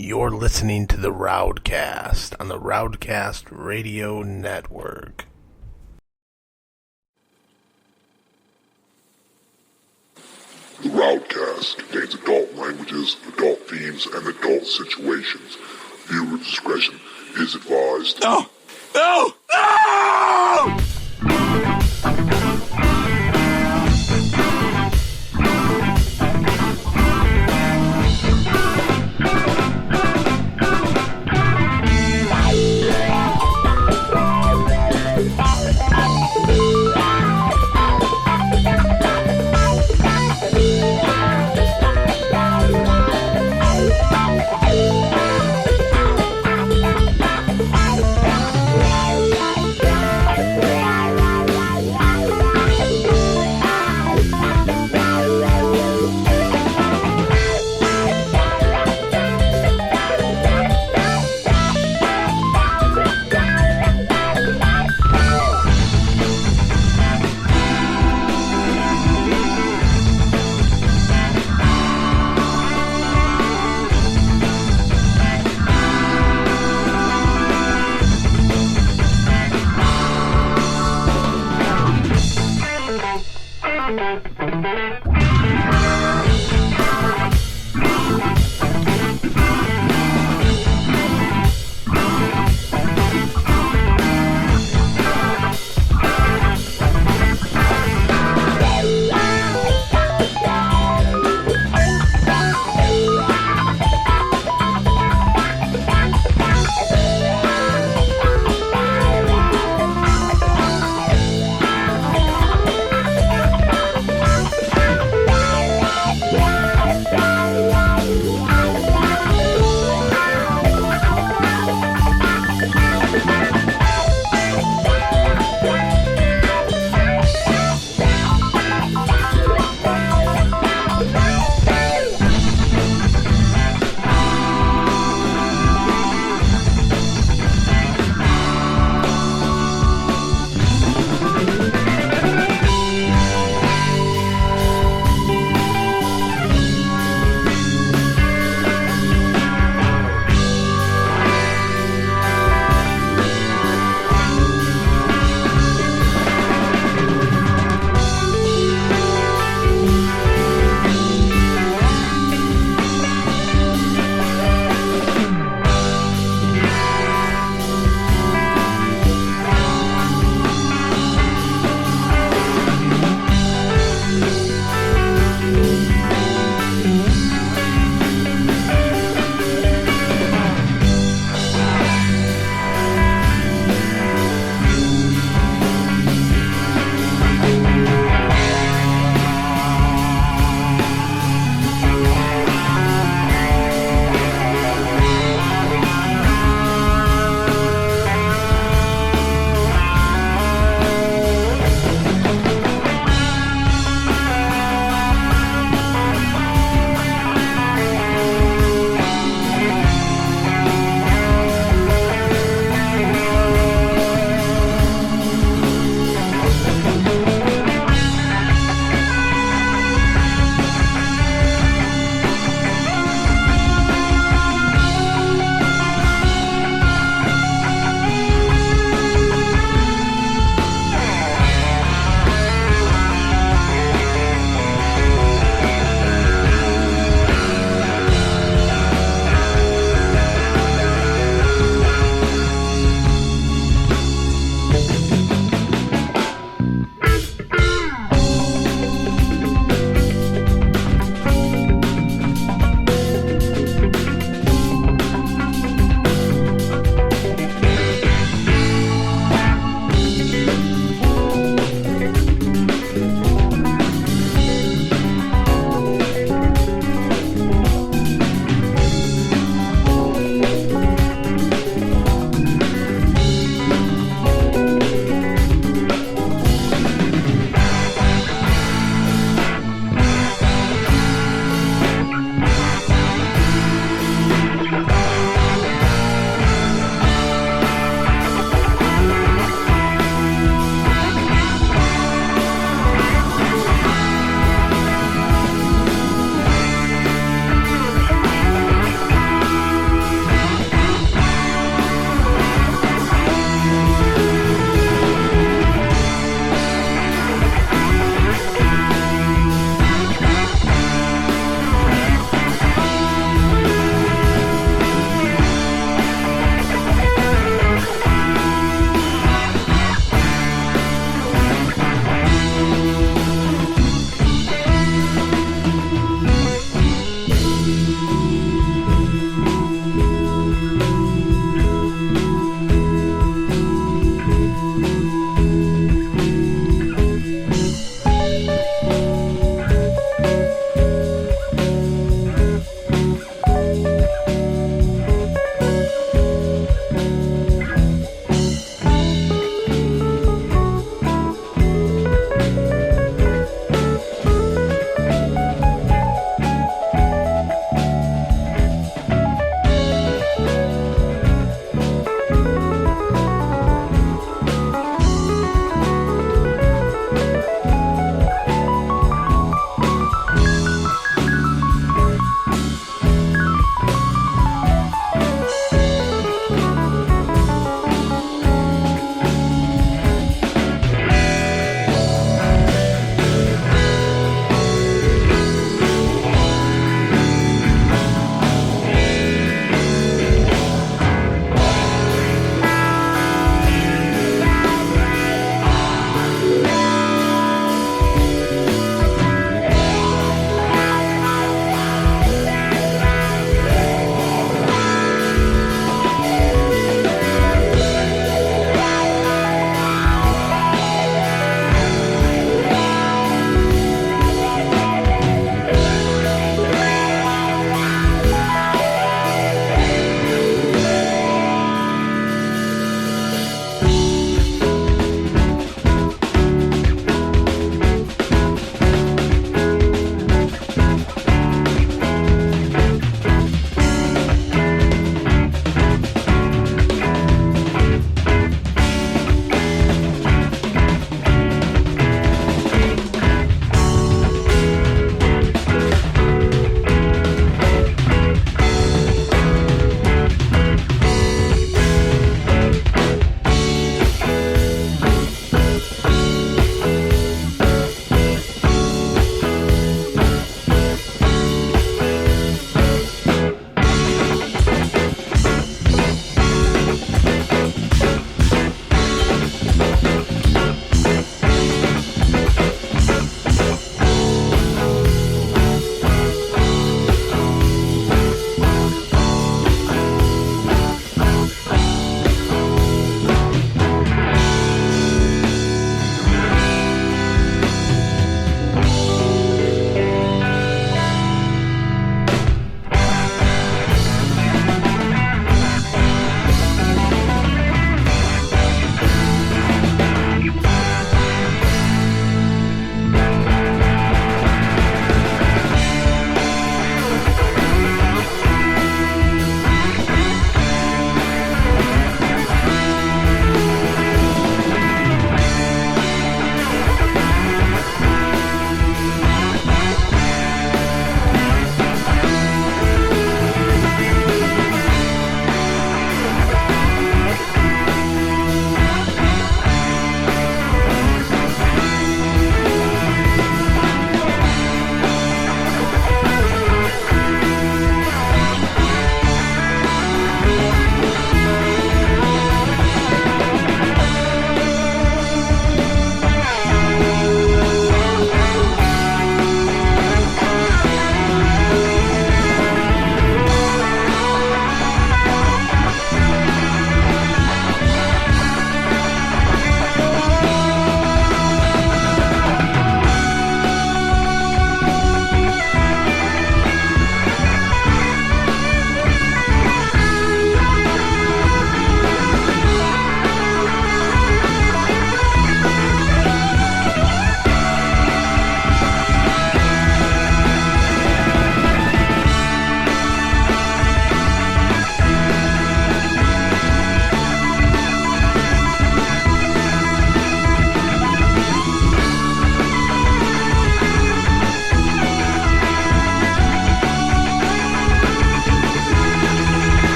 You're listening to the RowdCAST on the RowdCAST Radio Network. The RowdCAST contains adult languages, adult themes, and adult situations. Viewer discretion is advised. No! No! No!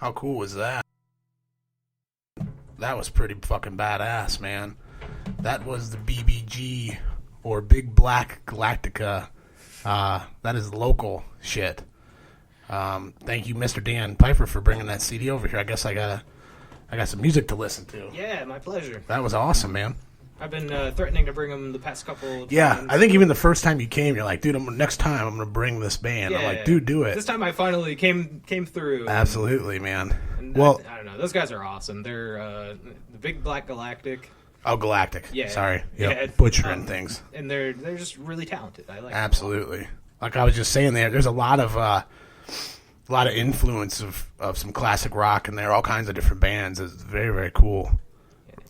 How cool was that? That was pretty fucking badass, man. That was the BBG, or Big Black Galactica. That is local shit. Thank you, Mr. Dan Pifer, for bringing that CD over here. I guess I got some music to listen to. Yeah, my pleasure. That was awesome, man. I've been threatening to bring them the past couple of times. Yeah, I think even the first time you came, you're like, dude, next time I'm going to bring this band. Yeah, I'm like, dude, do it. This time I finally came through. Absolutely, man. And Well, I don't know. Those guys are awesome. They're the Big Black Galactic. Oh, Galactic. Yeah. Sorry. Yeah. Yep. Butchering things. And they're just really talented. I like them. Absolutely. Like I was just saying there's a lot of influence of some classic rock in there, all kinds of different bands. It's very, very cool.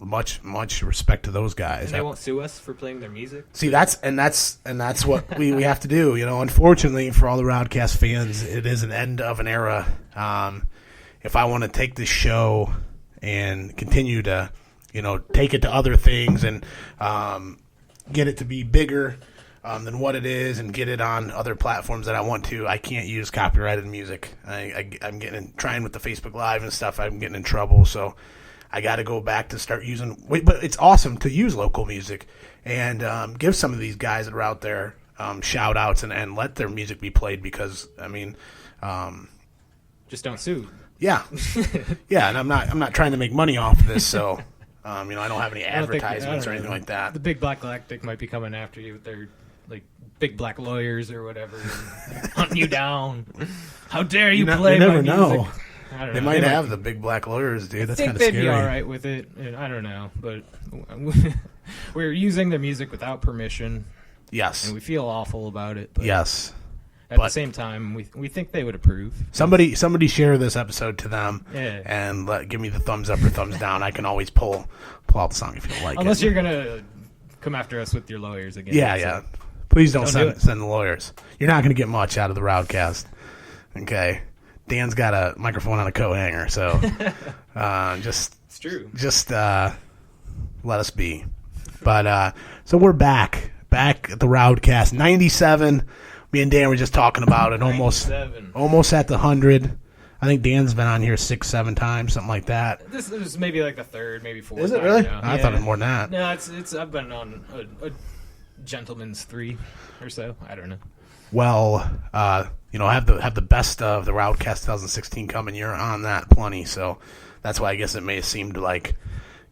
Much respect to those guys. And they won't sue us for playing their music. See, that's what we have to do. You know, unfortunately for all the RowdCAST fans, it is an end of an era. If I want to take this show and continue to, take it to other things and get it to be bigger than what it is and get it on other platforms that I want to, I can't use copyrighted music. I'm trying with the Facebook Live and stuff. I'm getting in trouble, so I got to go back to start using. But it's awesome to use local music and give some of these guys that are out there shout outs and let their music be played because just don't sue. Yeah, yeah, and I'm not trying to make money off of this, so I don't have any advertisements or anything like that. The Big Black Galactic might be coming after you with their big black lawyers or whatever, and hunting you down. How dare you play my music? Know. I don't know. They might have the big black lawyers, dude. That's kind of scary. scary. They'd be all right with it. I don't know, but we're using their music without permission. Yes, and we feel awful about it. But yes, at the same time, we think they would approve. Somebody share this episode to them, yeah, and give me the thumbs up or thumbs down. I can always pull out the song if you don't like Unless it. you're gonna come after us with your lawyers again. Yeah, so. yeah. Please don't send the lawyers. You're not going to get much out of the RowdCAST. Okay. Dan's got a microphone on a coat hanger, so it's true. Just let us be. But so we're back at the RowdCAST 97. Me and Dan were just talking about it. Almost at the 100. I think Dan's been on here 6-7 times, something like that. This is maybe like the third, maybe fourth. Is it really? I thought it was more than that. No, it's. I've been on a gentleman's 3 or so. I don't know. Well, have the best of the RowdCAST 2016 coming. You're on that plenty, so that's why I guess it may have seemed like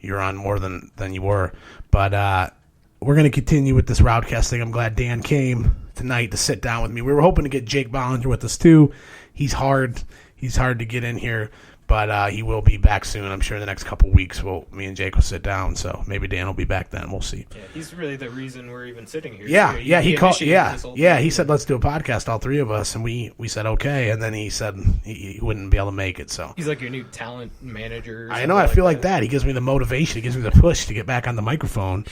you're on more than you were. But we're going to continue with this RowdCAST thing. I'm glad Dan came tonight to sit down with me. We were hoping to get Jake Bollinger with us too. He's hard to get in here, but he will be back soon. I'm sure in the next couple weeks, me and Jake will sit down. So maybe Dan will be back then. We'll see. Yeah, he's really the reason we're even sitting here. Yeah, too. yeah. He called. Yeah. He said let's do a podcast, all three of us, and we said okay. And then he said he wouldn't be able to make it. So he's like your new talent manager. I know. I feel like that. He gives me the motivation. He gives me the push to get back on the microphone.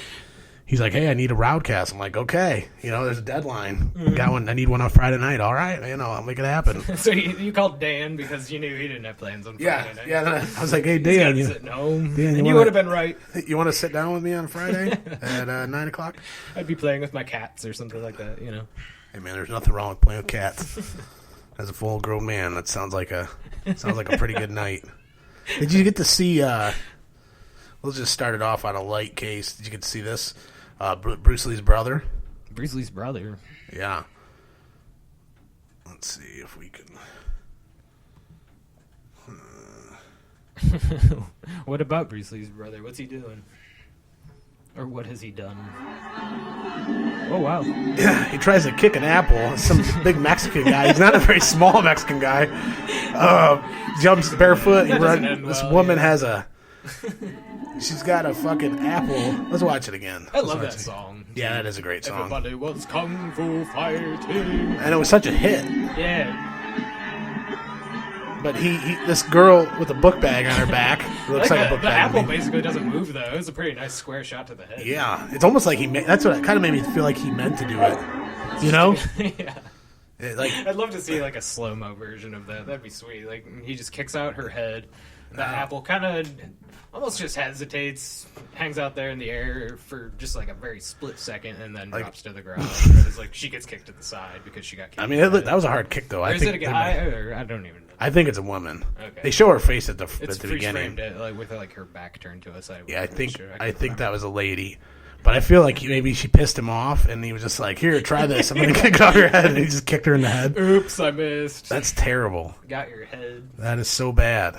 He's like, hey, I need a RowdCAST. I'm like, okay. There's a deadline. Mm-hmm. Got one. I need one on Friday night. All right. I'll make it happen. So you called Dan because you knew he didn't have plans on Friday night. Yeah. Then I was like, hey, Dan. Sitting home. Dan, and you would have been right. You want to sit down with me on Friday at 9 o'clock? I'd be playing with my cats or something like that, Hey, man, there's nothing wrong with playing with cats. As a full-grown man, that sounds like a pretty good night. Did you get to see... we'll just start it off on a light case. Did you get to see this? Bruce Lee's brother. Bruce Lee's brother? Yeah. Let's see if we can... What about Bruce Lee's brother? What's he doing? Or what has he done? Oh, wow. Yeah, he tries to kick an apple. Some big Mexican guy. He's not a very small Mexican guy. Jumps barefoot. This woman has a... She's got a fucking apple. Let's watch it again. I love that song. Yeah, that is a great song. Everybody was kung fu fighting. And it was such a hit. Yeah. But this girl with a book bag on her back looks like a book bag. The apple basically doesn't move though. It was a pretty nice square shot to the head. Yeah, it's almost like that's what it kind of made me feel like he meant to do it. Yeah. I'd love to see a slow-mo version of that. That'd be sweet. He just kicks out her head. The apple kind of almost just hesitates, hangs out there in the air for just like a very split second, and then drops to the ground. It's like she gets kicked to the side because she got kicked. I mean, that was a hard kick, though. Or is it a guy? Or I don't even know. I think it's a woman. Okay. They show her face at the It's beginning. framed it, like with like her back turned to us. I think that was a lady. But I feel like maybe she pissed him off, and he was just like, "Here, try this. I'm going to kick off your head." And he just kicked her in the head. Oops, I missed. That's terrible. Got your head. That is so bad.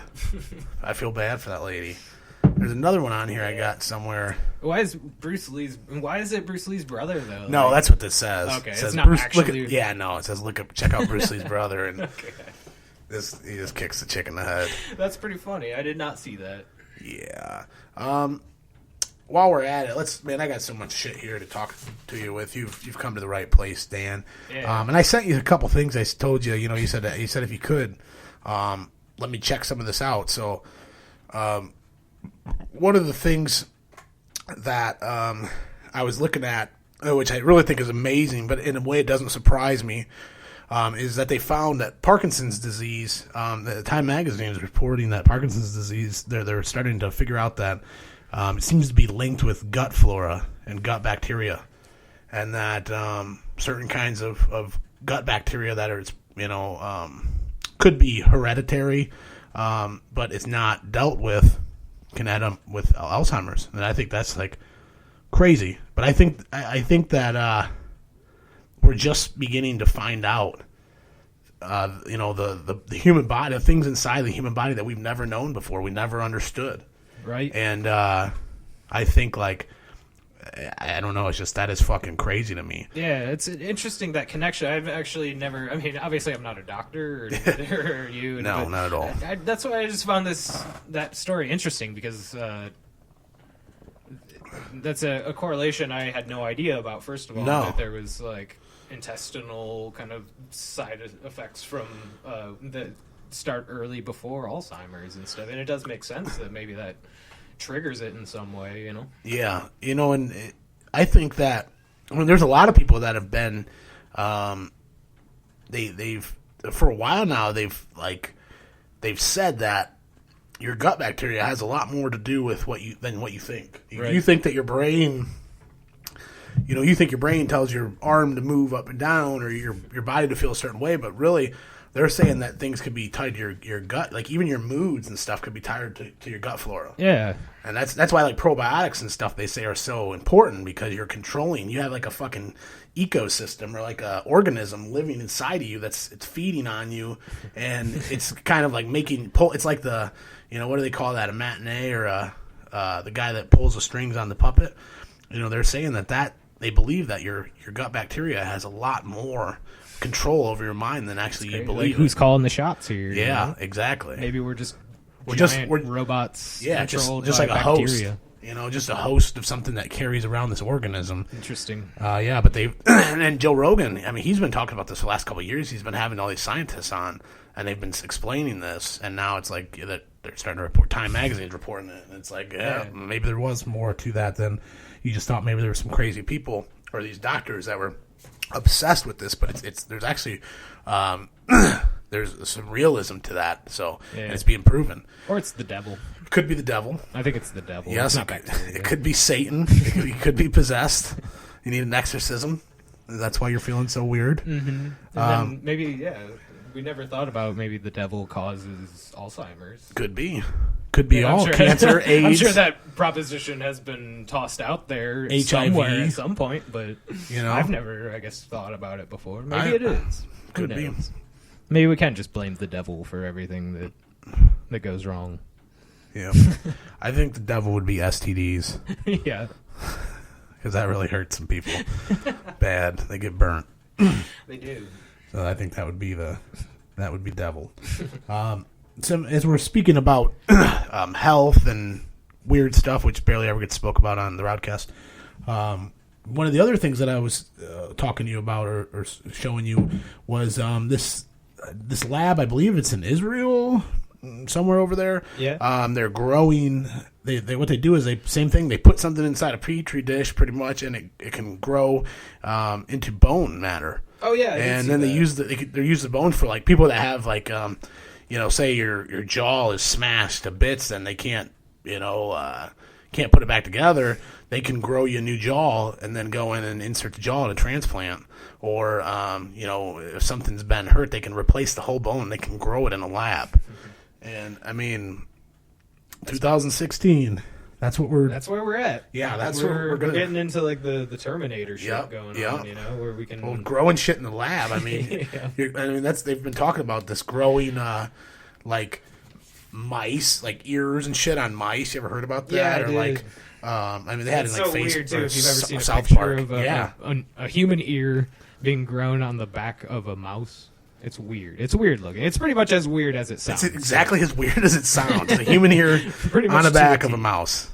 I feel bad for that lady. There's another one on here I got somewhere. Why is it Bruce Lee's brother, though? No, that's what this says. Okay, it says it's not Bruce, actually... it says check out Bruce Lee's brother, and Okay. he just kicks the chick in the head. That's pretty funny. I did not see that. Yeah. While we're at it, I got so much shit here to talk to you with. You've come to the right place, Dan. Yeah. And I sent you a couple things. I told you, you said if you could, let me check some of this out. So, one of the things that I was looking at, which I really think is amazing, but in a way it doesn't surprise me, is that they found that Parkinson's disease. The Time Magazine is reporting that Parkinson's disease. They're starting to figure out that. It seems to be linked with gut flora and gut bacteria, and that certain kinds of gut bacteria that are, could be hereditary, but it's not dealt with, can end up with Alzheimer's. And I think that's like crazy. But I think that we're just beginning to find out, the human body, the things inside the human body that we've never known before, we never understood. Right. And I think, like, I don't know, it's just that is fucking crazy to me. Yeah, it's interesting, that connection. I've actually never, I mean, obviously I'm not a doctor or you. No, not at all. That's why I just found that story interesting, because that's a correlation I had no idea about, first of all. No. That there was, like, intestinal kind of side effects from that start early before Alzheimer's and stuff. And it does make sense that maybe that triggers it in some way, Yeah, and I think that, there's a lot of people that have been, they've for a while now, they've said that your gut bacteria has a lot more to do with than what you think. Right. You think that your brain, you think your brain tells your arm to move up and down, or your body to feel a certain way, but really, they're saying that things could be tied to your gut, like even your moods and stuff could be tied to your gut flora. Yeah. And that's why, like, probiotics and stuff, they say, are so important, because you're controlling. You have like a fucking ecosystem, or like a organism living inside of you it's feeding on you, and it's kind of like it's like the, what do they call that, a matinee, or the guy that pulls the strings on the puppet. They're saying that they believe that your gut bacteria has a lot more control over your mind than actually you believe. Like, who's calling the shots here? Yeah, exactly. Maybe we're just robots. Yeah, just controlled like by a bacteria. host. Just a host of something that carries around this organism. Interesting. Yeah, but and Joe Rogan, I mean, he's been talking about this for the last couple of years. He's been having all these scientists on, and they've been explaining this, and now it's like that they're starting to report. Time Magazine's reporting it, and it's like, maybe there was more to that than you just thought. Maybe there were some crazy people or these doctors that were obsessed with this, but there's actually there's some realism to that, and it's being proven. Or it's the devil. It could be the devil. I think it's the devil. Yes, it could be Satan. You could be possessed. You need an exorcism. That's why you're feeling so weird. Mm-hmm. And then maybe, we never thought about maybe the devil causes Alzheimer's. Could be all cancer, AIDS. I'm sure that proposition has been tossed out there HIV. somewhere at some point, but I've never, I guess, thought about it before. Maybe it is. Could be. Maybe we can't just blame the devil for everything that goes wrong. Yeah, I think the devil would be STDs. Yeah, because that really hurts some people. Bad, they get burnt. They do. So I think that would be devil. So as we're speaking about health and weird stuff, which barely ever gets spoke about on the RowdCAST, one of the other things that I was talking to you about or showing you was this lab. I believe it's in Israel, somewhere over there. Yeah. They're growing. They what they do is same thing. They put something inside a petri dish, pretty much, and it can grow into bone matter. Oh yeah. And then they use the bone for, like, people that have, like, say your jaw is smashed to bits, and they can't can't put it back together, they can grow you a new jaw and then go in and insert the jaw in a transplant. Or, if something's been hurt, they can replace the whole bone. They can grow it in a lab. And, 2016, that's where we're at. Yeah, that's we're gonna... getting into, like, the Terminator shit going on, where we can... Well, growing shit in the lab, they've been talking about this growing, mice, like ears and shit on mice. You ever heard about that? Yeah, I did. They had it's it in, like, so weird, too, if you've ever seen a South picture Park. of a human ear being grown on the back of a mouse. It's weird. It's weird looking. It's pretty much as weird as it sounds. It's exactly as weird as it sounds. A human ear on the back of a mouse.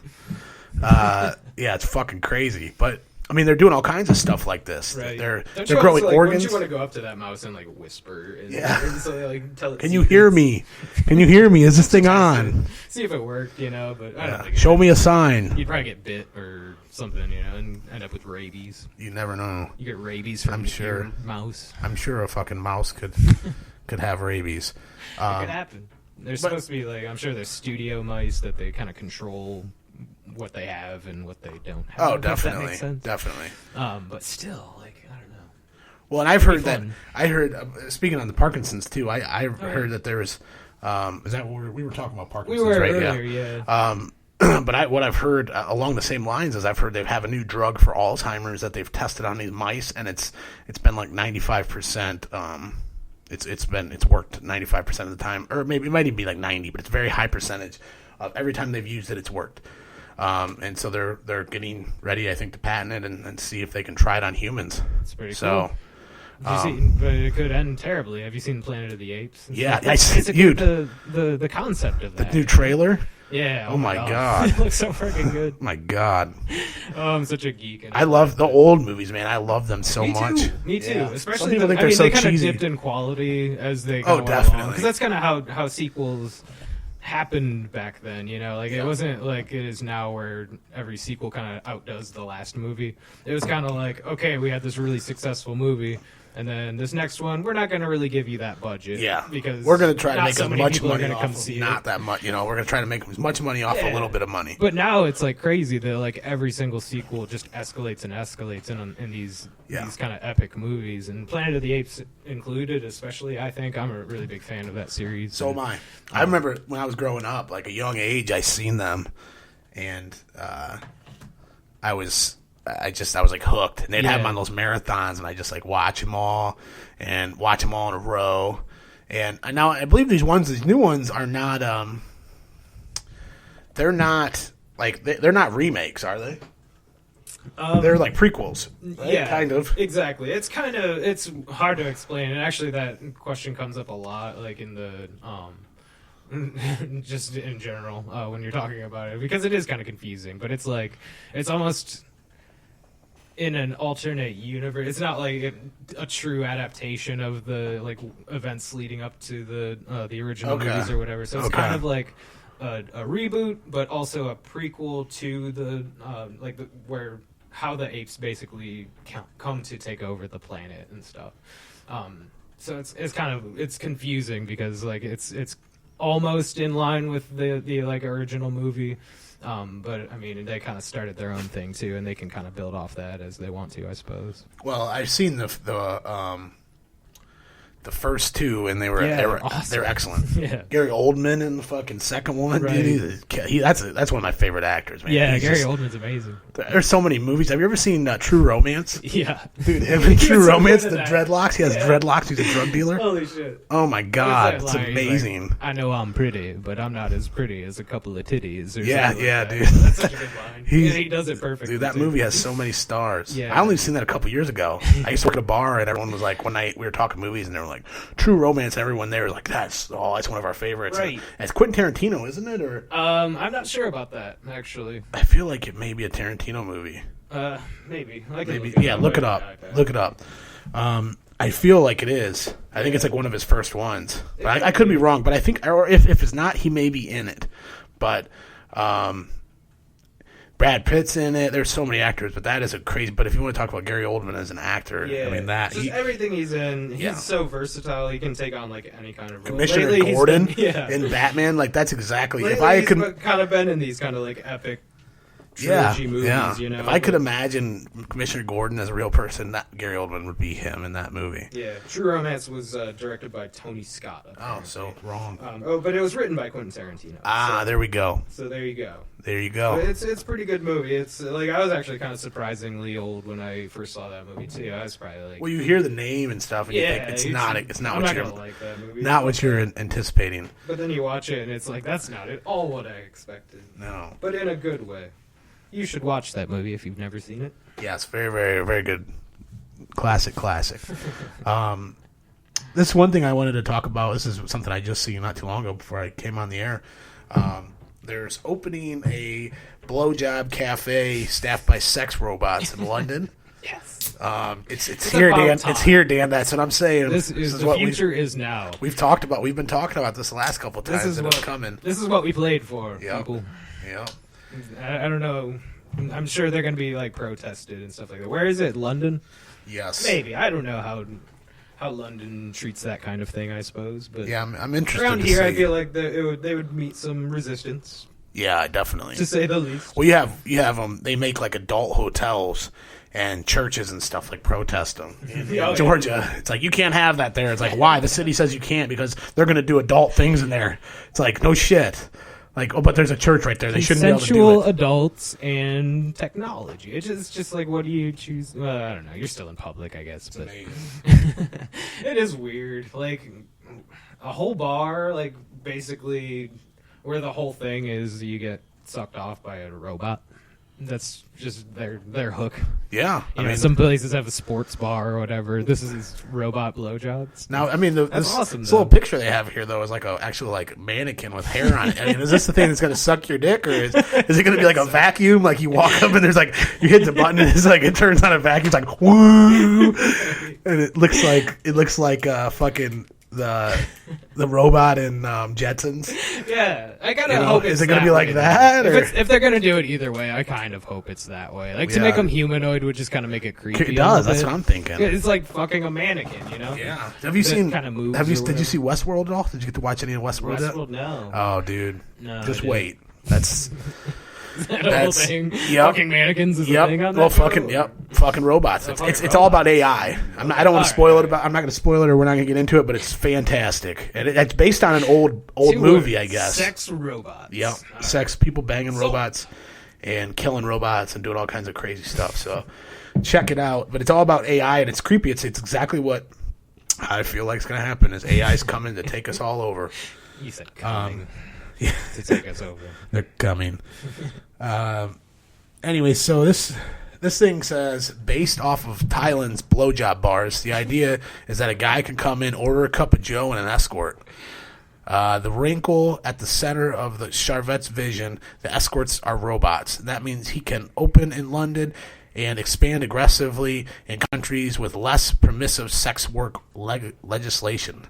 It's fucking crazy. But, they're doing all kinds of stuff like this. Right. They're growing organs. Don't you want to go up to that mouse and, like, whisper? And, tell it Can you hear me? Can you hear me? Is this thing on? See if it worked, but I don't think show me a sign. You'd probably get bit or something, and end up with rabies. You never know. You get rabies from your mouse. I'm sure a fucking mouse could have rabies. It could happen. There's supposed to be, like, I'm sure there's studio mice that they kind of control what they have and what they don't have. Oh, definitely. That makes sense. Definitely. But still, like, I don't know. Well, and I've heard that. I heard, speaking on the Parkinson's, too, I heard that there's, is that what we were talking about Parkinson's, right? Earlier, yeah. But what I've heard along the same lines is I've heard they have a new drug for Alzheimer's that they've tested on these mice, and it's been like 95%. It's worked 95% of the time, or maybe it might even be like 90, but it's a very high percentage of every time they've used it, it's worked. And so they're getting ready, I think, to patent it and see if they can try it on humans. That's pretty cool. But it could end terribly. Have you seen Planet of the Apes? Yeah, that's basically the concept of that. The new trailer. Yeah. Oh my god. It looks so freaking good. Oh my god. Oh, I'm such a geek. I love the old movies, man. I love them so much. Me too. Yeah. Especially some people think they're so they kind of cheesy. dipped in quality as they go definitely. Because that's kind of how sequels happened back then. It wasn't like it is now where every sequel kind of outdoes the last movie. It was kind of like, okay, we had this really successful movie. And then this next one, we're not going to really give you that budget. Yeah. Because we're going to try to make so as much money off of not that much. We're going to try to make as much money off a little bit of money. But now it's like crazy that like every single sequel just escalates and escalates in these kind of epic movies. And Planet of the Apes included, especially, I think. I'm a really big fan of that series. So am I. I remember when I was growing up, like a young age, I seen them. And I was like hooked, and they'd have them on those marathons, and I just like watch them all in a row. And now I believe these new ones are not, they're not like they're not remakes, are they? They're like prequels, right? Yeah, kind of. Exactly. It's hard to explain, and actually that question comes up a lot, like in the just in general when you're talking about it, because it is kind of confusing. But it's like it's almost in an alternate universe. It's not like a true adaptation of the like events leading up to the original movies or whatever. So it's kind of like a reboot, but also a prequel to the where how the apes basically come to take over the planet and stuff. So it's confusing because like it's almost in line with the like original movie. But I mean, they kind of started their own thing too, and they can kind of build off that as they want to, I suppose. Well, I've seen the first two, and they were awesome. They were excellent. Yeah, Gary Oldman in the fucking second one, right. Dude, that's one of my favorite actors, man. Yeah, Gary Oldman's amazing. There's so many movies. Have you ever seen True Romance? Yeah, dude, him in True Romance, the dreadlocks. He has dreadlocks. He's a drug dealer. Holy shit! Oh my god, it's amazing. Like, I know I'm pretty, but I'm not as pretty as a couple of titties. Or yeah, like dude. That's such a good line. He does it perfectly. Dude, that movie has so many stars. Yeah, I only seen that a couple years ago. I used to work at a bar, and everyone was like, one night we were talking movies, and they were like, True Romance. And everyone there was like, that's one of our favorites. Right. And it's Quentin Tarantino, isn't it? Or I'm not sure about that, actually. I feel like it may be a Tarantino movie. Maybe. Look it up. Look it up. I feel like it is. I think it's like one of his first ones. But I could be wrong. But I think, or if it's not, he may be in it. But Brad Pitt's in it. There's so many actors, but that is a crazy. But if you want to talk about Gary Oldman as an actor, I mean that just everything he's in, he's so versatile. He can take on like any kind of role. Commissioner Lately, Gordon in Batman, like that's exactly. Lately, if I he's could kind of been in these kind of like epic trilogy movies, you know. If I could imagine Commissioner Gordon as a real person, that Gary Oldman would be him in that movie. Yeah, True Romance was directed by Tony Scott. Oh, so wrong. But it was written by Quentin Tarantino. There we go. So there you go. There you go. But it's a pretty good movie. It's like I was actually kind of surprisingly old when I first saw that movie too. I was probably like, well, you hear the name and stuff, and you think it's not I'm what not you're gonna like that movie. Not what you're anticipating. But then you watch it and it's like that's not at all what I expected. No. But in a good way. You should watch that movie if you've never seen it. Yes, very, very, very good. Classic. This one thing I wanted to talk about. This is something I just seen not too long ago before I came on the air. There's opening a blowjob cafe staffed by sex robots in London. Yes. It's here, Dan. It's here, Dan. That's what I'm saying. This is the future is now. We've been talking about this the last couple of times. This is what's coming. This is what we played for, people. Yep. I don't know. I'm sure they're going to be like protested and stuff like that. Where is it? London? Yes. Maybe. I don't know how London treats that kind of thing, I suppose. But yeah, I'm interested. Around here, I feel like they would meet some resistance. Yeah, definitely. To say the least. Well, you have them. They make like adult hotels and churches and stuff like protest them. In Georgia, it's like you can't have that there. It's like why? The city says you can't because they're going to do adult things in there. It's like no shit. Like, oh, but there's a church right there. They shouldn't be able to do it. Consensual adults and technology. It's just like, what do you choose? Well, I don't know. You're still in public, I guess. But it is weird. Like, a whole bar, like, basically, where the whole thing is you get sucked off by a robot. That's just their hook. Yeah. I mean, some places have a sports bar or whatever. This is robot blowjobs. Now, I mean, that's awesome. This little picture they have here, though, is like a actual like mannequin with hair on it. I mean, is this the thing that's going to suck your dick, or is it going to be like a vacuum? Like you walk up and there's like you hit the button and it's like it turns on a vacuum. It's like woo, and it looks like fucking the robot in Jetsons. Yeah, I kind of hope it's is it going to be like that? If they're going to do it either way, I kind of hope it's that way. Like to make them humanoid would just kind of make it creepy. It does. That's what I'm thinking. It's like fucking a mannequin, you know? Yeah. Have you seen? Kind of moves. Did you see Westworld at all? Did you get to watch any of Westworld? Westworld, no. Oh, dude. No, just wait. That's. That whole thing. Yep. Fucking mannequins is a thing on that. Well, fucking robots. It's all about AI. I don't want to spoil it. I'm not going to spoil it, or we're not going to get into it. But it's fantastic, and it's based on an old movie, I guess. Sex robots. Yep, sex people banging robots and killing robots and doing all kinds of crazy stuff. So check it out. But it's all about AI, and it's creepy. It's exactly what I feel like is going to happen. Is AI's coming to take us all over. You said coming. To take us over. They're coming. Anyway, so this thing says, based off of Thailand's blowjob bars, the idea is that a guy can come in, order a cup of joe, and an escort. The wrinkle at the center of the Charvette's vision, the escorts are robots. That means he can open in London and expand aggressively in countries with less permissive sex work legislation.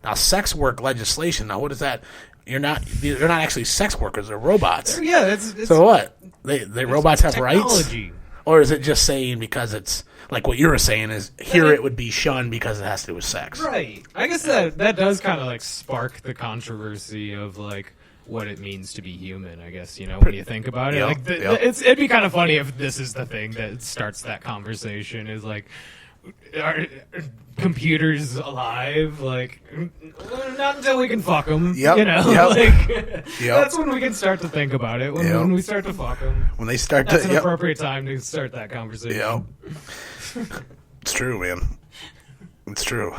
Now, sex work legislation, now what is that? They're not actually sex workers, they're robots. Yeah, it's so what? They robots have technology. Rights? Or is it just saying because it's like what you were saying is here it would be shunned because it has to do with sex? Right. I guess that does kind of like spark the controversy of like what it means to be human, I guess, you know, when you think about it. It'd be kind of funny if this is the thing that starts that conversation is like, are computers alive? Like, not until we can fuck them. Yep. You know, Yep. That's when we can start to think about it. When we start to fuck them. When they start that's an appropriate time to start that conversation. Yep. It's true, man. It's true.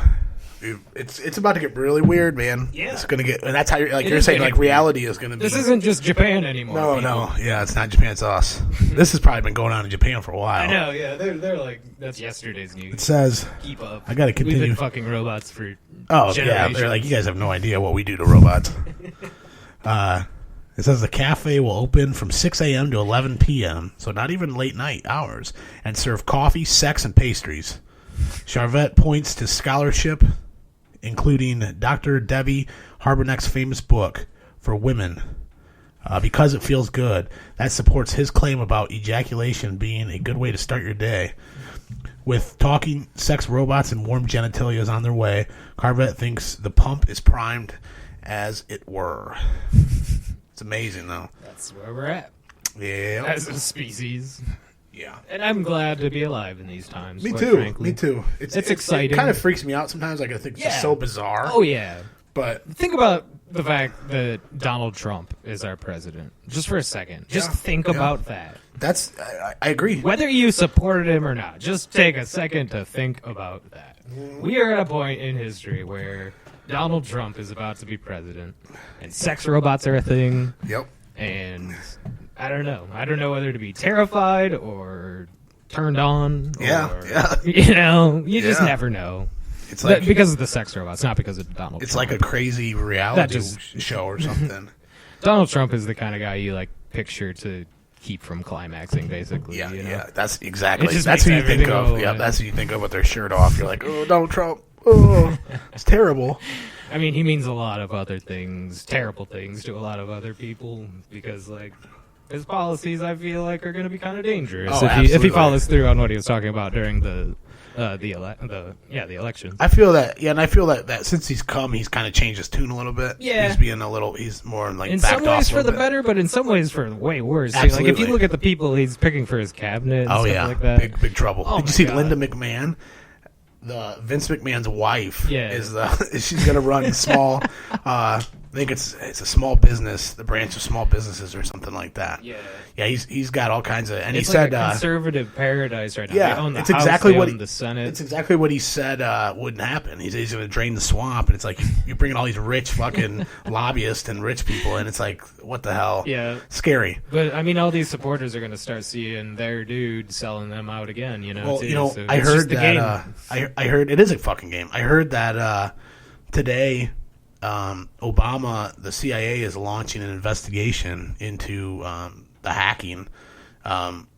It's about to get really weird, man. Yeah. It's gonna get, and that's how you're saying, like reality is gonna be. This isn't just Japan anymore. No. Yeah, it's not Japan. It's us. This has probably been going on in Japan for a while. I know. Yeah, they're like that's yesterday's news. It says, keep up. I gotta continue. We've been fucking robots for. Oh yeah, they're like, you guys have no idea what we do to robots. It says the cafe will open from 6 a.m. to 11 p.m., so not even late night hours, and serve coffee, sex, and pastries. Charvette points to scholarship, including Dr. Debbie Harbourneck's famous book for women, because it feels good. That supports his claim about ejaculation being a good way to start your day. With talking sex robots and warm genitalias on their way, Carvet thinks the pump is primed as it were. It's amazing, though. That's where we're at. Yeah. As a species. Yeah. And I'm glad to be alive in these times. Me quite too. frankly. Me too. It's exciting. It kind of freaks me out sometimes. Like, I think it's just so bizarre. Oh, yeah. But think about the fact that Donald Trump is our president. Just for a second. Just think about that. I agree. Whether you supported him or not, just take a second to think about that. We are at a point in history where Donald Trump is about to be president, and sex robots are a thing. Yep. And I don't know. I don't know whether to be terrified or turned on. Yeah. You just never know. It's like because of the sex robots, not because of Donald Trump. It's like a crazy reality show or something. Donald Trump is the kind of guy you like picture to keep from climaxing, basically. Yeah, you know? yeah. That's exactly. That's who you think of. Yeah, that's who you think of with their shirt off. You're like, oh, Donald Trump. Oh, it's terrible. I mean, he means a lot of other things, terrible things to a lot of other people, because like his policies, I feel like, are going to be kind of dangerous if he follows through on what he was talking about during the election. I feel that, and I feel that since he's come, he's kind of changed his tune a little bit. Yeah, he's more like in backed some ways off for the better, but in some ways for way worse. Absolutely. Like if you look at the people he's picking for his cabinet, and stuff like that, big trouble. Oh, Did you see Linda McMahon? The Vince McMahon's wife she's going to run small. I think it's a small business, the branch of small businesses or something like that. Yeah. He's got all kinds of, and it's he like said a conservative paradise right now. Yeah, they own the it's House, exactly they what own the Senate. It's exactly what he said wouldn't happen. He's going to drain the swamp, and it's like you're bringing all these rich fucking lobbyists and rich people, and it's like, what the hell? Yeah, scary. But I mean, all these supporters are going to start seeing their dude selling them out again. Well, so I heard that. I heard it is a fucking game. I heard that today. Obama, the CIA is launching an investigation into the hacking.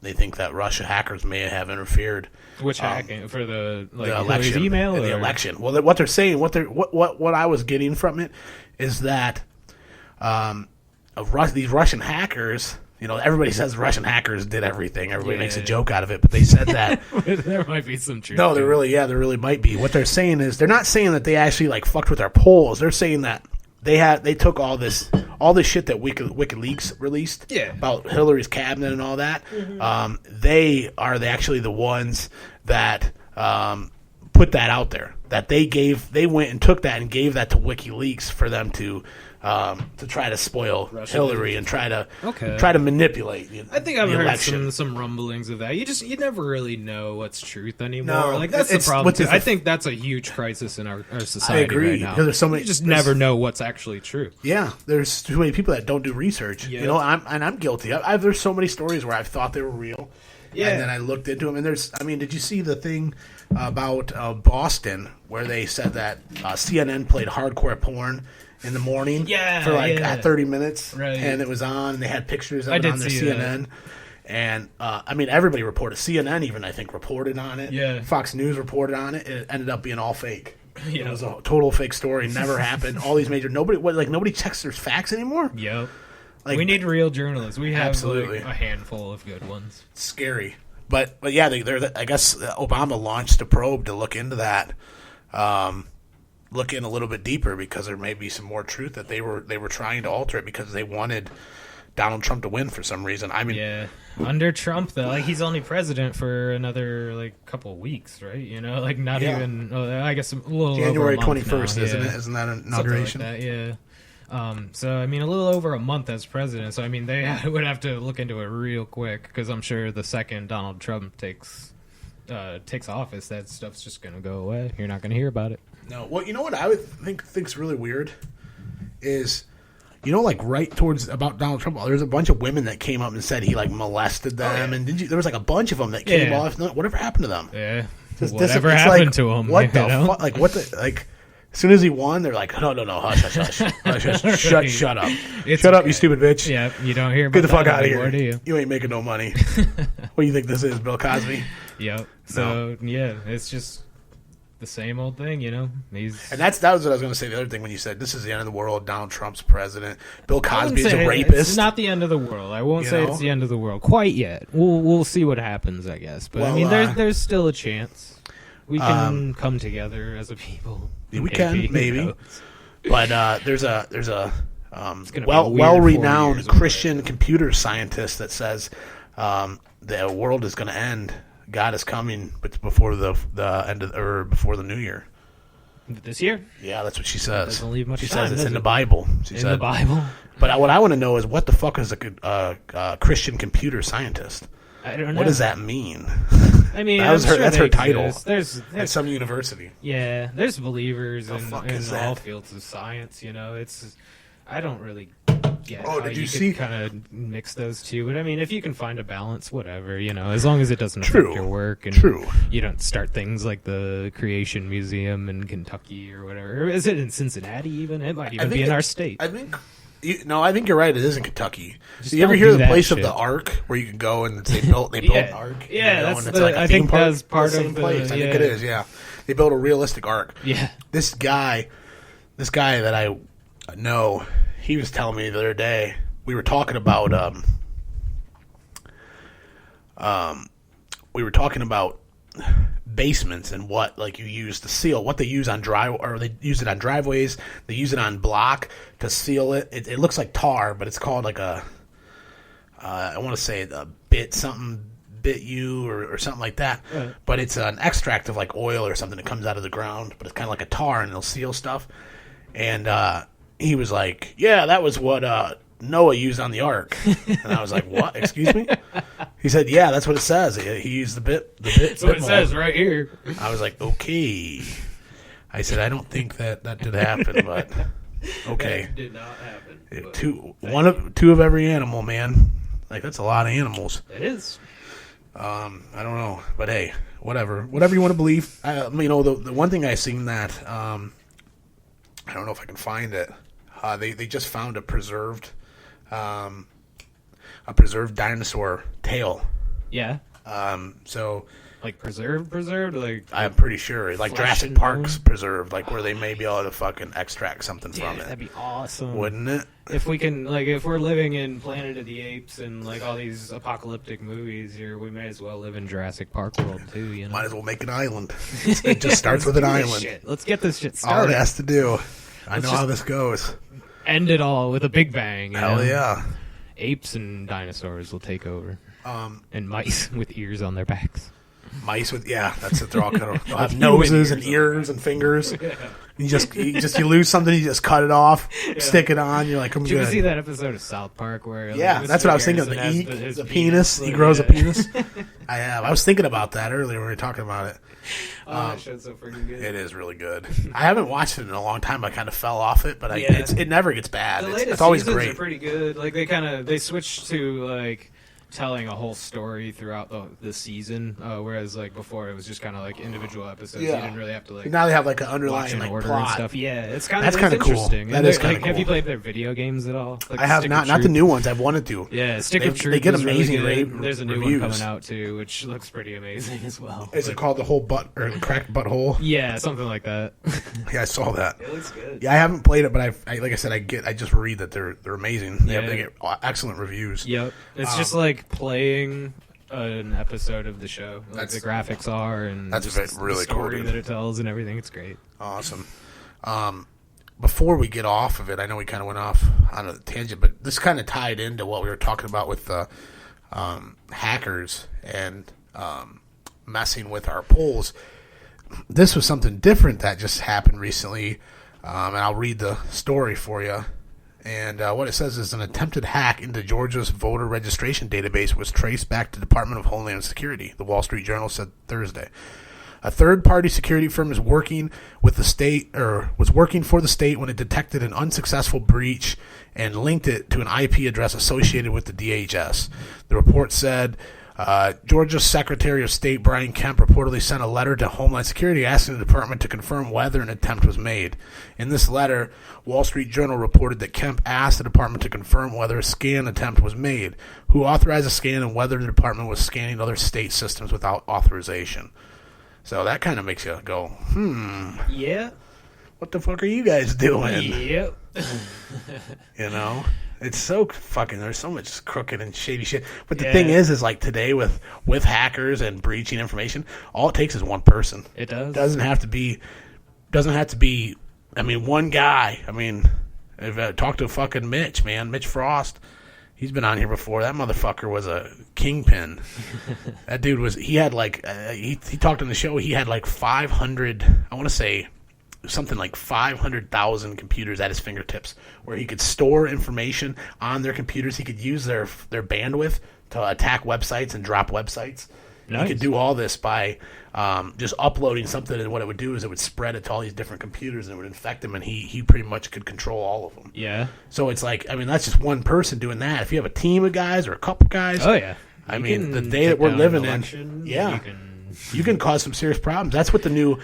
They think that Russia hackers may have interfered. Which hacking for the election? Email the election. Well, what they're saying, what I was getting from it, is that these Russian hackers. Everybody says Russian hackers did everything. Everybody makes a joke out of it, but they said that there might be some truth. No, there really might be. What they're saying is they're not saying that they actually fucked with our polls. They're saying that they took all this shit that WikiLeaks released about Hillary's cabinet and all that. Mm-hmm. They are actually the ones that put that out there. That they went and took that and gave that to WikiLeaks for them to try to spoil Hillary and try to manipulate. I think I've heard some rumblings of that. You never really know what's truth anymore. No, that's the problem. I think that's a huge crisis in our society. I agree. Right now. Because there's so many. You just never know what's actually true. Yeah, there's too many people that don't do research. Yeah. I'm guilty. There's so many stories where I've thought they were real. Yeah. And then I looked into them, and did you see the thing about Boston where they said that CNN played hardcore porn in the morning for 30 minutes, right. And it was on, and they had pictures of it on their CNN. That. And everybody reported. CNN even, I think, reported on it. Yeah. Fox News reported on it. It ended up being all fake. Yeah. It was a total fake story. Never happened. All these nobody checks their facts anymore. Yep. We need real journalists. We have absolutely a handful of good ones. It's scary, but yeah, I guess Obama launched a probe to look into that, look in a little bit deeper, because there may be some more truth that they were trying to alter it because they wanted Donald Trump to win for some reason. I mean, under Trump though, he's only president for another couple of weeks, right? Not even. I guess a little January over 21st, isn't it? Isn't that an inauguration? Something like that, so I mean, a little over a month as president. So I mean, they would have to look into it real quick, because I'm sure the second Donald Trump takes office, that stuff's just gonna go away. You're not gonna hear about it. No. Well, you know what I would think's really weird is, right towards about Donald Trump, there's a bunch of women that came up and said he molested them, and there was a bunch of them that came off. Whatever happened to them? Yeah. Whatever happened to him? What the fuck? What the As soon as he won, they're like, no, hush, shut up. Shut up, you stupid bitch. Yeah, you don't hear about Get the fuck that out of anymore, here. do you? You ain't making no money. What do you think this is, Bill Cosby? Yep. So, yeah, it's just, the same old thing, you know. And that was what I was going to say. The other thing when you said this is the end of the world, Donald Trump's president, Bill Cosby is a rapist. It's not the end of the world. I won't say know? It's the end of the world quite yet. We'll see what happens, I guess. But Well, I mean, there's still a chance we can come together as a people. We can maybe, but there's a be a weird 4 well-renowned years Christian computer scientist that says the world is going to end. God is coming, but before the end of, or before the new year. This year? Yeah, that's what she says. Doesn't leave much she time, says it's does in the it? Bible. She In said. the Bible? But what I want to know is what the fuck is a Christian computer scientist? I don't know. What does that mean? I mean, That was I'm her- sure that's they her title. exist. There's At some university. yeah, there's believers The in fuck is all that? fields of science. You know, it's I don't really get Oh, how did you you see- could kind of mix those two. But I mean, if you can find a balance, whatever, you know, as long as it doesn't True. affect your work and True. you don't start things like the Creation Museum in Kentucky or whatever. Or is it in Cincinnati even? It might even be in our state. I think. I think you're right. It is in Kentucky. Just Do you ever don't hear do the that place of shit. the Ark where you can go and they built an Ark? Yeah, you know, that's and it's the- like a I theme think park? that's part The same of the- place. I think it yeah. is. Yeah, they built a realistic Ark. Yeah. This guy that I know, he was telling me the other day. We were talking about basements and what like you use to seal, what they use on they use it on driveways, they use it on block to seal it. It looks like tar, but it's called like a I want to say a bit you or something like that. Right. But it's an extract of like oil or something that comes out of the ground, but it's kind of like a tar and it'll seal stuff. And he was like, yeah, that was what Noah used on the ark. And I was like, what? Excuse me? He said, yeah, that's what it says. He used the bit. That's what it says right here. I was like, okay. I said, I don't think that did happen, but okay. That did not happen. but Two of every animal, man. Like that's a lot of animals. It is. I don't know, but hey, whatever you want to believe. The one thing I seen that I don't know if I can find it. They just found a preserved dinosaur tail. Yeah. So Like preserved, like I'm pretty sure, like Flesh Jurassic and Park's bone? preserved, like where they may be able to fucking extract something from that'd it, be awesome. wouldn't it? If we can, like, if we're living in Planet of the Apes and like all these apocalyptic movies here, we may as well live in Jurassic Park world too. You know, Might as well make an island. It just starts with an Do this island. shit. Let's get this shit All started. it has to do. I know just- how this goes. End it all with a big bang. you Hell know? yeah. Apes and dinosaurs will take over, Um, and mice with ears on their backs. Mice with that's what they're all kind of. They'll have With noses human and ears and fingers. You lose something, you just cut it off, stick it on. You're like, I'm Did you ever good. see that episode of South Park where? Yeah, Mr. that's what I was thinking of. Harrison The has his penis. He like, grows a yeah. penis. I have. I was thinking about that earlier when we were talking about it. Oh, that show's so freaking good. It is really good. I haven't watched it in a long time. I kind of fell off it, but Yeah. it never gets bad. The It's latest always seasons great. are pretty good. Like they switched to like telling a whole story throughout the season, whereas like before it was just kind of like individual episodes. Yeah. You didn't really have to like Now they have like an watch underlying in like order and plot. stuff. Yeah, it's kind That's of kinda cool. interesting. That And is they're, kinda Have you cool. played their video games at all? Like I have Stick not. of Not the Truth? new ones. I've wanted to. Yeah, Stick They- of Truth. they get was really amazing good. rave There's a new reviews. one coming out too, which looks pretty amazing as well. Is it called the whole butt or the cracked butthole? Yeah, something like that. Yeah, I saw that. It looks good. Yeah, I haven't played it, but I like I said, I just read that they're amazing. Yeah. They get excellent reviews. Yep. It's just like playing an episode of the show. Like the graphics are and that's just really the story cool, dude. that it tells and everything. It's great. Awesome. Before we get off of it, I know we kind of went off on a tangent, but this kind of tied into what we were talking about with hackers and messing with our polls. This was something different that just happened recently, and I'll read the story for you. And what it says is an attempted hack into Georgia's voter registration database was traced back to the Department of Homeland Security, the Wall Street Journal said Thursday. A third-party security firm is working with the state, or was working for the state when it detected an unsuccessful breach and linked it to an IP address associated with the DHS. The report said Georgia's Secretary of State Brian Kemp reportedly sent a letter to Homeland Security asking the department to confirm whether an attempt was made. In this letter, Wall Street Journal reported that Kemp asked the department to confirm whether a scan attempt was made, who authorized a scan, and whether the department was scanning other state systems without authorization. So that kind of makes you go, Yeah. what the fuck are you guys doing? Yep. You know? It's so fucking, there's so much crooked and shady shit. But the thing is like today with hackers and breaching information, all it takes is one person. It does. Doesn't have to be, I mean, one guy. I mean, if I talk to fucking Mitch, man, Mitch Frost, he's been on here before. That motherfucker was a kingpin. That dude was, he had like, he talked on the show, he had like 500, I want to say, something like 500,000 computers at his fingertips where he could store information on their computers. He could use their bandwidth to attack websites and drop websites. Nice. He could do all this by just uploading something, and what it would do is it would spread it to all these different computers and it would infect them, and he pretty much could control all of them. Yeah. So it's like, I mean, that's just one person doing that. If you have a team of guys or a couple guys, oh yeah, I mean, the day that we're living in, you can cause some serious problems. That's what the new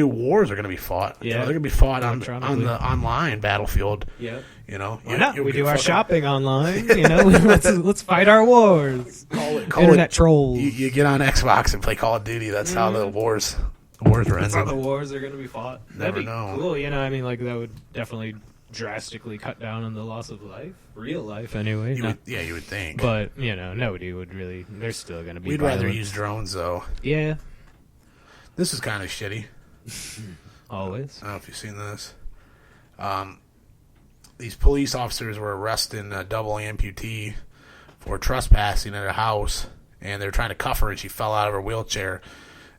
wars are going to be fought. Yeah, you know, they're going to be fought on the online battlefield. Yeah, you know, why not? We do our shopping online. You know, let's fight our wars. Call Internet trolls. You get on Xbox and play Call of Duty. That's how the wars are ending. That's how the wars are going to be fought. Never That'd be know. cool. You know, I mean, like that would definitely drastically cut down on the loss of life, real life anyway. You would think. But you know, nobody would really. There's still going to be. We'd rather use drones though. Yeah. This is kind of shitty. Always. I don't know if you've seen this. These police officers were arresting a double amputee for trespassing at her house, and they were trying to cuff her, and she fell out of her wheelchair,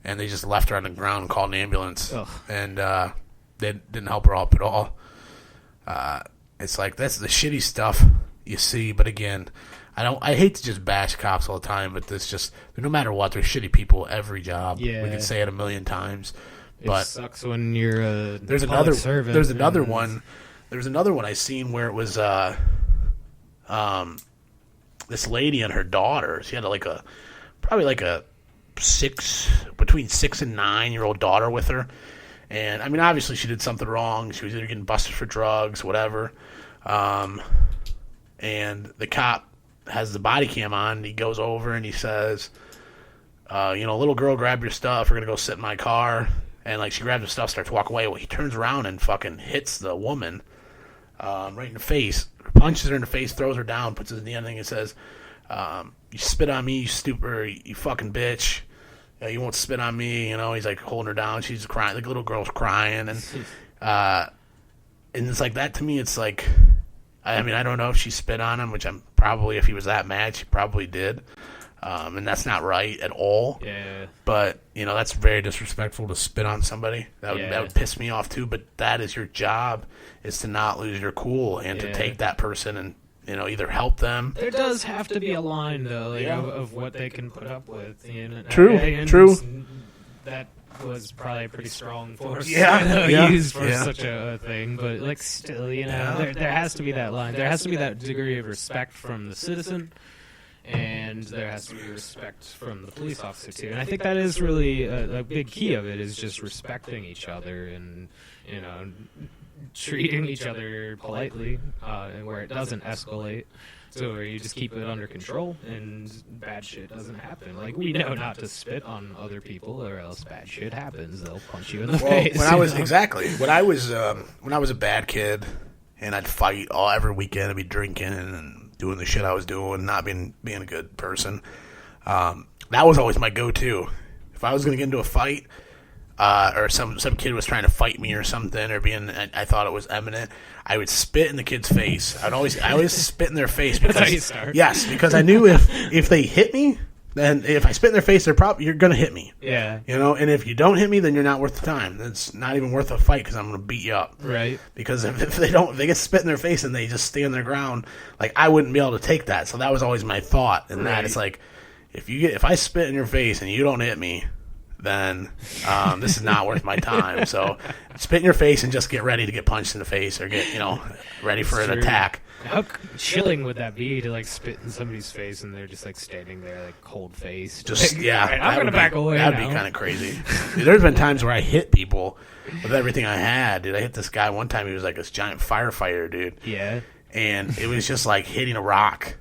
and they just left her on the ground and called an ambulance. Ugh. And they didn't help her up at all. It's like, that's the shitty stuff you see, but again, I hate to just bash cops all the time, but this just, no matter what, they're shitty people every job. Yeah. We can say it a million times. It But sucks when you're a there's servant. There's another one. There was another one I seen where it was this lady and her daughter. She had probably a between 6 and 9 year old daughter with her. And I mean, obviously she did something wrong. She was either getting busted for drugs, whatever. And the cop has the body cam on. And he goes over and he says, little girl, grab your stuff. We're gonna go sit in my car. And like she grabs her stuff, starts to walk away. Well, he turns around and fucking hits the woman right in the face, punches her in the face, throws her down, puts it in the end thing and says, "You spit on me, you stupid, you fucking bitch. You won't spit on me." You know, he's like holding her down. She's crying. The little girl's crying, and it's like that to me. It's like, I mean, I don't know if she spit on him, which I'm probably, if he was that mad, she probably did. And that's not right at all. Yeah. But, that's very disrespectful to spit on somebody. That would piss me off too. But that is your job, is to not lose your cool and to take that person and, either help them. There does have to be a line, though, of what they can put up with. True. That was probably a pretty strong force used for such a thing. But, still, there has to be that line. There has to be that degree of respect from the citizen. And there has to be respect from the police officer, too. And I think that is really a big key of it, is just respecting each other and, treating each other politely, and where it doesn't escalate. So where you just keep it under control and bad shit doesn't happen. Like, we know not to spit on other people or else bad shit happens. They'll punch you in the face. When I was a bad kid and I'd fight every weekend, I'd be drinking and doing the shit I was doing, not being a good person. That was always my go-to. If I was going to get into a fight, or some kid was trying to fight me or something, or I thought it was imminent, I would spit in the kid's face. I always spit in their face because that's how you start. Yes, because I knew if they hit me, then if I spit in their face, you're going to hit me. Yeah. And if you don't hit me, then you're not worth the time. It's not even worth a fight because I'm going to beat you up. Right. Because if they get spit in their face and they just stand their ground, like, I wouldn't be able to take that. So that was always my thought. And that it's like, if I spit in your face and you don't hit me, then this is not worth my time. So spit in your face and just get ready to get punched in the face or get, ready for an attack. How chilling would that be to spit in somebody's face and they're just standing there cold faced? Just right, I'm gonna back away. That'd be kind of crazy. There's been times where I hit people with everything I had. Dude, I hit this guy one time. He was like this giant firefighter, dude. Yeah. And it was just like hitting a rock.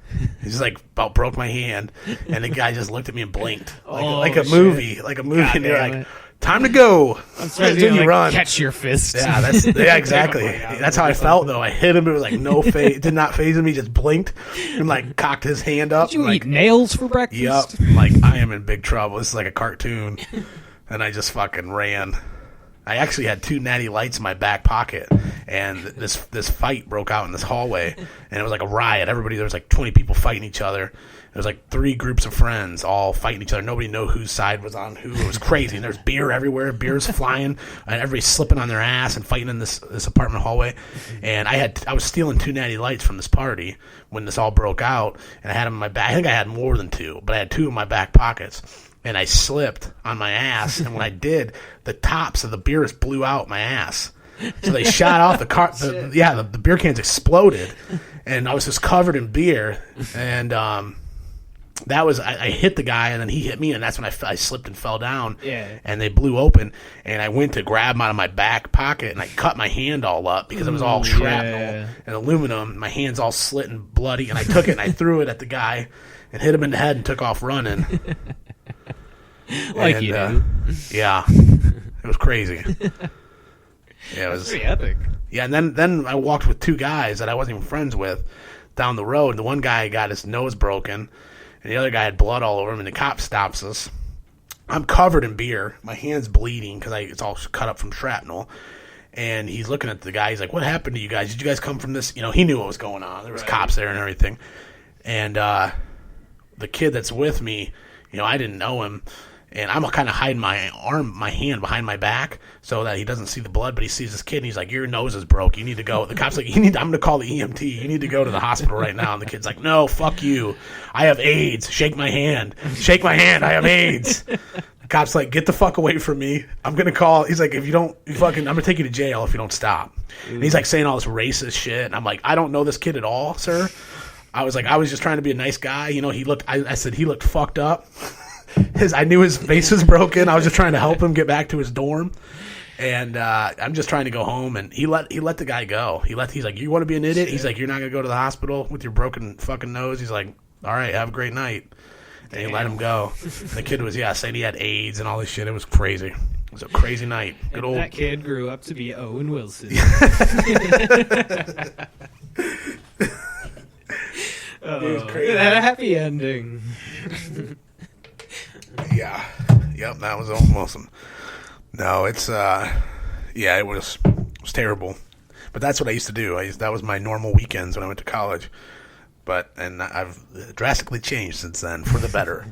He just like about broke my hand, and the guy just looked at me and blinked like a shit. movie, and you're damn like, it. time to go. I'm surprised Then you you run. catch your fist. Yeah, exactly. That's how I felt though. I hit him. It was like no phase. Did not phase him. He just blinked and like cocked his hand up. Did you like, eat nails for breakfast? Yep. Like I am in big trouble. This is like a cartoon, and I just fucking ran. I actually had 2 natty lights in my back pocket, and this fight broke out in this hallway, and it was like a riot. There was like 20 people fighting each other. There was like 3 groups of friends all fighting each other. Nobody knew whose side was on who. It was crazy. And there's beer everywhere. Beer's flying, and everybody's slipping on their ass and fighting in this apartment hallway. And I was stealing 2 natty lights from this party when this all broke out, and I had them in my back. I think I had more than 2, but I had 2 in my back pockets. And I slipped on my ass, and when I did, the tops of the beers blew out my ass. So they shot off the car. The beer cans exploded, and I was just covered in beer. And that was I hit the guy, and then he hit me, and that's when I slipped and fell down. Yeah. And they blew open, and I went to grab them out of my back pocket, and I cut my hand all up because it was all shrapnel and aluminum. My hand's all slit and bloody, and I took it and I threw it at the guy and hit him in the head and took off running. Like you do. Yeah. It was crazy. Yeah, it was pretty epic. Yeah, and then I walked with 2 guys that I wasn't even friends with down the road. The one guy got his nose broken, and the other guy had blood all over him, and the cop stops us. I'm covered in beer. My hand's bleeding because it's all cut up from shrapnel. And he's looking at the guy. He's like, what happened to you guys? Did you guys come from this? He knew what was going on. There was cops there and everything. And the kid that's with me, I didn't know him. And I'm kind of hiding my hand behind my back so that he doesn't see the blood, but he sees this kid, and he's like, your nose is broke. You need to go. The cop's like, I'm going to call the EMT. You need to go to the hospital right now. And the kid's like, no, fuck you. I have AIDS. Shake my hand. Shake my hand. I have AIDS. The cop's like, get the fuck away from me. I'm going to call. He's like, if you don't, I'm going to take you to jail if you don't stop. And he's like saying all this racist shit. And I'm like, I don't know this kid at all, sir. I was just trying to be a nice guy. I said he looked fucked up. I knew his face was broken. I was just trying to help him get back to his dorm, and I'm just trying to go home. And he let the guy go. He's like, you want to be an idiot? He's like, you're not gonna go to the hospital with your broken fucking nose. He's like, all right, have a great night. And he let him go. And the kid was saying he had AIDS and all this shit. It was crazy. It was a crazy night. Good old. That kid grew up to be Owen Wilson. It was crazy. It had a happy ending. Yeah. Yep, that was awesome. No, it's it was terrible. But that's what I used to do. That was my normal weekends when I went to college. And I've drastically changed since then for the better.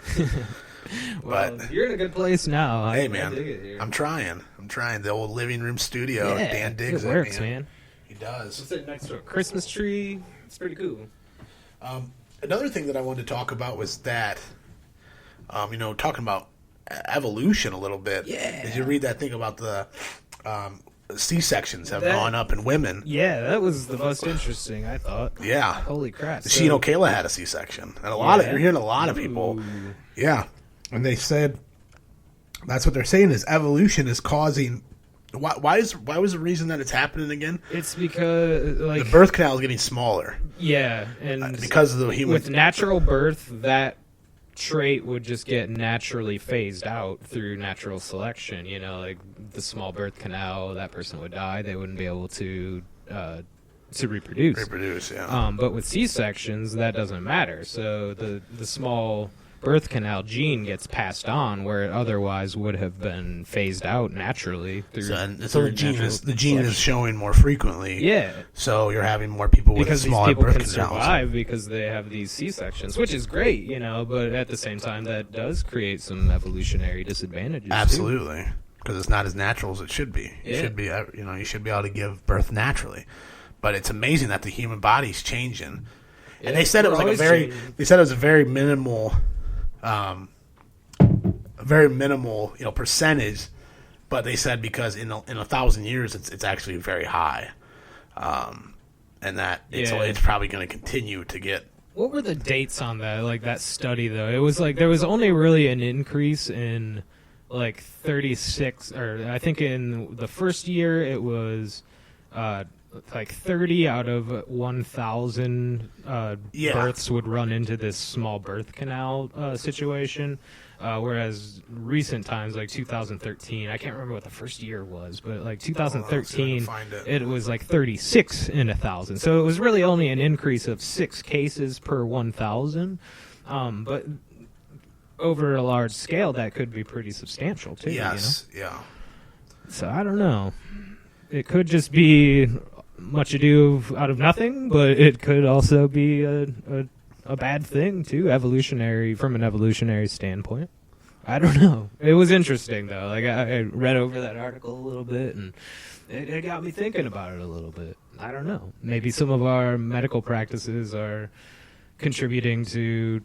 Well, you're in a good place now. Hey, man, I'm trying. The old living room studio. Yeah, Dan digs it works, man. He does. It's sitting next to a Christmas tree. It's pretty cool. Another thing that I wanted to talk about was that, talking about evolution a little bit. Yeah. Did you read that thing about the C-sections have gone up in women? Yeah, that was the most interesting, I thought. Yeah. Holy crap. Kayla had a C-section. And you're hearing a lot of people. Ooh. Yeah. And they said, that's what they're saying is evolution is causing... Why was the reason that it's happening again? It's because the birth canal is getting smaller. Yeah, and because of the human with natural birth, that trait would just get naturally phased out through natural selection. Like the small birth canal, that person would die. They wouldn't be able to reproduce. But with C-sections, that doesn't matter. So the small birth canal gene gets passed on where it otherwise would have been phased out naturally. So the gene is showing more frequently. Yeah. So you're having more people with smaller birth canals. Because these people can survive because they have these C-sections, which is great, But at the same time, that does create some evolutionary disadvantages. Absolutely, because it's not as natural as it should be. You should be, you should be able to give birth naturally. But it's amazing that the human body's changing. And they said it was like a very minimal. A very minimal, percentage, but they said because in 1,000 years it's actually very high, and that it's probably going to continue to get. What were the dates on that? Like that study though, it was like there was only really an increase in like 36, or I think in the first year it was like 30 out of 1,000 births would run into this small birth canal situation. Whereas recent times, like 2013, I can't remember what the first year was, but like 2013, it was like 36 in 1,000. So it was really only an increase of 6 cases per 1,000. But over a large scale, that could be pretty substantial too. Yes, yeah. So I don't know. It could just be much ado out of nothing, but it could also be a bad thing too, from an evolutionary standpoint. I don't know. It was interesting though. Like I read over that article a little bit, and it got me thinking about it a little bit. I don't know. Maybe some of our medical practices are contributing to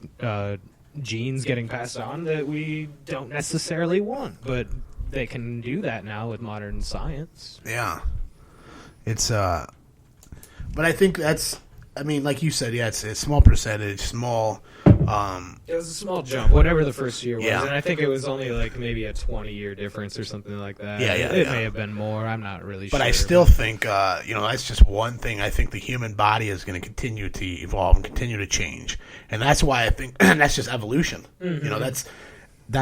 genes getting passed on that we don't necessarily want, but they can do that now with modern science. Yeah. It's but I think that's, I mean, like you said, yeah, it's a small percentage, small. It was a small jump, whatever the first year was, Yeah. and I think it was only like maybe a 20-year difference or something like that. Yeah, It may have been more. I'm not really sure. But I still think, that's just one thing. I think the human body is going to continue to evolve and continue to change, and that's why I think that's just evolution. Mm-hmm. You know, that's how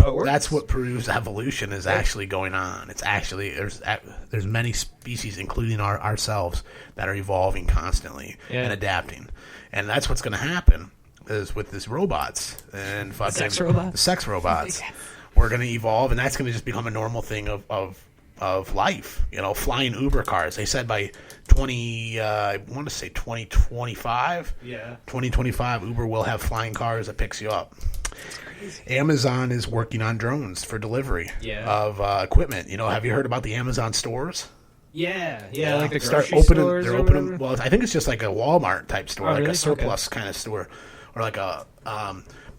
it works. That's what proves evolution is actually going on. It's actually there's many species, including ourselves, that are evolving constantly and adapting, and that's what's going to happen is with these robots and fucking the sex robots. We're going to evolve, and that's going to just become a normal thing of life. You know, flying Uber cars. They said by 2025. Yeah. 2025, Uber will have flying cars that picks you up. Amazon is working on drones for delivery of equipment. You know, have you heard about the Amazon stores? Yeah, like the grocery stores. They're opening. Well, I think it's just like a Walmart type store, like a surplus kind of store, or like a.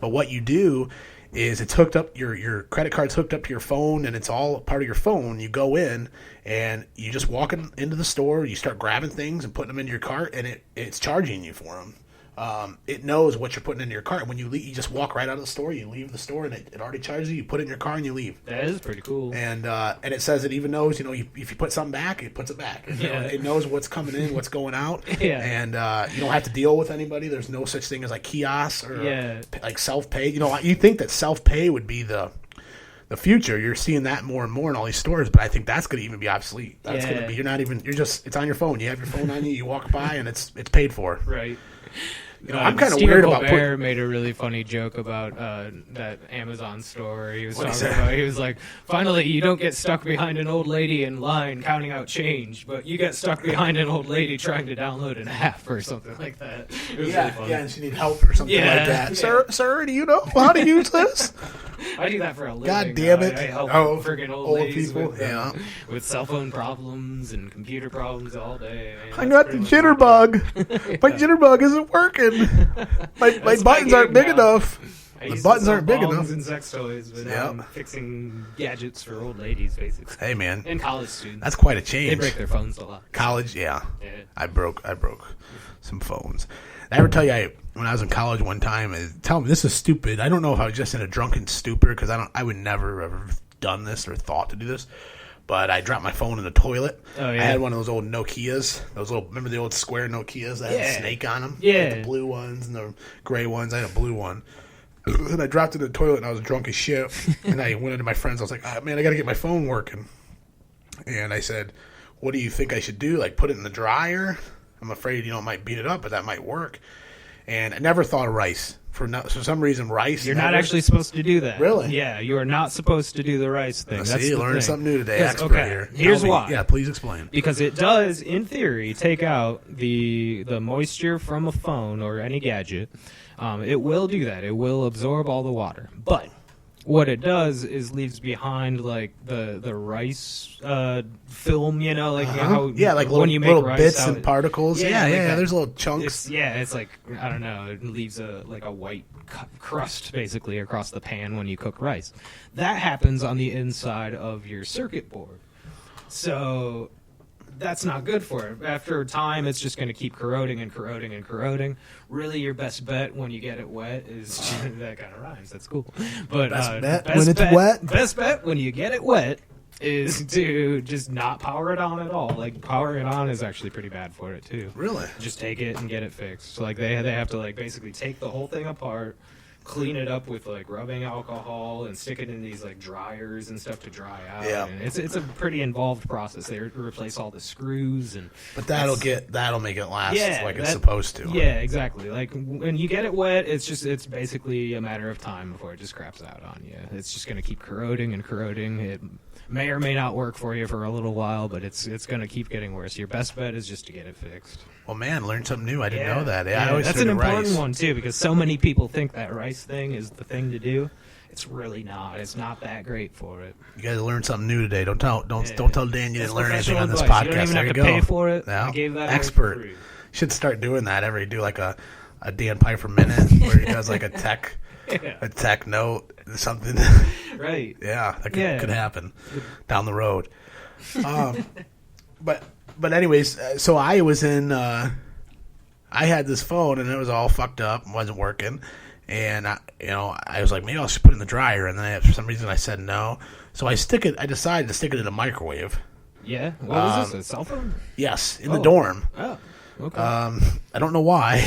But what you do is it's hooked up. Your credit card's hooked up to your phone, and it's all part of your phone. You go in and you just walk into the store. You start grabbing things and putting them in your cart, and it's charging you for them. It knows what you're putting in your cart. When you leave, you just walk right out of the store. You leave the store, and it already charges you. You put it in your car, and you leave. That is pretty cool. And it says it even knows, you know, if you put something back, it puts it back. You know, it knows what's coming in, what's going out. And you don't have to deal with anybody. There's no such thing as like kiosks or like self-pay. You know, you think that self-pay would be the future. You're seeing that more and more in all these stores, but I think that's going to even be obsolete. That's going to be, it's on your phone. You have your phone on you, you walk by, and it's paid for. Right. You know, I'm kind of weird about. Pifer made a really funny joke about that Amazon store. He was talking about. He was like, "Finally, you don't get stuck behind an old lady in line counting out change, but you get stuck behind an old lady trying to download an app or something like that." It was really funny. And she needs help or something like that. Sir, do you know how to use this? I do that for a living. God damn it! I help friggin' old ladies people with cell phone problems and computer problems all day. I got the jitterbug. My jitterbug isn't working. My buttons aren't big enough. The buttons aren't big enough. And sex toys, but I'm fixing gadgets for old ladies, basically. Hey, man, and college students. That's quite a change. They break their phones a lot. College, I broke some phones. Did I ever tell you when I was in college one time? Tell me this is stupid. I don't know if I was just in a drunken stupor because I would never ever done this or thought to do this. But I dropped my phone in the toilet. Oh, yeah. I had one of those old Nokias. Remember the old square Nokias that had a snake on them? Yeah. Like the blue ones and the gray ones. I had a blue one. And I dropped it in the toilet and I was drunk as shit. And I went into my friends. I was like, man, I got to get my phone working. And I said, what do you think I should do? Like put it in the dryer? I'm afraid, it might beat it up, but that might work. And I never thought of rice. For some reason, rice. You're not actually supposed to do that. Really? Yeah, you are not supposed to do the rice thing. See, you learned something new today. Expert here. Here's why. Yeah, please explain. Because it does, in theory, take out the moisture from a phone or any gadget. It will do that. It will absorb all the water. But what it does is leaves behind like the rice film, how like when you make little rice, bits and particles. Yeah, there's little chunks. It's like I don't know. It leaves a white crust basically across the pan when you cook rice. That happens on the inside of your circuit board. So that's not good for it. After time, it's just going to keep corroding and corroding and corroding. Really, your best bet when you get it wet is that kind of rhymes. That's cool. But wet when it's wet. Best bet when you get it wet is to just not power it on at all. Like, powering it on is actually pretty bad for it, too. Really? Just take it and get it fixed. So, like, they have to, like, basically take the whole thing apart, clean it up with, like, rubbing alcohol, and stick it in these, like, dryers and stuff to dry out. Yeah. And it's a pretty involved process. They replace all the screws and... But that'll make it last like it's that- supposed to. Yeah, exactly. Like, when you get it wet, it's basically a matter of time before it just craps out on you. It's just going to keep corroding and corroding. It may or may not work for you for a little while, but it's going to keep getting worse. Your best bet is just to get it fixed. Well, man, learned something new. I didn't know that. I always that's heard an of important rice. one, too, because so many people think that rice thing is the thing to do. It's really not. It's not that great for it. You guys learned something new today. Don't tell Dan you didn't learn anything on this advice. podcast. You don't even there have you to go. pay for it. Yeah. I gave that Expert. away for free. Should start doing that do like a Dan Pifer minute where he does like a tech note something. Right. Yeah, that could happen down the road. But anyways, so I was in. I had this phone and it was all fucked up, wasn't working, and I was like, maybe I should put it in the dryer, and then for some reason I said no, so I decided to stick it in a microwave. Yeah. What was this? A cell phone? Yes, in the dorm. Oh. Okay. I don't know why.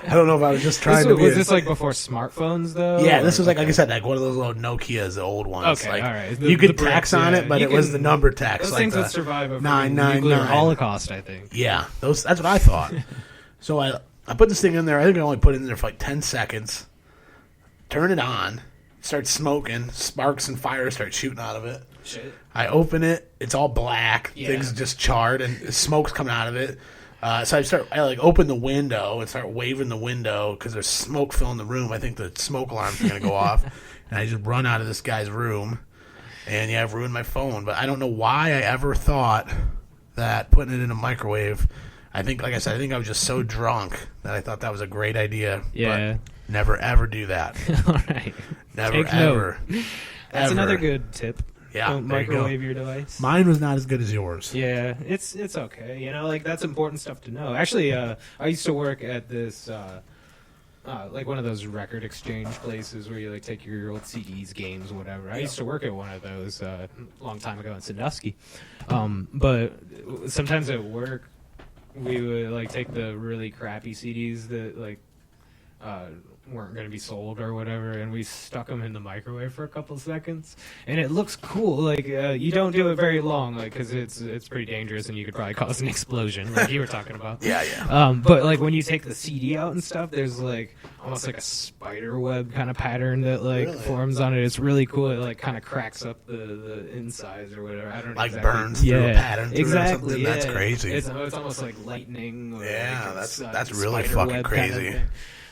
I don't know if I was just trying to be. Was this like before smartphones though? Yeah, this was like I said, like one of those little Nokias, the old ones. Okay, like, all right. You could the text bricks, on yeah. it, but You it was can- the number text. Those like things the would survive a 999. nuclear holocaust, I think. Yeah, that's what I thought. So I put this thing in there. I think I only put it in there for like 10 seconds. Turn it on. Start smoking. Sparks and fire start shooting out of it. Shit. I open it. It's all black. Yeah. Things just charred and smoke's coming out of it. So I open the window and start waving the window because there's smoke filling the room. I think the smoke alarm's going to go off. And I just run out of this guy's room. And I've ruined my phone. But I don't know why I ever thought that putting it in a microwave. I think, like I said, I was just so drunk that I thought that was a great idea. Yeah. But never ever do that. All right. Never Take ever. note. That's another good tip. Yeah, Don't there you go. microwave your device. Mine was not as good as yours. Yeah, it's okay. Like that's important stuff to know. Actually, I used to work at this like one of those record exchange places where you like take your old CDs, games, whatever. I used to work at one of those a long time ago in Sandusky. But sometimes at work, we would like take the really crappy CDs that like weren't going to be sold or whatever, and we stuck them in the microwave for a couple seconds, and it looks cool. Like you don't do it very long, like because it's pretty dangerous, and you could probably cause an explosion, like you were talking about. Yeah. But like when you take the CD out and stuff, there's like almost like a spider web kind of pattern that like Really? forms on it. It's really cool. It like kind of cracks up the insides or whatever. I don't know. Like exactly. burns through a pattern through it or exactly. something? Yeah. That's crazy. It's almost like lightning. Or Yeah, like that's really spider fucking web kind of crazy. thing.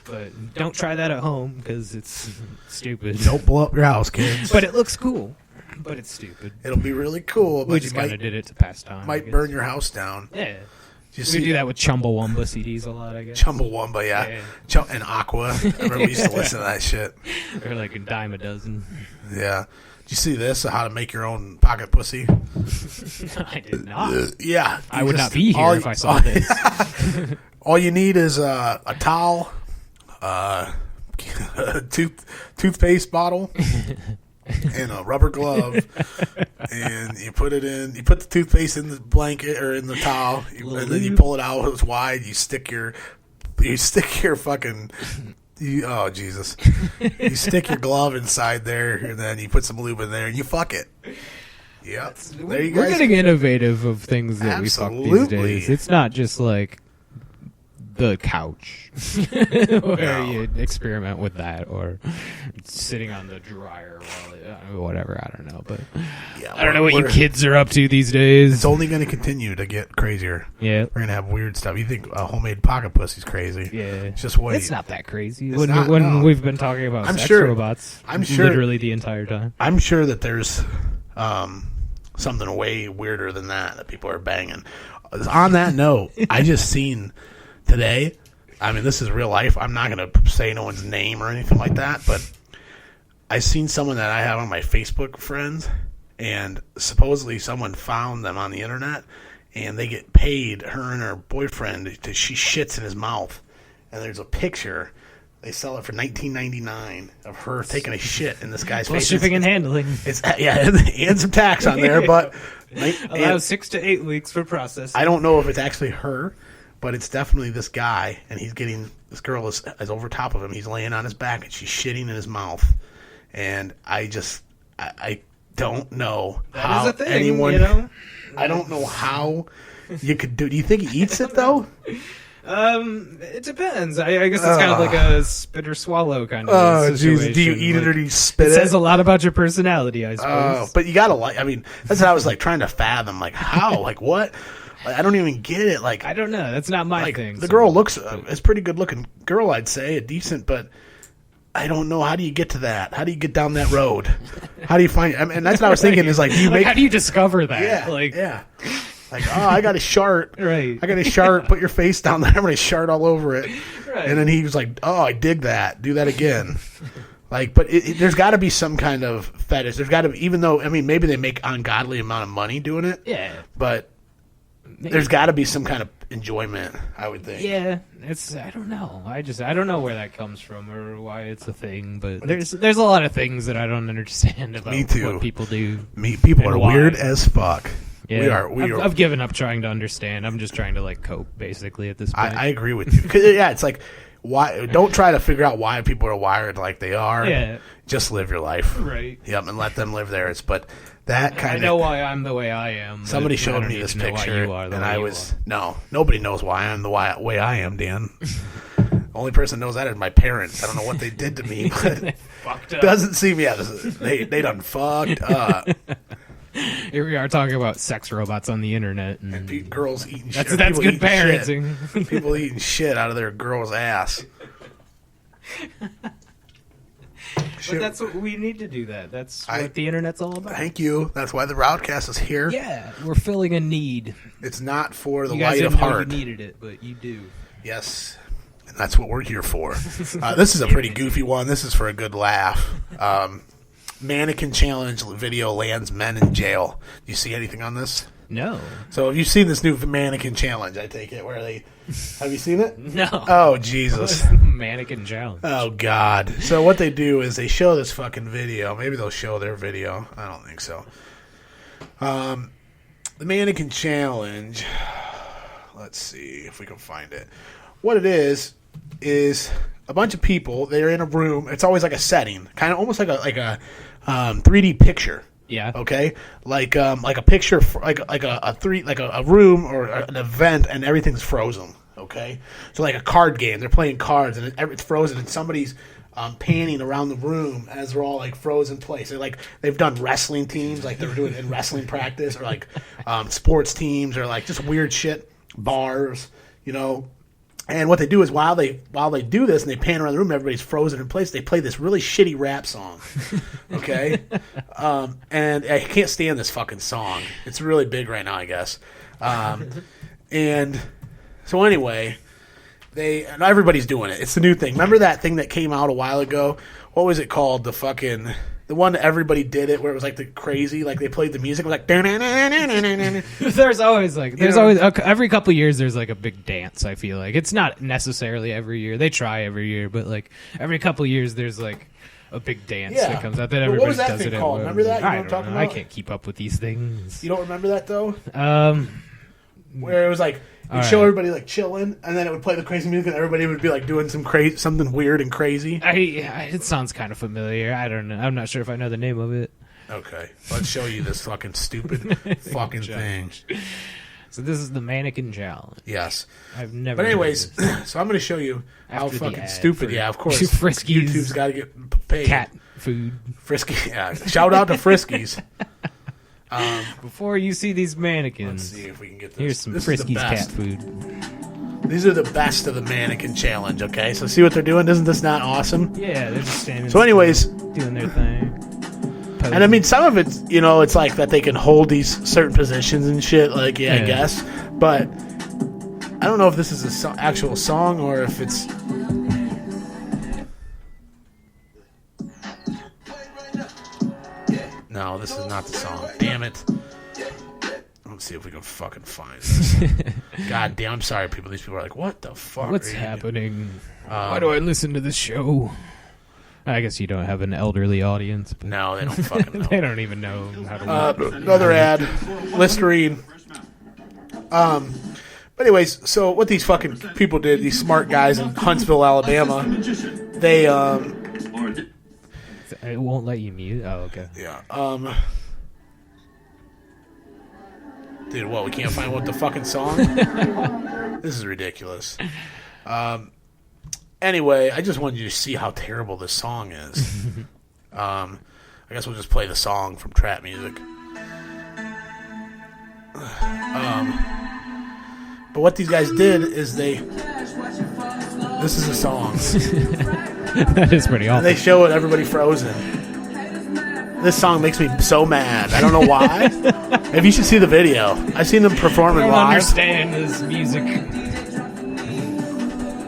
But don't try that at home because it's stupid. Don't blow up your house, kids. But it looks cool. But it's stupid. It'll be really cool, but We just you kind might, of did it to pass time. I might guess. burn your house down. Yeah. You We see do that with Chumbawamba CDs a lot, I guess. Chumbawamba, yeah. And Aqua. I remember we used to listen to that shit. They're like a dime a dozen. Yeah. Did you see this? How to make your own pocket pussy? I did not. Yeah. I would not be here if I saw this. All you need is a towel, toothpaste bottle, and a rubber glove, and you put it in. You put the toothpaste in the blanket or in the towel, and then you pull it out. It's wide. You stick your fucking. Oh Jesus! You stick your glove inside there, and then you put some lube in there, and you fuck it. Yep. There you go. We're getting innovative of things that we fuck these Absolutely. days. It's not just like the couch where No. you experiment with that, or sitting on the dryer while whatever. I don't know, but Yeah, I don't know what you we're- kids are up to these days. It's only going to continue to get crazier. Yeah, We're going to have weird stuff. You think a homemade pocket pussy's crazy? yeah. It's just what It's not that crazy. It's When, not, when no. we've been talking about I'm sex sure- robots, I'm sure- literally the entire time. I'm sure that there's something way weirder than that people are banging. On that note, I just seen today. I mean, this is real life. I'm not going to say no one's name or anything like that, but I seen someone that I have on my Facebook friends, and supposedly someone found them on the internet, and they get paid, her and her boyfriend, she shits in his mouth, and there's a picture They sell it for $19.99 of her taking a shit in this guy's Well, face. shipping and handling. It's and some tax on there, but Allows 6 to 8 weeks for processing. I don't know if it's actually her, but it's definitely this guy, and he's getting this girl is over top of him. He's laying on his back, and she's shitting in his mouth, and I don't know how is a thing, anyone. you know? I don't know how you could do. Do you think he eats it though? It depends. I guess it's kind of like a spit or swallow kind of situation. Jeez. Do you eat it or do you spit it? It says a lot about your personality, I suppose. But you gotta I mean, that's what I was like trying to fathom. Like how? Like what? Like, I don't even get it. Like I don't know. That's not my thing. The girl looks it's a pretty good looking girl, I'd say, a decent, but I don't know. How do you get to that? How do you get down that road? How do you find? And that's what I was thinking. Is like, do you how do you discover that? Yeah. Like, oh, I got a shart. Right. I got a shart. Put your face down there. I'm going to shart all over it. Right. And then he was like, oh, I dig that. Do that again. Like, but there's got to be some kind of fetish. There's got to be, even though, I mean, maybe they make ungodly amount of money doing it. Yeah. But there's got to be some kind of enjoyment, I would think. Yeah. I don't know. I don't know where that comes from or why it's a thing, but there's a lot of things that I don't understand about what people do. People are weird as fuck. Yeah, we are. I've given up trying to understand. I'm just trying to like cope, basically, at this point. I agree with you. 'Cause, yeah, it's like, why? Don't try to figure out why people are wired like they are. Yeah. Just live your life. Right. Yep, and let them live theirs. But that kind of. I know why I'm the way I am. Somebody showed me this picture, and I was nobody knows why I'm the way I am, Dan. Only person that knows that is my parents. I don't know what they did to me, but fucked up. Doesn't seem they done fucked up. Here we are talking about sex robots on the internet, and girls eating shit. That's good parenting. Shit. People eating shit out of their girl's ass. But that's what we need to do. That's what the internet's all about. Thank you. That's why the RowdCAST is here. Yeah, we're filling a need. It's not for the you guys light of didn't know heart. You needed it, but you do. Yes. And that's what we're here for. This is a pretty goofy one. This is for a good laugh. Mannequin challenge video lands men in jail. Do you see anything on this? No. So have you seen this new mannequin challenge? I take it where they have you seen it? No. Oh Jesus. Mannequin challenge. Oh God. So what they do is they show this fucking video. Maybe they'll show their video. I don't think so. The mannequin challenge. Let's see if we can find it. What it is a bunch of people. They're in a room. It's always like a setting, kind of almost like a 3D picture. Yeah. Okay. Like a picture, like a room or an event, and everything's frozen. Okay. So like a card game, they're playing cards, and it's frozen, and somebody's panning around the room as they're all like frozen in place. They've done wrestling teams, like they're doing in wrestling practice, or like sports teams, or like just weird shit, bars, you know. And what they do is while they do this and they pan around the room, everybody's frozen in place. They play this really shitty rap song, okay? And I can't stand this fucking song. It's really big right now, I guess. And so anyway, everybody's doing it. It's the new thing. Remember that thing that came out a while ago? What was it called? The one that everybody did it, where it was like the crazy, like they played the music, it was like. There's always every couple years there's like a big dance. I feel like it's not necessarily every year. They try every year, but like every couple years there's like a big dance that comes out that everybody what was that does thing it. Called? Remember that? You know what I'm talking about? I can't keep up with these things. You don't remember that though? Where it was like. You'd show everybody like chilling, and then it would play the crazy music, and everybody would be like doing something weird and crazy. It sounds kind of familiar. I don't know. I'm not sure if I know the name of it. Okay, let's show you this fucking stupid fucking thing. So this is the mannequin challenge. Yes, I've never. But anyways, so I'm going to show you how fucking stupid. Yeah, of course. Friskies. YouTube's got to get paid. Cat food. Frisky. Yeah. Shout out to Friskies. Before you see these mannequins, let's see if we can get this. Here's some Friskies cat food. These are the best of the mannequin challenge. Okay, so see what they're doing. Isn't this not awesome? Yeah, they're just standing. So, anyways, doing their thing. Posing. And I mean, some of it's it's like that they can hold these certain positions and shit. Like, I guess, but I don't know if this is an actual song or if it's. No, this is not the song. Damn it. Let's see if we can fucking find this. God damn, I'm sorry, people. These people are like, what the fuck? What's happening? Why do I listen to this show? I guess you don't have an elderly audience. But No, they don't fucking know. they don't even know how to. Another ad. Listerine. But anyways, so what these fucking people did, these smart guys in Huntsville, Alabama, they It won't let you mute. Oh, okay. yeah, dude, what? We can't find what the fucking song? This is ridiculous. Anyway, I just wanted you to see how terrible this song is. I guess we'll just play the song from trap music. But what these guys did is this is a song. That is pretty awful. They show it, everybody frozen. This song makes me so mad. I don't know why. Maybe you should see the video. I've seen them perform it I don't live. understand this music.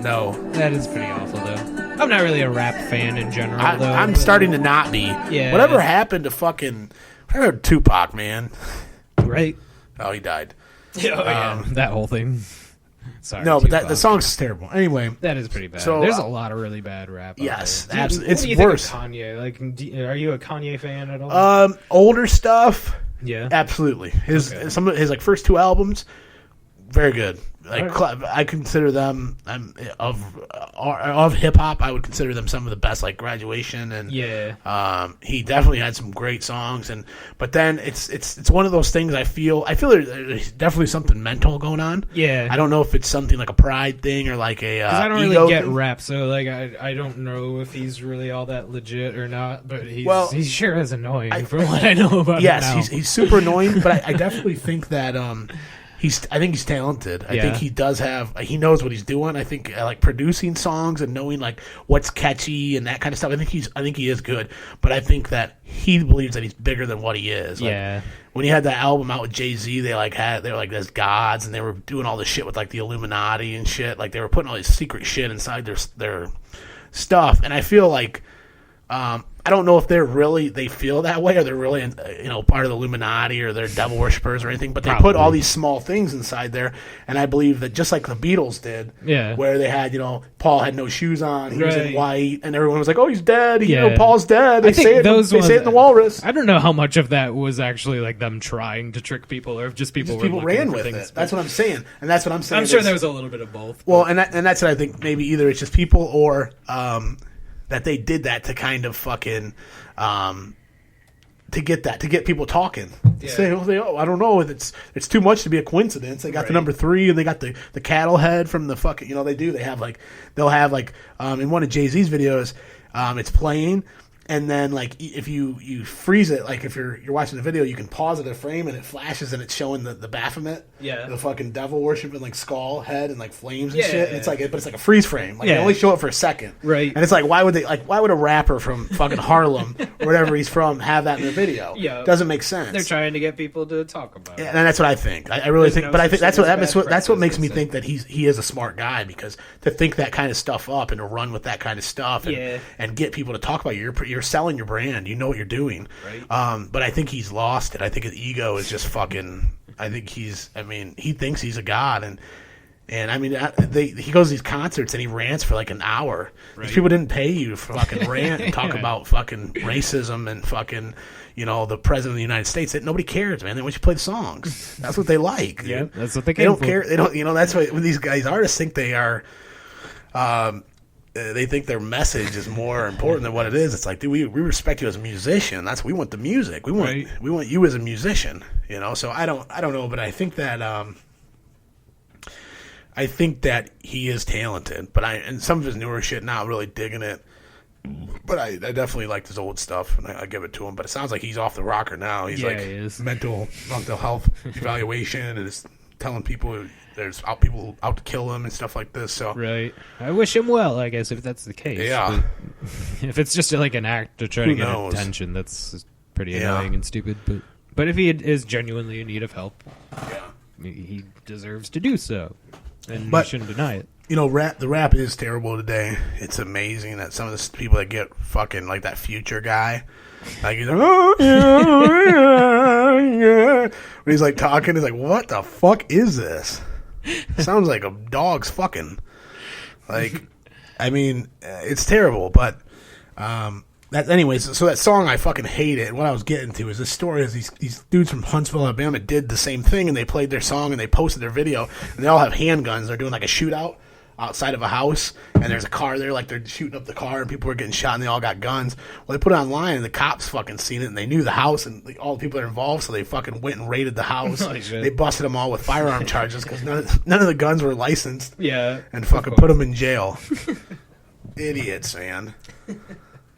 No. That is pretty awful, though. I'm not really a rap fan in general, though. I'm starting to not be. Yeah. Whatever happened to fucking... Whatever happened to Tupac, man? Right? Oh, he died. Yeah. That whole thing. Sorry. No, but Tupac. the song's terrible. Anyway. That is pretty bad. So, There's a lot of really bad rap. Yes, out there. absolutely. What do you It's think of worse. Kanye? Like, are you a Kanye fan at all? Older stuff... Yeah. Absolutely. Some of his like first two albums, very good. Like I consider them of hip hop. I would consider them some of the best. Like Graduation and he definitely had some great songs. But then it's one of those things. I feel there's definitely something mental going on. Yeah. I don't know if it's something like a pride thing or like a I don't ego really get thing. rap, so like I don't know if he's really all that legit or not. But he sure is annoying from what I know about him now. He's super annoying. But I definitely think that I think he's talented. I think he he knows what he's doing. I think like producing songs and knowing like what's catchy and that kind of stuff. I think he is good. But I think that he believes that he's bigger than what he is. Like, when he had that album out with Jay-Z, they were like as gods, and they were doing all this shit with like the Illuminati and shit. Like they were putting all this secret shit inside their stuff. And I feel like I don't know if they feel that way or they're really, part of the Illuminati or they're devil worshippers or anything, but they put all these small things inside there. And I believe that just like the Beatles did, where they had, Paul had no shoes on, he was in white, and everyone was like, oh, he's dead. Paul's dead. They say it in the Walrus. I don't know how much of that was actually like them trying to trick people or if just people ran with it. That's what I'm saying. And that's what I'm saying. I'm sure there was a little bit of both. Well, and that's what I think. Maybe either it's just people or that they did that to kind of fucking to get people talking. Say, I don't know, it's too much to be a coincidence. They got the number 3 and they got the cattle head from the fucking, they'll have in one of Jay-Z's videos, it's playing. And then, like, if you freeze it, like if you're watching the video, you can pause it a frame and it flashes and it's showing the Baphomet, the fucking devil worshiping like skull head and like flames and shit. And it's like, but it's like a freeze frame. Like they only show it for a second, right? And it's like, why would a rapper from fucking Harlem or whatever he's from have that in the video? Doesn't make sense. They're trying to get people to talk about it. And that's what I think. I really think, but I think that's what makes me think that he is a smart guy, because to think that kind of stuff up and to run with that kind of stuff and get people to talk about you, you're selling your brand. You know what you're doing. Right. But I think he's lost it. I think his ego is just fucking. I think he thinks he's a god, and I mean, he goes to these concerts and he rants for like an hour. Right. These people didn't pay you to fucking rant and talk about fucking racism and fucking, the president of the United States. Nobody cares, man. They want you to play the songs. That's what they like. Yeah, that's what they don't care. They don't. That's what when these artists think they are. They think their message is more important than what it is. It's like, dude, we respect you as a musician. We want the music. We want you as a musician. So I don't know, but I think that he is talented. But and some of his newer shit, not really digging it. But I definitely liked his old stuff, and I give it to him. But it sounds like he's off the rocker now. He's he is. mental health evaluation and is telling people there's people out to kill him and stuff like this. So I wish him well, I guess, if that's the case. Yeah. If it's just like an act to try to get attention, that's pretty annoying and stupid. But if he is genuinely in need of help, he deserves to do so, and you shouldn't deny it. You know, the rap is terrible today. It's amazing that some of the people that get fucking like that Future guy, like he's like, oh yeah, yeah. When he's like talking, he's like, what the fuck is this? It sounds like a dog's fucking. Like, I mean, it's terrible. But anyways. So that song, I fucking hate it. And what I was getting to is this story is these dudes from Huntsville, Alabama, did the same thing, and they played their song and they posted their video, and they all have handguns. They're doing like a shootout outside of a house, and there's a car there, like they're shooting up the car, and people were getting shot, and they all got guns. Well, they put it online, and the cops fucking seen it, and they knew the house and all the people that are involved, so they fucking went and raided the house. They busted them all with firearm charges because none of the guns were licensed. Yeah, and fucking put them in jail. Idiots, man.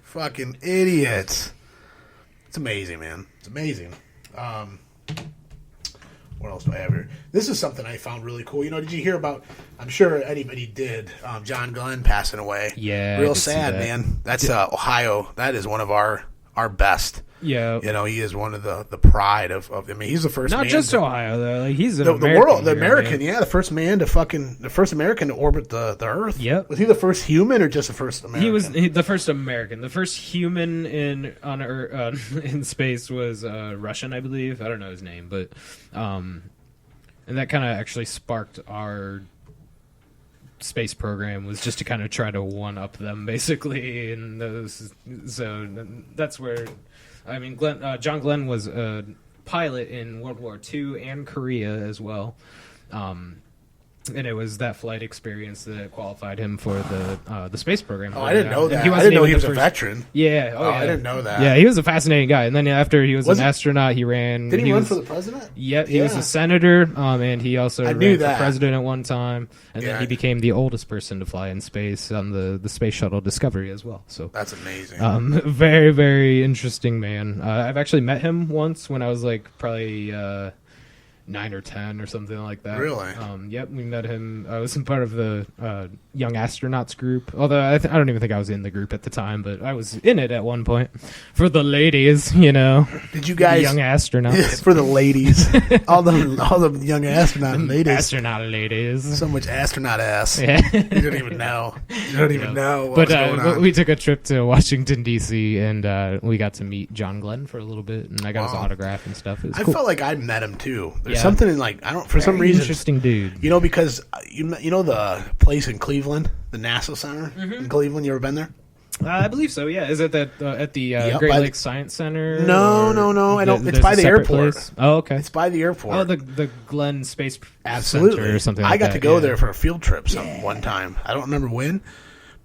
Fucking idiots. It's amazing, man. It's amazing. What else do I have here? This is something I found really cool. You know, did you hear about, I'm sure anybody did, John Glenn passing away. Yeah. Real sad, man. That's Ohio. That is one of our best. Yeah. You know, he is one of the pride of I mean, he's the first Not man. Not just Ohio, though. Like, he's an the American. world, the American, yeah. The first man to the first American to orbit the Earth. Yep. Was he the first human or just the first American? He was the first American. The first human on Earth, in space was Russian, I believe. I don't know his name, but and that kind of actually sparked our space program, was just to kind of try to one up them, basically. And so that's where, I mean, John Glenn was a pilot in World War II and Korea as well. And it was that flight experience that qualified him for the space program. Oh, I didn't know that. I didn't know he was a veteran. Yeah. Oh, yeah. I didn't know that. Yeah, he was a fascinating guy. And then after he was an astronaut, he ran. Did he run for the president? Yep, he was a senator, and he also ran for that. president at one time. And then he became the oldest person to fly in space on the space shuttle Discovery as well. So that's amazing. Very, very interesting man. I've actually met him once when I was like probably 9 or 10 or something like that. Really? Yep, we met him. I was in part of the Young Astronauts group. Although I don't even think I was in the group at the time, but I was in it at one point for the ladies. You know, did you guys young astronauts for the ladies? all the young astronaut ladies. Astronaut ladies. So much astronaut ass. Yeah. You don't even know. You don't even know what's going on. We took a trip to Washington D.C. and we got to meet John Glenn for a little bit, and I got his autograph and stuff. It was cool. Felt like I met him too. There's something in like some reason interesting dude. You know, because you know the place in Cleveland, the NASA Center in Cleveland. You ever been there? I believe so. Yeah, is it that at the Great Lakes Science Center? No. I don't. It's by the airport. Place? Oh, okay. It's by the airport. Oh, the Glenn Space Absolutely. Center or something. Like I got that. to go there for a field trip one time. I don't remember when.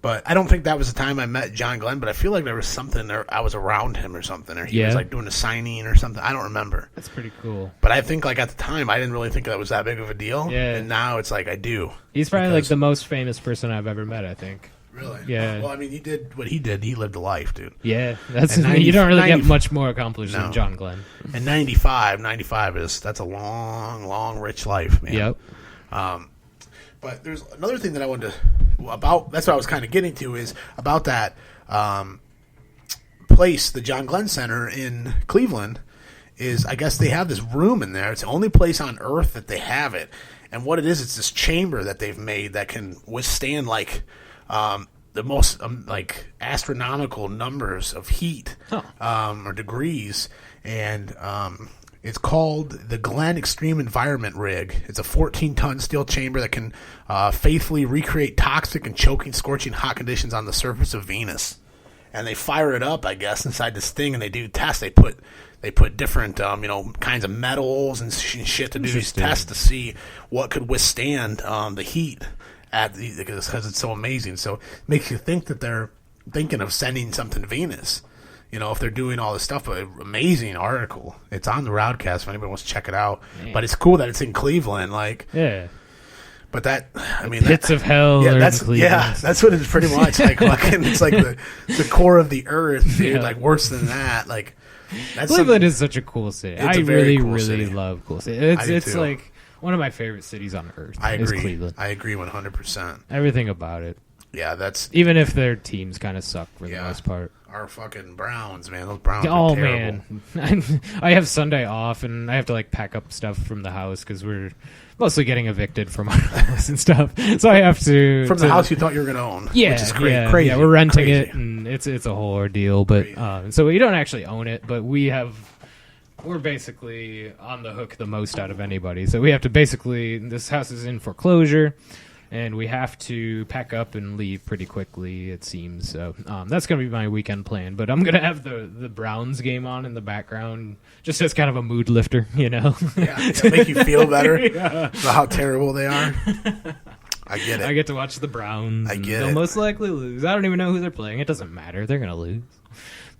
But I don't think that was the time I met John Glenn, but I feel like there was something there. I was around him or something, or he was like doing a signing or something. I don't remember. That's pretty cool. But I think like at the time, I didn't really think that was that big of a deal. Yeah. And now it's like I do. He's probably like the most famous person I've ever met, I think. Really? Yeah. Well, I mean, he did what he did. He lived a life, dude. Yeah. You don't really get much more accomplished than John Glenn. And 95 that's a long, rich life, man. Yep. But there's another thing that I wanted to about. That's what I was kind of getting to is about that place, the John Glenn Center in Cleveland. Is I guess they have this room in there. It's the only place on Earth that they have it. And what it is, it's this chamber that they've made that can withstand like the most like astronomical numbers of heat or degrees. And it's called the Glenn Extreme Environment Rig. It's a 14-ton steel chamber that can faithfully recreate toxic and choking, scorching hot conditions on the surface of Venus. And they fire it up, I guess, inside this thing, and they do tests. They put different, kinds of metals and shit to do these tests to see what could withstand the heat because it's so amazing. So it makes you think that they're thinking of sending something to Venus. You know, if they're doing all this stuff, but amazing article. It's on the RowdCAST if anybody wants to check it out. Man. But it's cool that it's in Cleveland, But pits of hell. Yeah, that's what it's pretty much like. Fucking, it's like the core of the earth, dude. Yeah. Like worse than that. Like Cleveland is such a cool city. I really love cool city. It's too. Like one of my favorite cities on earth. I agree. Is Cleveland. I agree 100%. Everything about it. Yeah, that's even if their teams kind of suck for the most part. our fucking Browns, man. Those Browns Oh are terrible. man, I have Sunday off, and I have to like pack up stuff from the house because we're mostly getting evicted from our house and stuff. So I have to From the house you thought you were going to own. Yeah, which is crazy. Yeah, we're renting crazy. it, and it's a whole ordeal. But so we don't actually own it, but we're basically on the hook the most out of anybody. So we have to basically, this house is in foreclosure, and we have to pack up and leave pretty quickly, it seems. So that's going to be my weekend plan. But I'm going to have the Browns game on in the background, just as kind of a mood lifter, you know? Yeah, make you feel better Yeah. about how terrible they are. I get it. I get to watch the Browns. I get They'll it. most likely lose. I don't even know who they're playing. It doesn't matter. They're going to lose.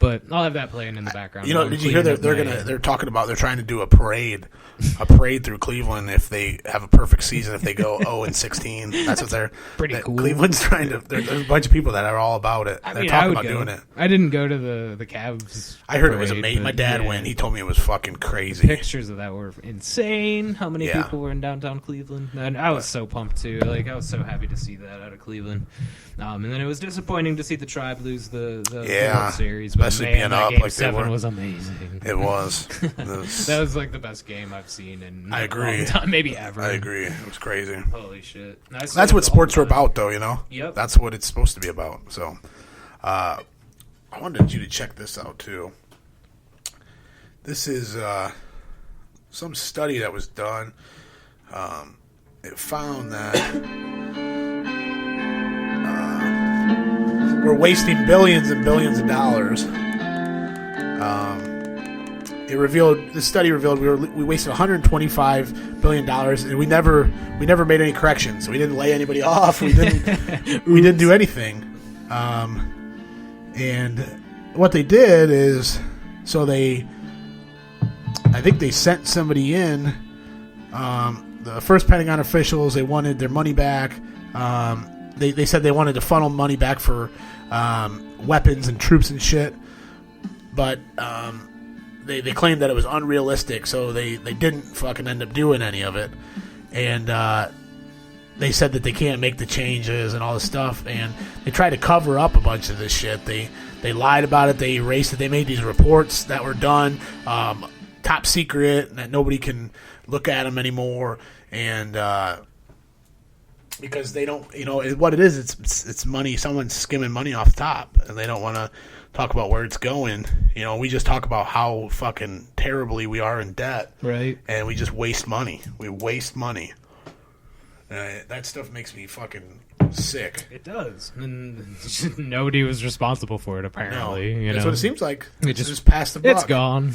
But I'll have that playing in the background. You know, while I'm did you hear cleaning that up my- they're talking about they're trying to do a parade through Cleveland if they have a perfect season, if they go 0-16. That's what they're Pretty cool. Cleveland's trying to. There's a bunch of people that are all about it. I They're mean, talking I would about go. doing it. I didn't go to the Cavs. I heard it was parade, amazing. My but dad yeah. went. He told me it was fucking crazy. Pictures of that were insane. How many Yeah. people were in downtown Cleveland? And I was so pumped too. Like I was so happy to see that out of Cleveland. And then it was disappointing to see the Tribe lose the Yeah, World Series. But especially man, being that up game like they 7 were. was amazing. It was. That was like the best game I've seen in I a agree. long time, maybe ever. I agree. It was crazy. Holy shit! That's what sports are about, though. You know. Yep. That's what it's supposed to be about. So, I wanted you to check this out too. This is some study that was done. It found that we're wasting billions and billions of dollars. This study revealed we wasted $125 billion, and we never made any corrections. We didn't lay anybody off. We didn't do anything. And what they did is, I think they sent somebody in. The first Pentagon officials, they wanted their money back. They said they wanted to funnel money back for weapons and troops and shit, but they claimed that it was unrealistic, so they didn't fucking end up doing any of it. And they said that they can't make the changes and all this stuff, and they tried to cover up a bunch of this shit. They lied about it, they erased it, they made these reports that were done top secret, and that nobody can look at them anymore, and because they don't, what it is, it's money, someone's skimming money off the top, and they don't want to talk about where it's going. We just talk about how fucking terribly we are in debt, right? And we just waste money. We waste money. That stuff makes me fucking sick. It does, and nobody was responsible for it. Apparently, That's what it seems like. It It's just pass the buck. It's gone.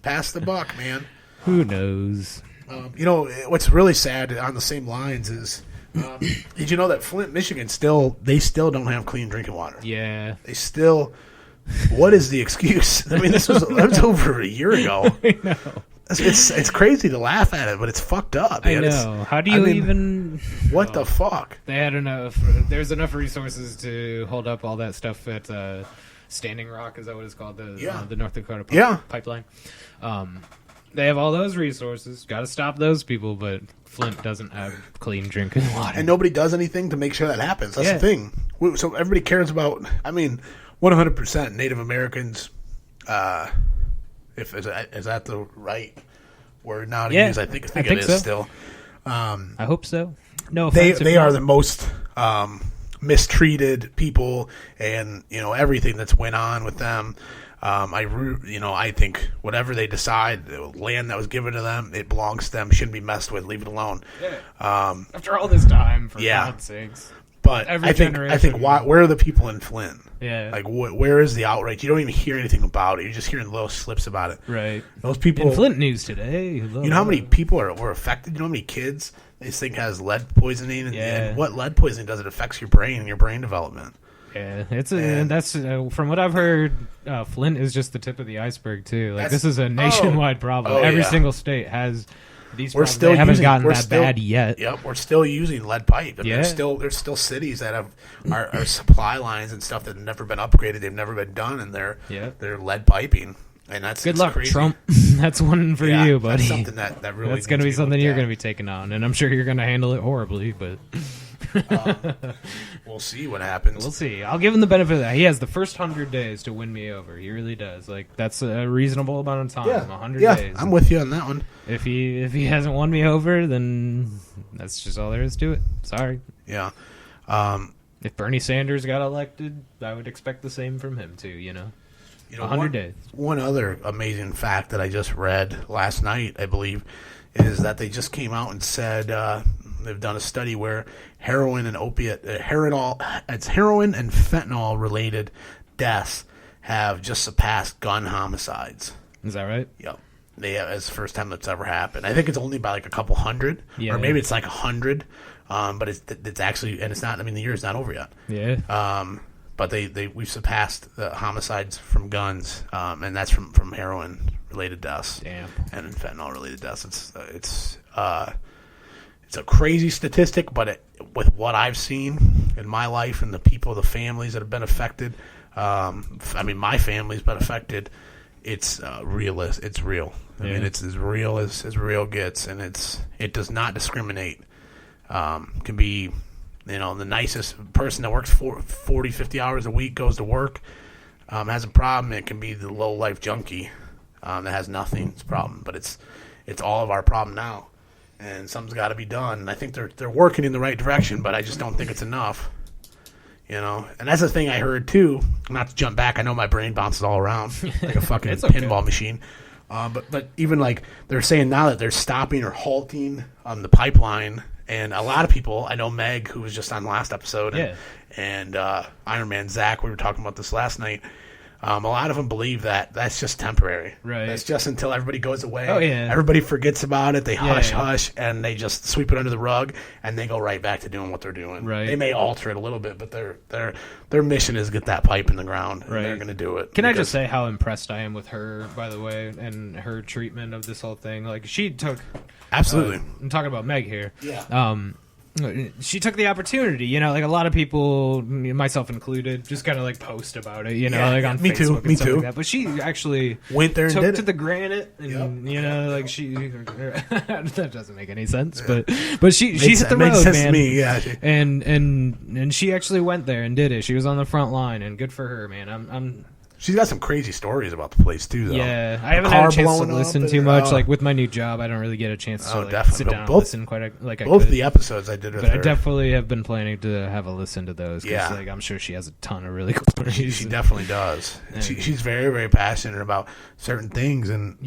Pass the buck, man. Who knows? What's really sad on the same lines is, did you know that Flint, Michigan, still don't have clean drinking water? Yeah. They still. What is the excuse? I mean, that was over a year ago. I know. It's crazy to laugh at it, but it's fucked up. I Man. know. How do you even? What the fuck? They had enough. There's enough resources to hold up all that stuff at Standing Rock. Is that what it's called? The North Dakota pipeline. They have all those resources. Got to stop those people, but Flint doesn't have clean drinking water. And nobody does anything to make sure that happens. That's Yeah. the thing. So everybody cares about. I mean, 100% Native Americans. Is that the right word now to use? I think it is so. still. I hope so. No, They are the most mistreated people, and everything that's went on with them. I think whatever they decide, the land that was given to them, it belongs to them. Shouldn't be messed with. Leave it alone. Yeah. After all this time, for God's sakes. But Every I think generation. where are the people in Flint? Yeah. Like where is the outrage? You don't even hear anything about it. You're just hearing little slips about it. Right. Those people. In Flint news today. You know how many people were affected? You know how many kids this thing has lead poisoning? And what lead poisoning does? It affects your brain and your brain development. Yeah, that's from what I've heard. Flint is just the tip of the iceberg too. Like this is a nationwide problem. Every single state has these. We're problems. still they haven't using, gotten we're that still, bad yet. Yep, we're still using lead pipe. I mean, there's still cities that have our supply lines and stuff that have never been upgraded. They've never been done, and they're lead piping. And that's good luck, crazy. Trump. That's one for you, buddy. That's something that really. That's going to be something you're going to be taking on, and I'm sure you're going to handle it horribly. But We'll see what happens. We'll see. I'll give him the benefit of that. He has the first 100 days to win me over. He really does. Like, that's a reasonable amount of time. Yeah, 100 yeah, days. I'm with you on that one. If he hasn't won me over, then that's just all there is to it. Sorry. Yeah. If Bernie Sanders got elected, I would expect the same from him too. 100 days. One other amazing fact that I just read last night, I believe, is that they just came out and said they've done a study where heroin and fentanyl related deaths have just surpassed gun homicides. Is that right? Yep. It's the first time that's ever happened. I think it's only by like a couple hundred, or maybe it's like 100. But it's actually, and it's not. I mean, the year's not over yet. Yeah. But we've surpassed the homicides from guns, and that's from heroin related deaths. Damn. And fentanyl related deaths. It's a crazy statistic, but with what I've seen in my life and the families that have been affected, I mean, my family's been affected. It's real. It's real. I mean, it's as real as real gets, and it does not discriminate. Can be, the nicest person that works 40, 50 hours a week, goes to work, has a problem. It can be the low life junkie that has nothing. It's a problem, but it's all of our problem now, and something's got to be done. And I think they're working in the right direction, but I just don't think it's enough. And that's the thing I heard too. Not to jump back, I know my brain bounces all around like a fucking pinball machine. But even like they're saying now that they're stopping or halting on the pipeline. And a lot of people, I know Meg, who was just on the last episode, and Iron Man Zach, we were talking about this last night. A lot of them believe that that's just temporary. Right. That's just until everybody goes away. Oh, yeah. Everybody forgets about it. They hush, and they just sweep it under the rug, and they go right back to doing what they're doing. Right. They may alter it a little bit, but their mission is get that pipe in the ground, and they're going to do it. Can I just say how impressed I am with her, by the way, and her treatment of this whole thing? Like, she took... Absolutely. I'm talking about Meg here. Yeah. She took the opportunity, like a lot of people, myself included, just kind of like post about it, like on me Facebook too, and stuff like that. But she actually went there and took did to it. the granite, and like she that doesn't make any sense, but she hit the road, makes sense man. To me, yeah. And she actually went there and did it. She was on the front line, and good for her, man. She's got some crazy stories about the place too, though. Yeah, I haven't had a chance to listen too much. Like with my new job, I don't really get a chance to sit down and listen quite like I could. Both of the episodes I did with her. But I definitely have been planning to have a listen to those. Yeah, like I'm sure she has a ton of really cool stories. She definitely does. She's very, very passionate about certain things, and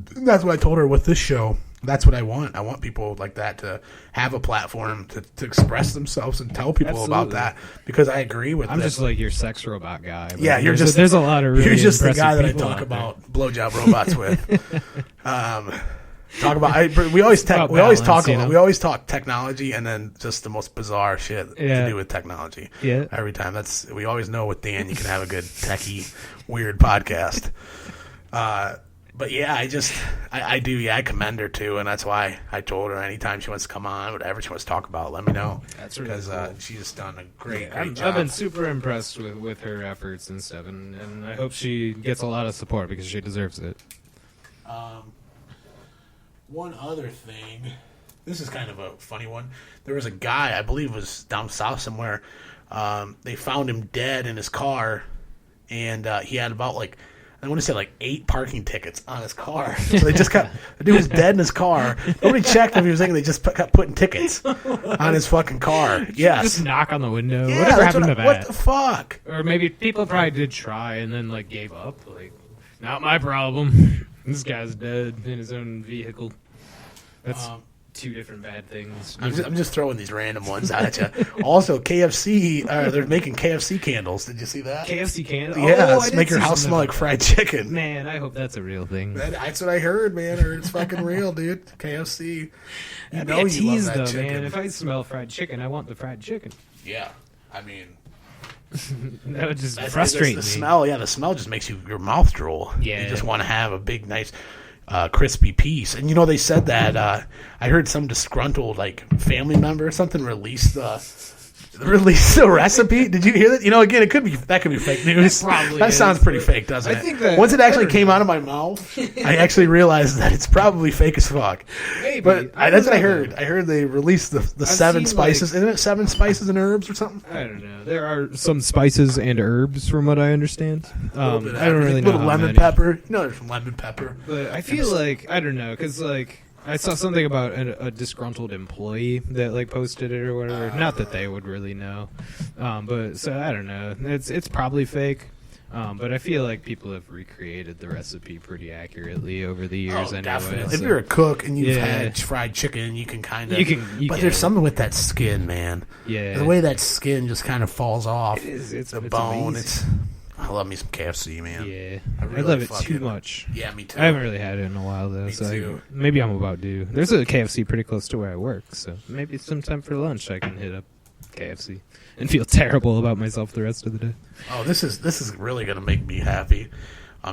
that's what I told her with this show. That's what I want. I want people like that to have a platform to express themselves and tell people about that, because I agree with I'm just like your sex robot guy. Yeah, there's a lot of really you're just the guy that I people talk about blowjob robots with. Talk about we always talk technology, and then just the most bizarre shit to do with technology. Yeah, every time. We always know with Dan you can have a good techie weird podcast. But yeah, I do. Yeah, I commend her too, and that's why I told her anytime she wants to come on, whatever she wants to talk about, let me know. That's really cool. She's done a great job. I've been super impressed with her efforts and stuff, and I hope she gets a lot of support because she deserves it. One other thing, this is kind of a funny one. There was a guy, I believe it was down south somewhere. They found him dead in his car, and he had about I want to say 8 parking tickets on his car. So they just got the dude was dead in his car. Nobody checked if he was thinking. They just kept putting tickets on his fucking car. Yes, just knock on the window. Yeah, whatever happened to that? What the fuck? Or maybe people probably did try and then gave up. Not my problem. This guy's dead in his own vehicle. That's 2 different bad things. I'm just throwing these random ones at you. Also, KFC, they're making KFC candles. Did you see that? KFC candles? Yeah, make your house smell like fried chicken. Man, I hope that's a real thing. That's what I heard, man. Or it's fucking real, dude. KFC. You know you tease, love that chicken. Man. If I smell fried chicken, I want the fried chicken. Yeah, I mean... that would just frustrate me. The smell just makes your mouth drool. Yeah. You just want to have a big, nice... crispy piece. And they said that I heard some disgruntled family member or something release released a recipe. Did you hear that? You know, again, that could be fake news. That sounds pretty fake, doesn't it? I think that once it actually came out of my mouth, I actually realized that it's probably fake as fuck. Maybe. But that's what I heard. I heard they released the 7 spices. Isn't it 7 spices and herbs or something? I don't know. There are some spices and herbs, from what I understand. I don't really know. Little how lemon many. pepper. You know, there's some lemon pepper. But I feel like I don't know, because like I saw something about a disgruntled employee that like posted it or whatever. Not that they would really know, but so I don't know. It's probably fake. But I feel like people have recreated the recipe pretty accurately over the years. Anyway, definitely. so. If you're a cook and you've had fried chicken, you can kind of. But there's something with that skin, man. Yeah. The way that skin just kind of falls off. It's the bone. amazing. I love me some KFC, man. Yeah, really I love it fucking- too much. Yeah, me too. I haven't really had it in a while though, Me so too. maybe I'm about due. There's a KFC pretty close to where I work, so maybe sometime for lunch I can hit up KFC and feel terrible about myself the rest of the day. Oh, this is really gonna make me happy.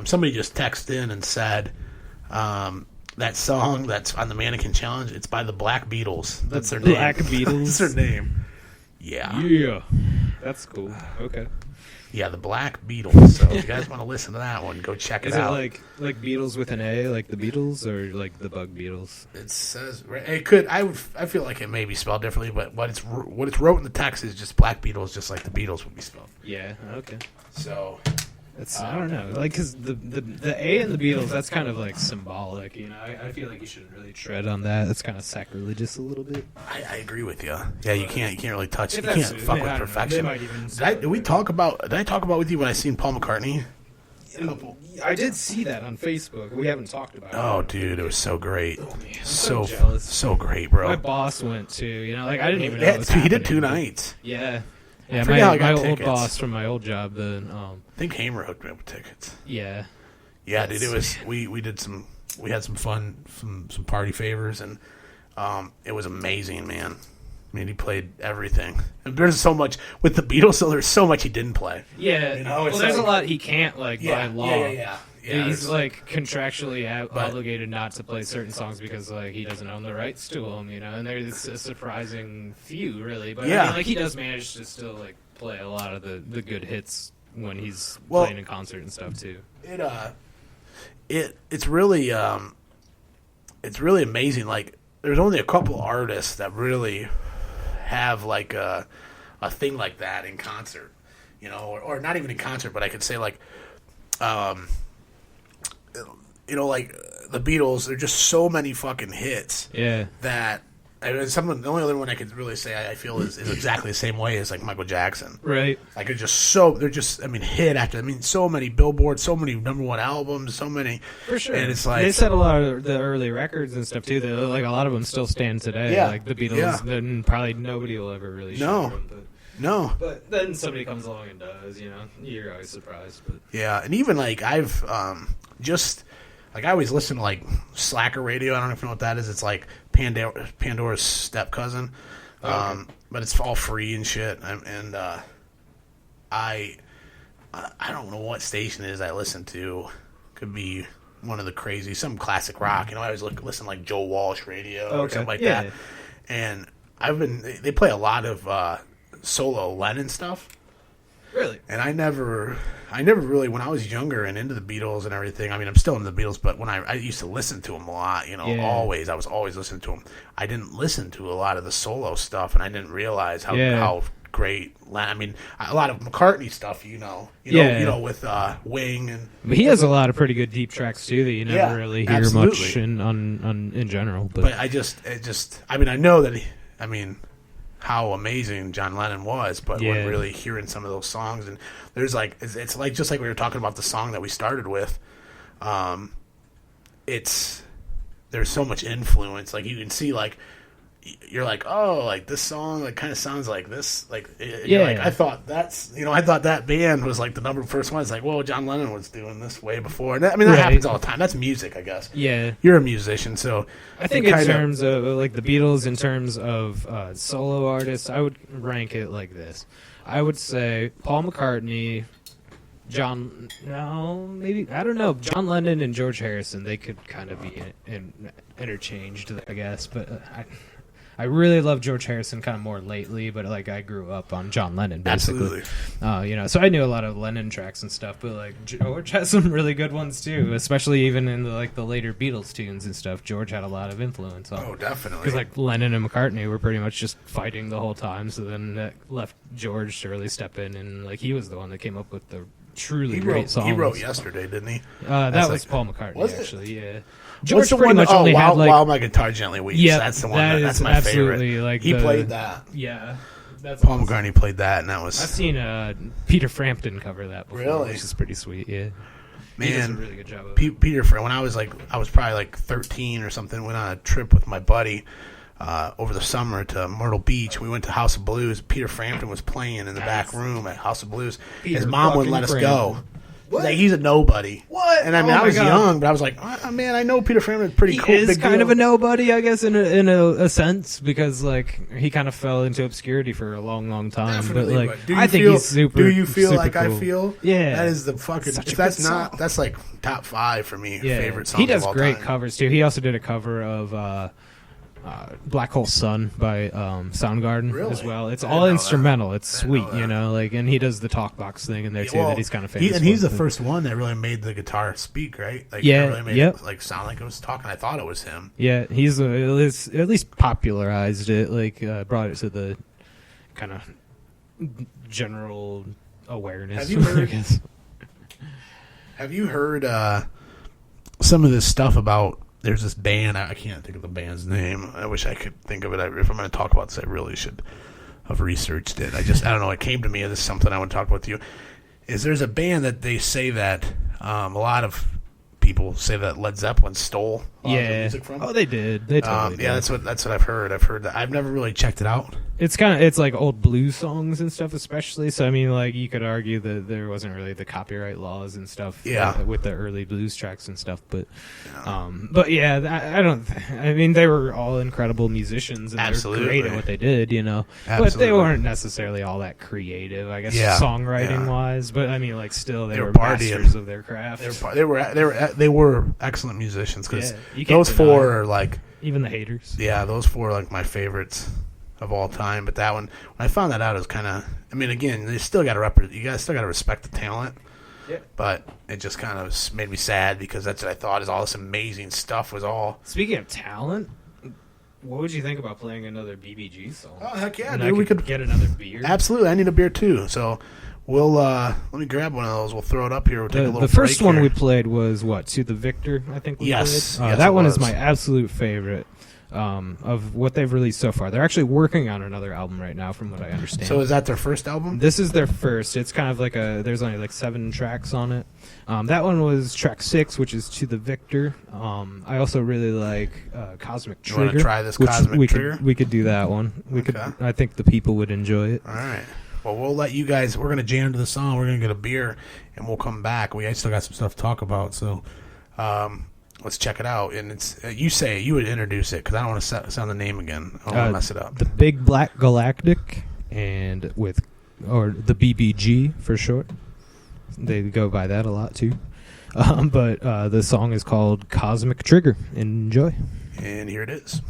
Somebody just texted in and said that song that's on the Mannequin Challenge. It's by the Black Beatles. That's their Black name. Beatles? That's their name. Yeah. Yeah, that's cool. Okay. Yeah, the Black Beatles. So if you guys want to listen to that one, go check it Is out. it like Beatles with an A, like the Beatles, or like the Bug Beatles? It says it could. I feel like it may be spelled differently, but what it's wrote in the text is just Black Beatles, just like the Beatles would be spelled. Yeah. Okay. So It's I don't know, like because the A in the Beatles, that's kind of like symbolic, you know. I feel like you shouldn't really tread on that. It's kind of sacrilegious a little bit. I agree with you. Yeah, you can't really touch. If You that's- can't fuck I with don't know. perfection. They might even Did I talk about with you when I seen Paul McCartney? I did see that on Facebook. We haven't talked about it. Oh, dude, it was so great. Man, I'm so jealous. so great, bro. My boss went too. You know, like I didn't even know. Yeah, it was he did happening, 2 but- nights. Yeah. Yeah, forget how I my got old tickets. boss from my old job. Then, I think Hamer hooked me up with tickets. yeah, Yeah, dude, it was we had some fun, some party favors, and it was amazing, man. I mean, he played everything. And there's so much with the Beatles, so there's so much he didn't play. yeah. You know, it's well, there's like- a lot he can't by law. Yeah, He's there's- like contractually obligated not to play certain songs because like he doesn't own the rights to them, you know. And there's a surprising few, really. But I mean, like he does manage to still like play a lot of the good hits when he's playing in concert and stuff too. It's really amazing. Like, there's only a couple artists that really have like a thing like that in concert, you know, or not even in concert, but I could say like, you know, like the Beatles. There's just so many fucking hits. Yeah. That. I mean, the only other one I could really say I feel is exactly the same way as like Michael Jackson. Right. Like they're just hit after. I mean, so many Billboards, so many #1 albums, so many. For sure. And it's like they set a lot of the early records and stuff too. That like a lot of them still stand today. Yeah. Like the Beatles. Yeah. Then probably nobody will ever really show No. them. no. But then somebody comes along and does. You know, you're always surprised. But Yeah, and even like I've just like I always listen to like Slacker Radio. I don't know if you know what that is. It's like Pandora's step cousin, but it's all free and shit. And I don't know what station it is I listen to. Could be one of the crazy, some classic rock. You know, I always listen to like Joe Walsh Radio or something like that. And they play a lot of solo Lennon stuff. really, And I never really, when I was younger and into the Beatles and everything, I mean, I'm still into the Beatles, but when I used to listen to them a lot, you know, I was always listening to them. I didn't listen to a lot of the solo stuff, and I didn't realize how great, I mean, a lot of McCartney stuff, you know, with Wing and. but he has a lot of pretty good deep tracks too that you never Yeah, really hear absolutely. much in general. But I mean, I know that, how amazing John Lennon was, but when really hearing some of those songs, and there's like, it's like, just like we were talking about the song that we started with, there's so much influence. Like you can see, like, you're like, oh, like this song like kind of sounds like this, like you're like, I thought that band was like the first one. It's like, well, John Lennon was doing this way before, and I mean that happens all the time. That's music, I guess. Yeah, you're a musician, so I think in terms of like the Beatles, in terms of solo artists, I would rank it like this. I would say Paul McCartney, John Lennon and George Harrison. They could kind of be interchanged, I guess, but I really love George Harrison kind of more lately, but like I grew up on John Lennon basically. Absolutely. So I knew a lot of Lennon tracks and stuff, but like George has some really good ones too, especially even in the later Beatles tunes and stuff. George had a lot of influence on. Oh, definitely. Because like Lennon and McCartney were pretty much just fighting the whole time, so then that left George to really step in, and like he was the one that came up with the truly great songs. He wrote Yesterday, didn't he? That was Paul McCartney, actually. Yeah. George pretty much only had like "While My Guitar Gently Weeps." Yeah, that's the one. That's my favorite. Like he played that. Yeah, that's Paul McCartney played that, and that was. I've seen Peter Frampton cover that before, really, which is pretty sweet. Yeah, man, he does a really good job of it. Peter Frampton. When I was probably like 13 or something. Went on a trip with my buddy over the summer to Myrtle Beach. We went to House of Blues. Peter Frampton was playing in the back room at House of Blues. His mom wouldn't let us go. What? Like, he's a nobody. What? And I mean, I was young, but I was like, oh, man, I know Peter Frampton's pretty cool. He is kind of a nobody, I guess, in a sense, because like he kind of fell into obscurity for a long, long time. Definitely, but like, I think he's super. Do you feel like cool. I feel? Yeah, that is the fucking. That's like top 5 for me. Yeah. Favorite songs. He does of all great time. covers too. He also did a cover of Black Hole Sun by Soundgarden as well. It's all instrumental. It's sweet, like, and he does the talk box thing in there too that he's kind of famous for. He's the first one that really made the guitar speak, right? Like, yeah, really made it like sound like it was talking. I thought it was him. Yeah, he's at least popularized it, like brought it to the kind of general awareness. Have you heard? Have you heard some of this stuff about? There's this band, I can't think of the band's name. I wish I could think of it. If I'm going to talk about this, I really should have researched it. I don't know. It came to me. This is something I want to talk about with you. There's a band that they say that a lot of people say that Led Zeppelin stole a lot of the music from. Oh, they did. They totally did. Yeah, that's what I've heard. I've heard that. I've never really checked it out. It's like old blues songs and stuff, especially. So I mean, like you could argue that there wasn't really the copyright laws and stuff. Yeah. With the early blues tracks and stuff, but yeah, I don't. I mean, they were all incredible musicians and they're great at what they did, But they weren't necessarily all that creative, I guess, songwriting wise. But I mean, like still, they were masters of their craft. They were excellent musicians because those 4 are like even the haters. Yeah, those 4 are like my favorites of all time. But that one, when I found that out, it was kind of. I mean, again, they still got to you guys still got to respect the talent. Yeah. But it just kind of made me sad because that's what I thought is all this amazing stuff was all. Speaking of talent, what would you think about playing another BBG song? Oh heck yeah, and dude! We could get another beer. Absolutely, I need a beer too. So. We'll let me grab one of those. We'll throw it up here. We'll take a little break. The first one here. we played was what? To the Victor, I think. Yes, played. That one is my absolute favorite of what they've released so far. They're actually working on another album right now, from what I understand. So is that their first album? This is their first. It's kind of like there's only like 7 tracks on it. That one was track 6, which is To the Victor. I also really like Cosmic Trigger. You want to try this Cosmic Trigger? We could do that one. I think the people would enjoy it. All right. Well, we'll let you guys. We're gonna jam to the song. We're gonna get a beer, and we'll come back. We still got some stuff to talk about, so let's check it out. And it's you would introduce it because I don't want to sound the name again. I don't want to mess it up. The Big Black Galactic, or the BBG for short. They go by that a lot too. But the song is called Cosmic Trigger. Enjoy. And here it is.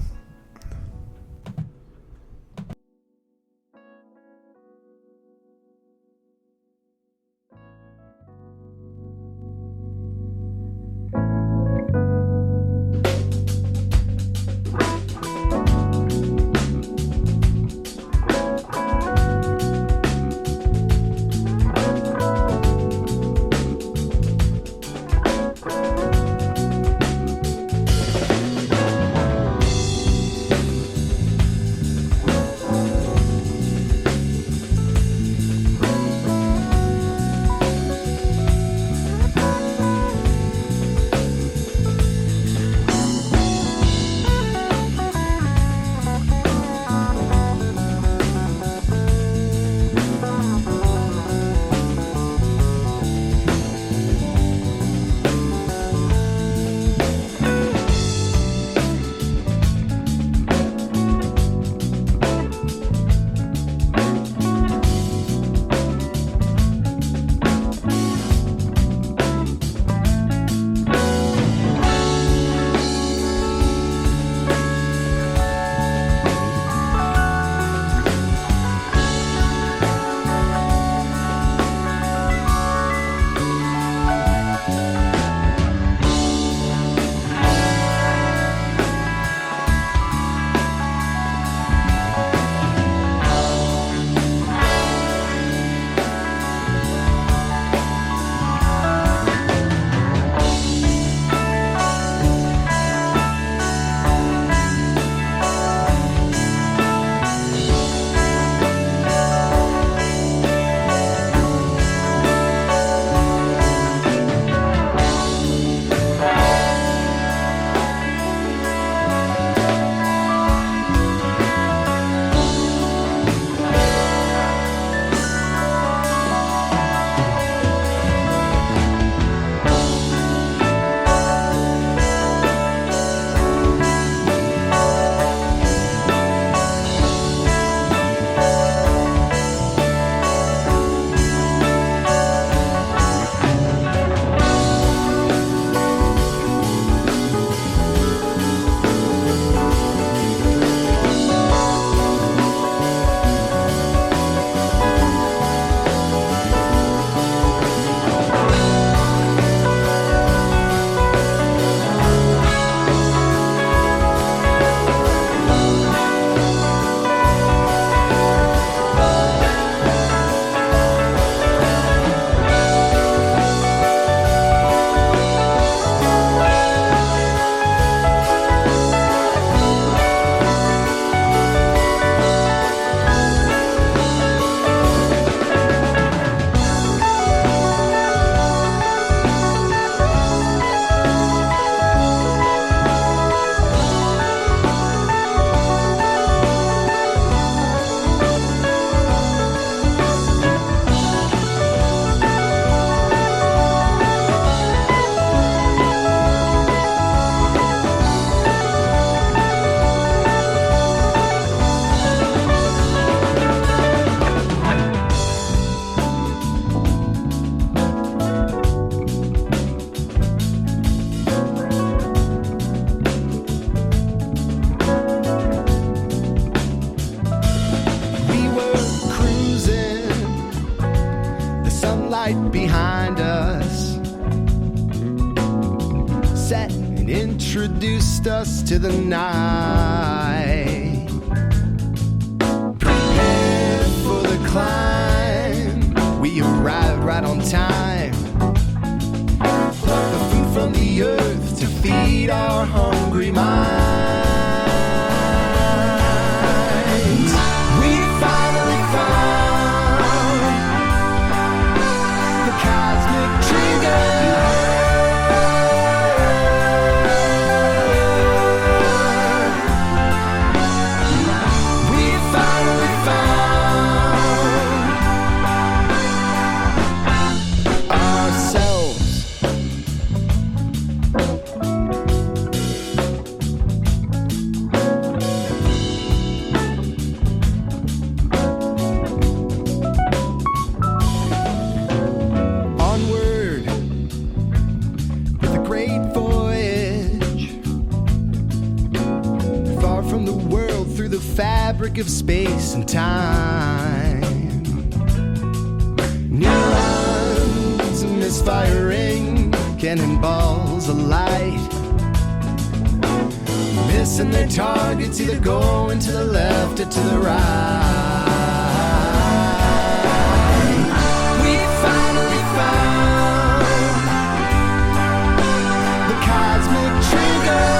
introduced us to the night. Prepared for the climb, we arrived right on time. Plucked the food from the earth to feed our hungry minds. We finally found the cosmic trigger. Fabric of space and time. Neurons misfiring, cannonballs alight, missing their targets, either going to the left or to the right. We finally found the cosmic trigger.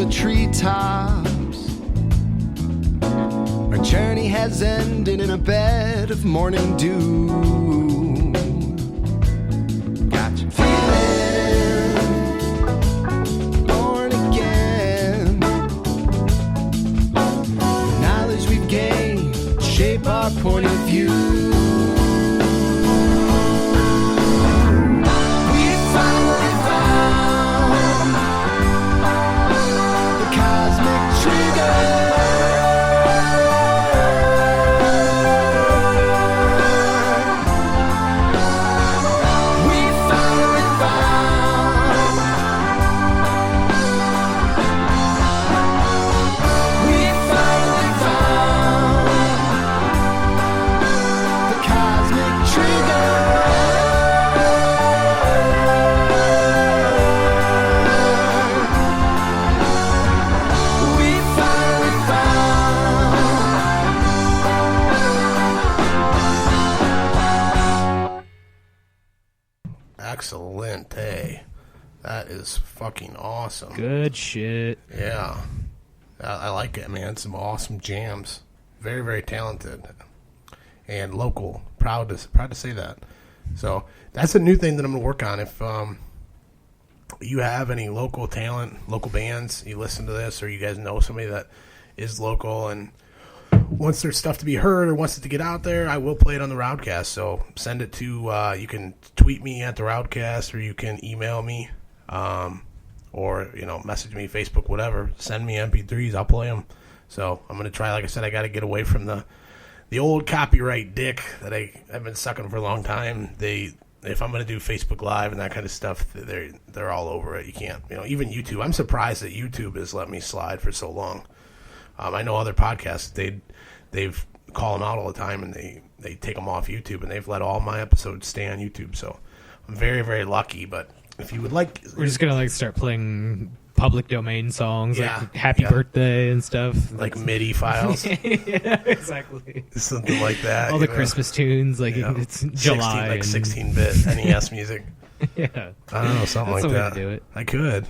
the treetops. Our journey has ended in a bed of morning dew. Got you feeling born again. The knowledge we've gained shape our point of view. We finally found the cosmic trigger. We finally found. We finally found the cosmic trigger. We finally found. Excellent, hey. That is fucking awesome. Good shit. Yeah. I like it, man. Some awesome jams. Very, very talented. And local. Proud to say that. So that's a new thing that I'm going to work on. If you have any local talent, local bands, you listen to this, or you guys know somebody that is local and wants their stuff to be heard or wants it to get out there, I will play it on the RowdCAST. So send it to, you can tweet me at the RowdCAST, or you can email me, or, message me, Facebook, whatever. Send me MP3s, I'll play them. So I'm going to try, like I said, I got to get away from the old copyright dick that I've been sucking for a long time. If I'm going to do Facebook Live and that kind of stuff, they're all over it. You can't, even YouTube. I'm surprised that YouTube has let me slide for so long. I know other podcasts, they've call them out all the time, and they take them off YouTube, and they've let all my episodes stay on YouTube. So I'm very, very lucky. But if you would like, We're just gonna start playing public domain songs, Yeah, like Happy yeah. Birthday and stuff. like MIDI files, Yeah, exactly. something like that. All the Christmas tunes, like it's July, 16-bit NES music. Yeah, I don't know, something that's like the way that. to do it. I could.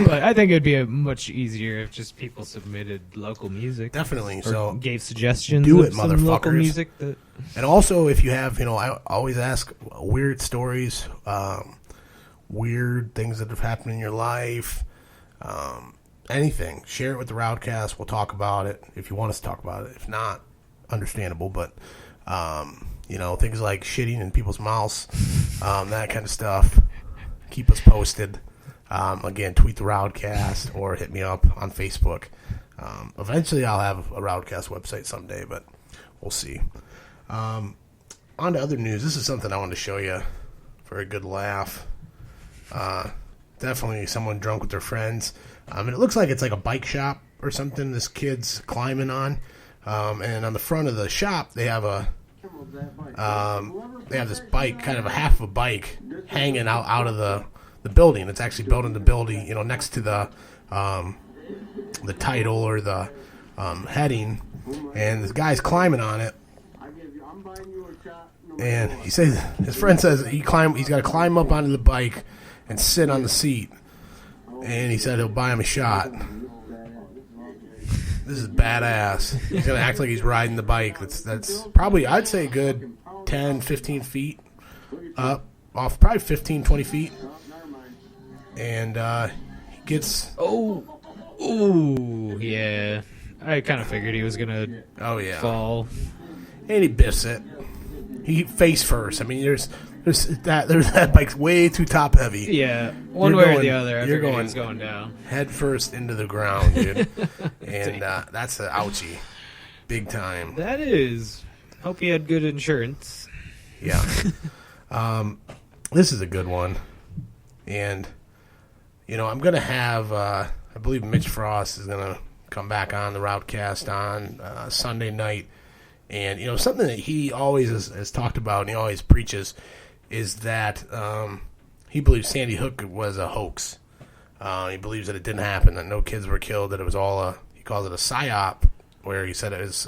But I think it'd be much easier if just people submitted local music. Definitely. Or So gave suggestions. do of it, some local motherfuckers. music that. And also, if you have, I always ask weird stories, weird things that have happened in your life, anything. Share it with the RowdCAST. We'll talk about it if you want us to talk about it. If not, understandable. But, things like shitting in people's mouths, that kind of stuff. Keep us posted. Again, tweet the RowdCAST or hit me up on Facebook. Eventually, I'll have a RowdCAST website someday, but we'll see. On to other news. This is something I wanted to show you for a good laugh. Definitely someone drunk with their friends. And it looks like it's like a bike shop or something this kid's climbing on. And on the front of the shop, they have this bike, kind of a half of a bike, hanging out of the building. It's actually built in the building, next to the title or the heading. And this guy's climbing on it. And he says, his friend says he's got to climb up onto the bike and sit on the seat. And he said he'll buy him a shot. This is badass. He's going to act like he's riding the bike. That's probably, I'd say, a good 10, 15 feet up, off probably 15, 20 feet. And he gets... Oh, yeah. I kind of figured he was gonna fall. And he biffs it. He face first. I mean, there's that bike's way too top heavy. Yeah, one way or the other. I figured he was going down. Head first into the ground, dude. And that's an ouchie. Big time. That is. Hope he had good insurance. Yeah. This is a good one. And, I'm going to have, I believe Mitch Frost is going to come back on the RowdCAST on Sunday night. And, something that he always has talked about and he always preaches is that he believes Sandy Hook was a hoax. He believes that it didn't happen, that no kids were killed, that it was all he calls it a psyop, where he said it was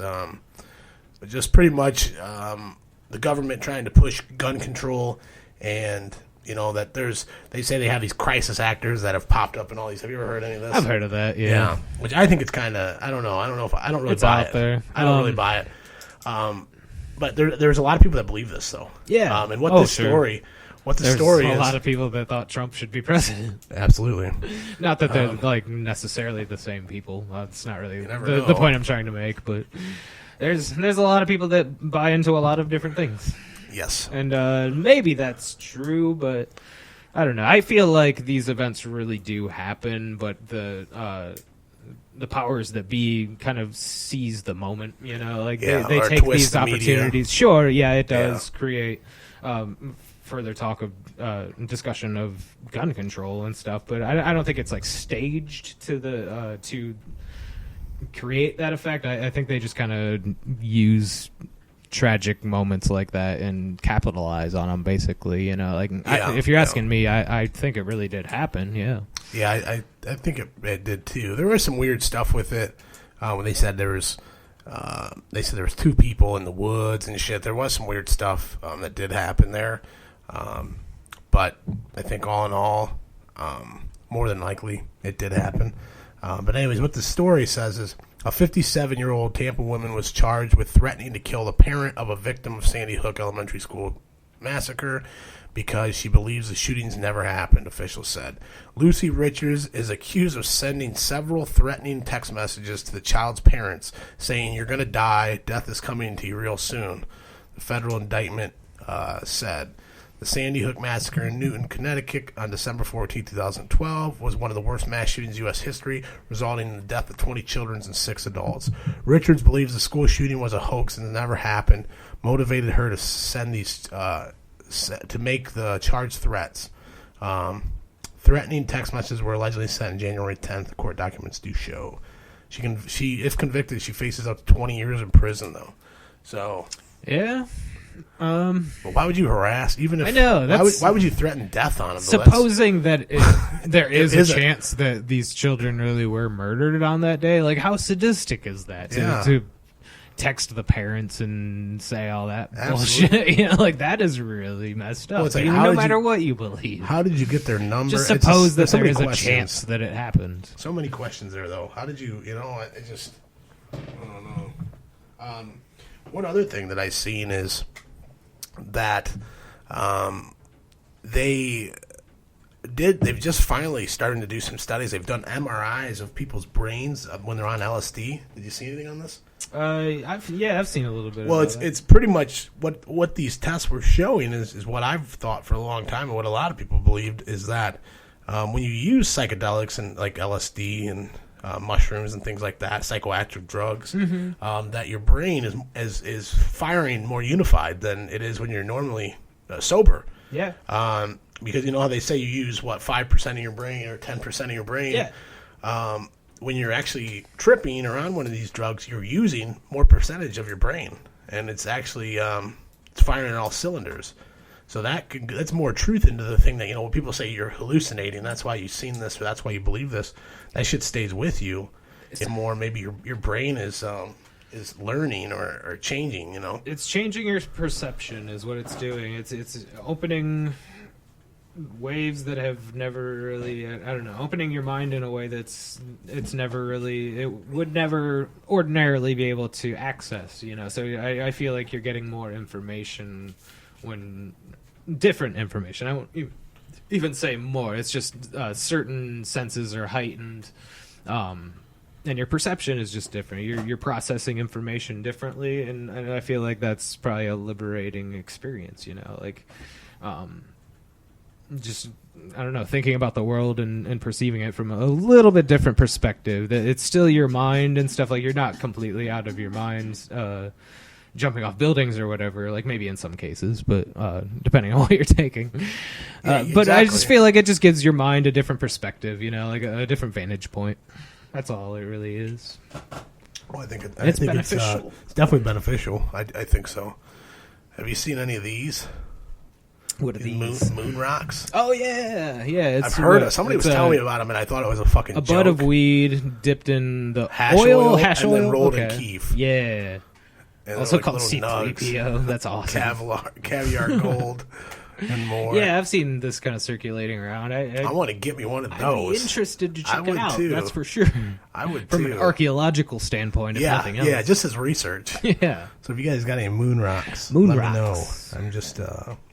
just pretty much the government trying to push gun control and, You know, that they say they have these crisis actors that have popped up in all these. Have you ever heard any of this? I've heard of that. Yeah. Which I think it's kind of, I don't know if I don't really It's buy out it. there. I don't really buy it. But there's a lot of people that believe this though. Yeah. And what There's story a is. lot of people that thought Trump should be president. Absolutely. Not that they're like necessarily the same people. It's not really never the know. point I'm trying to make, but there's a lot of people that buy into a lot of different things. Yes. And maybe that's true, but I don't know. I feel like these events really do happen, but the powers that be kind of seize the moment, you know, like they or take twist these the media. opportunities. Sure, yeah, it does create further talk of discussion of gun control and stuff, but I don't think it's like staged to create that effect. I think they just kind of use tragic moments like that and capitalize on them, basically, you know, like if you're asking me, I think it really did happen. I think it did too. There was some weird stuff with it when they said there was 2 people in the woods and shit. There was some weird stuff that did happen there, but I think all in all, more than likely it did happen. But anyways, what the story says is a 57-year-old Tampa woman was charged with threatening to kill the parent of a victim of Sandy Hook Elementary School massacre because she believes the shootings never happened, officials said. Lucy Richards is accused of sending several threatening text messages to the child's parents saying, "You're going to die. Death is coming to you real soon," the federal indictment said. The Sandy Hook Massacre in Newton, Connecticut on December 14, 2012 was one of the worst mass shootings in U.S. history, resulting in the death of 20 children and 6 adults. Richards believes the school shooting was a hoax and never happened, motivated her to send these to make the charged threats. Threatening text messages were allegedly sent on January 10th. The court documents do show. She if convicted, she faces up to 20 years in prison, though. So Yeah. But why would you harass? Even if I know, why would you threaten death on them? Supposing that there is a chance that these children really were murdered on that day, like how sadistic is that? To text the parents and say all that bullshit, you know, like that is really messed up. Well, it's like, no matter what you believe, how did you get their number? Just suppose that there is a questions. chance that it happened. So many questions there, though. How did you? You know, I don't know. One other thing that I've seen is that they've just finally starting to do some studies. They've done MRIs of people's brains when they're on LSD. Did you see anything on this? I've seen a little bit. Well, it's pretty much what these tests were showing is what I've thought for a long time, and what a lot of people believed is that when you use psychedelics and like LSD and mushrooms and things like that, psychoactive drugs, that your brain is firing more unified than it is when you're normally sober. Yeah. Because you know how they say you use 5% of your brain or 10% of your brain. Yeah. When you're actually tripping or on one of these drugs, you're using more percentage of your brain, and it's actually it's firing on all cylinders. So that's more truth into the thing that, you know, when people say you're hallucinating, that's why you've seen this, or that's why you believe this. That shit stays with you. It's more maybe your brain is learning or changing. You know, it's changing your perception is what it's doing. It's opening waves that have never really, opening your mind in a way it would never ordinarily be able to access, you know. So I feel like you're getting more information different information. I won't even say more. It's just certain senses are heightened, and your perception is just different. You're processing information differently, and I feel like that's probably a liberating experience, you know, like just, I don't know, thinking about the world and perceiving it from a little bit different perspective. That it's still your mind and stuff, like you're not completely out of your mind, jumping off buildings or whatever, like maybe in some cases, but depending on what you're taking. But exactly. I just feel like it just gives your mind a different perspective, you know, like a different vantage point. That's all it really is. Well, I think it's beneficial. It's definitely beneficial. I think so. Have you seen any of these? What are these? Moon rocks? Oh, yeah. Yeah. I've heard of. Somebody was telling me about them, and I thought it was a fucking joke. Bud of weed dipped in the hash oil, and then rolled in keef. Yeah. And also like called C3PO. That's awesome. Caviar gold. and more. Yeah, I've seen this kind of circulating around. I want to get me one of I'd those. be interested to I check it would out. too. That's for sure. I would From too. an archaeological standpoint, if nothing else. Yeah, just as research. Yeah. So if you guys got any moon rocks, Moon let rocks. me know. I'm just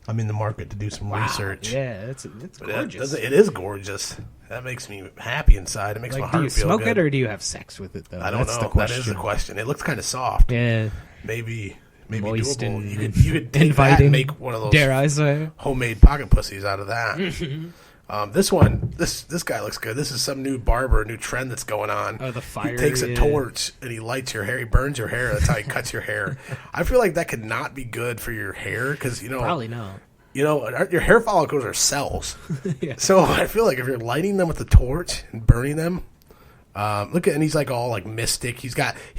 I'm in the market to do some research. Yeah, it's But gorgeous. it is gorgeous. That makes me happy inside. It makes my Like, heart do you feel smoke good. it or do you have sex with it, though? I don't That's know. The question. That is the question. It looks kind of soft. Yeah. Maybe Moist doable. and You could take that inviting. and make one of those Dare I say? homemade pocket pussies out of that. This one, this guy looks good. This is some new new trend that's going on. Oh, the fire. He takes a torch and he lights your hair. He burns your hair. That's how he cuts your hair. I feel like that could not be good for your hair because Probably not. your hair follicles are cells. Yeah. So I feel like if you're lighting them with the torch and burning them, and he's like all like mystic. He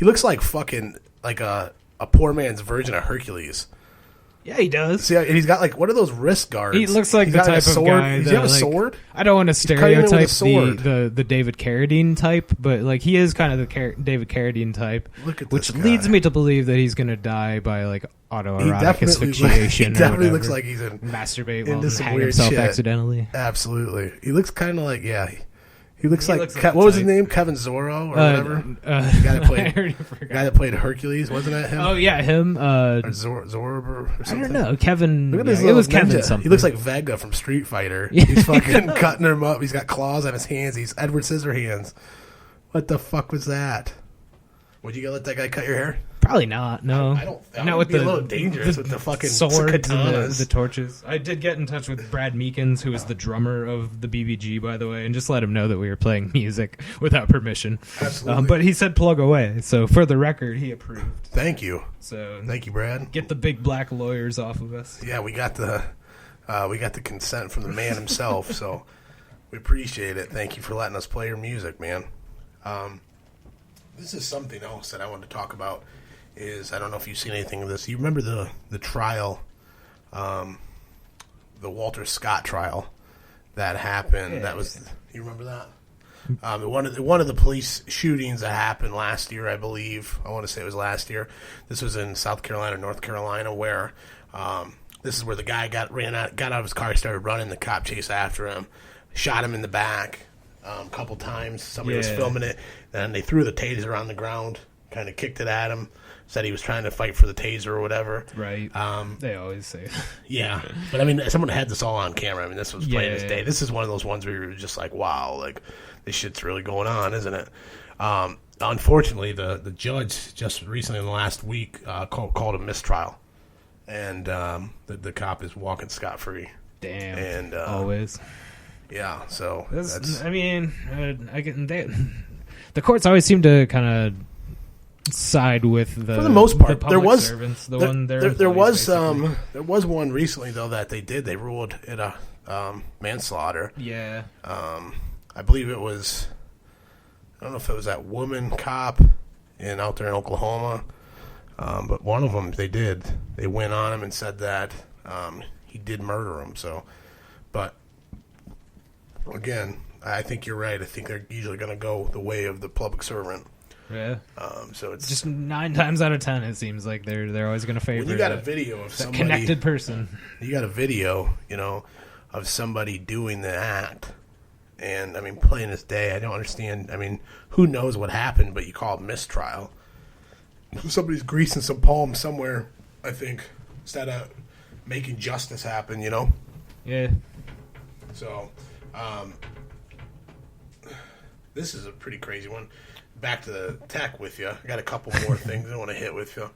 looks like fucking like a poor man's version of Hercules. Yeah, he does. See, and he's got like what are those wrist guards? He looks like He's the got, type a sword. of guy. Does that, he have a like, sword? I don't want to cutting it with a stereotype sword. the David Carradine type, but like he is kind of the David Carradine type. Look at which this guy. leads me to believe that he's going to die by like autoerotic asphyxiation. He definitely or looks whatever. like he's in Masturbate into while some hang weird himself shit. accidentally. Absolutely. He looks kind of like He looks like, looks like the what was his type. name? Kevin Zorro or whatever. The guy that played- I already forgot. Guy that played Hercules, wasn't that him? Oh yeah, him. Or Zorba or I something. don't know, Kevin. Look at Yeah, his it little was Kevin ninja. something. He looks like Vega from Street Fighter. He's fucking cutting him up. He's got claws on his hands. He's Edward Scissorhands. What the fuck was that? Would you go let that guy cut your hair? Probably not. No, I don't. That Not would with be a the little dangerous with the fucking swords and katanas. the torches. I did get in touch with Brad Meekins, who is the drummer of the BBG, by the way, and just let him know that we were playing music without permission. Absolutely. But he said plug away, so for the record, he approved. Thank you. So Thank you, Brad. get the big black lawyers off of us. Yeah, we got the consent from the man himself, so we appreciate it. Thank you for letting us play your music, man. This is something else that I wanted to talk about. I don't know if you've seen anything of this. You remember the trial, the Walter Scott trial that happened? Yeah. That was, you remember that? One of the police shootings that happened last year, I believe. I want to say it was last year. This was in South Carolina, North Carolina, where this is where the guy got out of his car, started running. The cop chased after him, shot him in the back a couple times. Somebody was filming it. Then they threw the taser on the ground, kind of kicked it at him. Said he was trying to fight for the taser or whatever. Right. They always say that. Yeah. But, I mean, someone had this all on camera. I mean, this was plain as Yeah. day. This is one of those ones where you're just like, wow, like, this shit's really going on, isn't it? Unfortunately, the judge just recently in the last week called a mistrial. And the cop is walking scot-free. Damn. And always. Yeah, so That's, I mean, the courts always seem to kind of side with the for the most part. the There public was servants, there employees, was there was one recently though that they ruled it a manslaughter. yeah. I believe it was, I don't know if it was that woman cop out there in Oklahoma, but one of them they went on him and said that he did murder him. So, but again, I think you're right. I think they're usually going to go the way of the public servant. Yeah. So it's Just 9 times out of 10, it seems like they're always going to favor when you got a that video of somebody connected person. You got a video, of somebody doing the act, and I mean, plain as day. I don't understand. I mean, who knows what happened? But you call it mistrial. Somebody's greasing some palms somewhere. I think instead of making justice happen, Yeah. So, this is a pretty crazy one. Back to the tech with you. I got a couple more things I want to hit with you.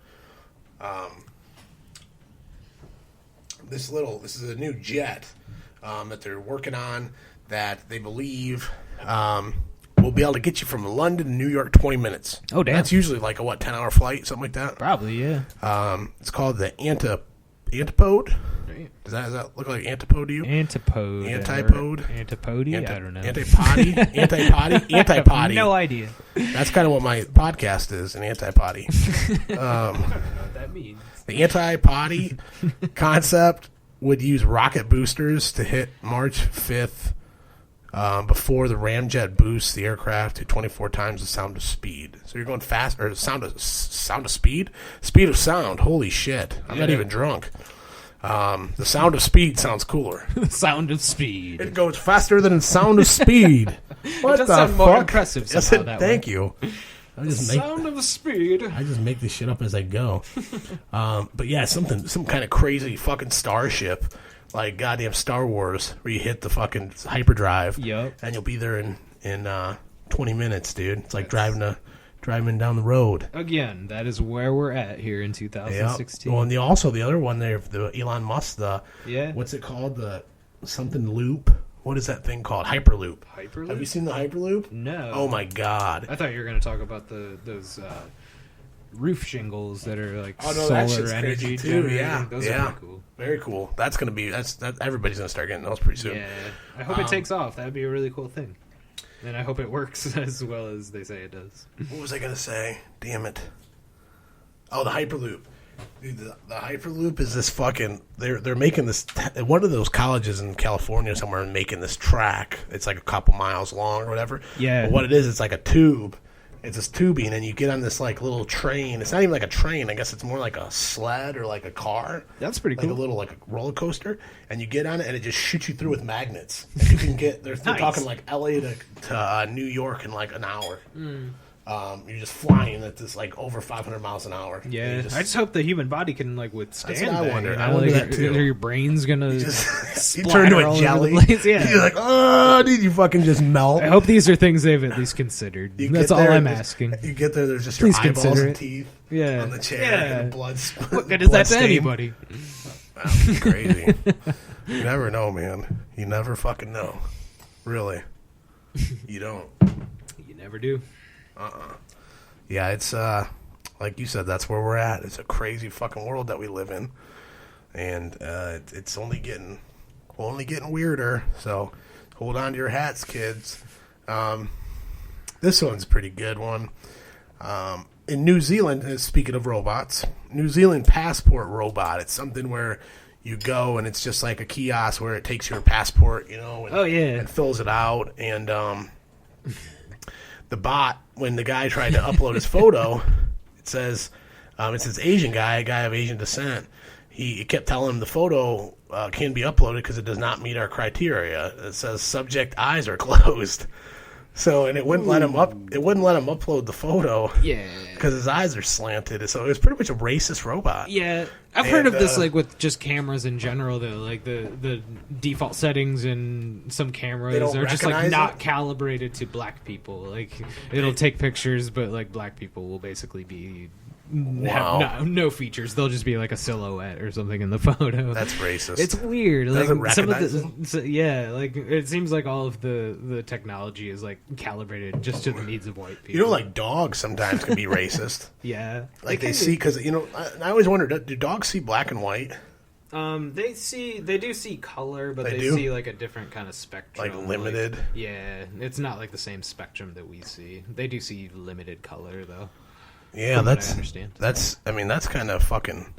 This is a new jet that they're working on that they believe will be able to get you from London to New York 20 minutes. Oh, damn. That's usually like a 10-hour flight, something like that. Probably, yeah. It's called the Antipode. Does that look like antipode to you? Antipode. Antipode? Antipode? I don't know. Antipody? Antipody? No idea. That's kind of what my podcast is, an antipody. I don't know what that means. The antipody concept would use rocket boosters to hit March 5th before the ramjet boosts the aircraft to 24 times the sound of speed. So you're going fast, or sound of speed? Speed of sound. Holy shit. I'm not even drunk. The Sound of Speed sounds cooler. The Sound of Speed. It goes faster than the Sound of Speed. What does the sound more fuck? impressive Yes, somehow that thank way. you. Sound of Speed. I just make this shit up as I go. But yeah, some kind of crazy fucking starship, like goddamn Star Wars, where you hit the fucking hyperdrive, Yep. and you'll be there in 20 minutes, dude. It's like driving down the road. Again, that is where we're at here in 2016. Yeah. Well, and the other one there, the Elon Musk, Yeah. what's it called? The something loop. What is that thing called? Hyperloop. Hyperloop? Have you seen the Hyperloop? No. Oh my god. I thought you were going to talk about those roof shingles that are like Oh no, solar that shit's energy crazy too. generating. Yeah, Those yeah. are pretty cool. Very cool. That's gonna be everybody's gonna start getting those pretty soon. Yeah, I hope it takes off. That'd be a really cool thing. And I hope it works as well as they say it does. What was I gonna say? Damn it. Oh, the Hyperloop. Dude, the Hyperloop is this fucking. They're making this. One of those colleges in California somewhere making this track. It's like a couple miles long or whatever. Yeah. But what it is, it's like a tube. It's this tubing, and you get on this like little train. It's not even like a train. I guess it's more like a sled or like a car. That's pretty like cool. a little like a roller coaster, and you get on it, and it just shoots you through with magnets. And you can get. They're Nice. talking like L.A. to New York in like an hour. You're just flying at this like over 500 miles an hour. Yeah, And I just hope the human body can like withstand That's what I that. wonder. You know? I wonder like, that, too. Your brain's gonna you splatter turn into all a over jelly. the place. Yeah. You're like, oh, dude, you fucking just melt. I hope these are things they've at least considered. You That's get all there, I'm there's- asking. You get there, there's just Please your eyeballs consider and it. teeth Yeah. on the chair, Yeah. and the blood. What good is that to stain. anybody? Wow, it's crazy. You never know, man. You never fucking know. Really, you don't. You never do. Yeah, it's like you said, that's where we're at. It's a crazy fucking world that we live in, and it's only getting weirder. So hold on to your hats, kids. This one's a pretty good one. In New Zealand, speaking of robots, New Zealand passport robot. It's something where you go and it's just like a kiosk where it takes your passport, and, and fills it out. And the bot, when the guy tried to upload his photo, it says Asian guy, a guy of Asian descent. He kept telling him the photo can be uploaded because it does not meet our criteria. It says subject eyes are closed. So, and it wouldn't let him upload the photo. Yeah. Because his eyes are slanted. So it was pretty much a racist robot. Yeah, I've heard of this like with just cameras in general though. Like the default settings in some cameras They don't are just like recognize not it? calibrated to black people. Like it'll take pictures, but like black people will basically be Wow. have no features. They'll just be like a silhouette or something in the photo. That's racist. It's weird. Doesn't Like some of recognize yeah, like it seems like all of the technology is like calibrated just to the needs of white people. like dogs sometimes can be racist. Yeah, Like they can see, because, I always wonder, do dogs see black and white? They do see color, but They they do? see like a different kind of spectrum. Like limited? Yeah, it's not like the same spectrum that we see. They do see limited color though. Yeah, From what I that's understand. that's kind of fucking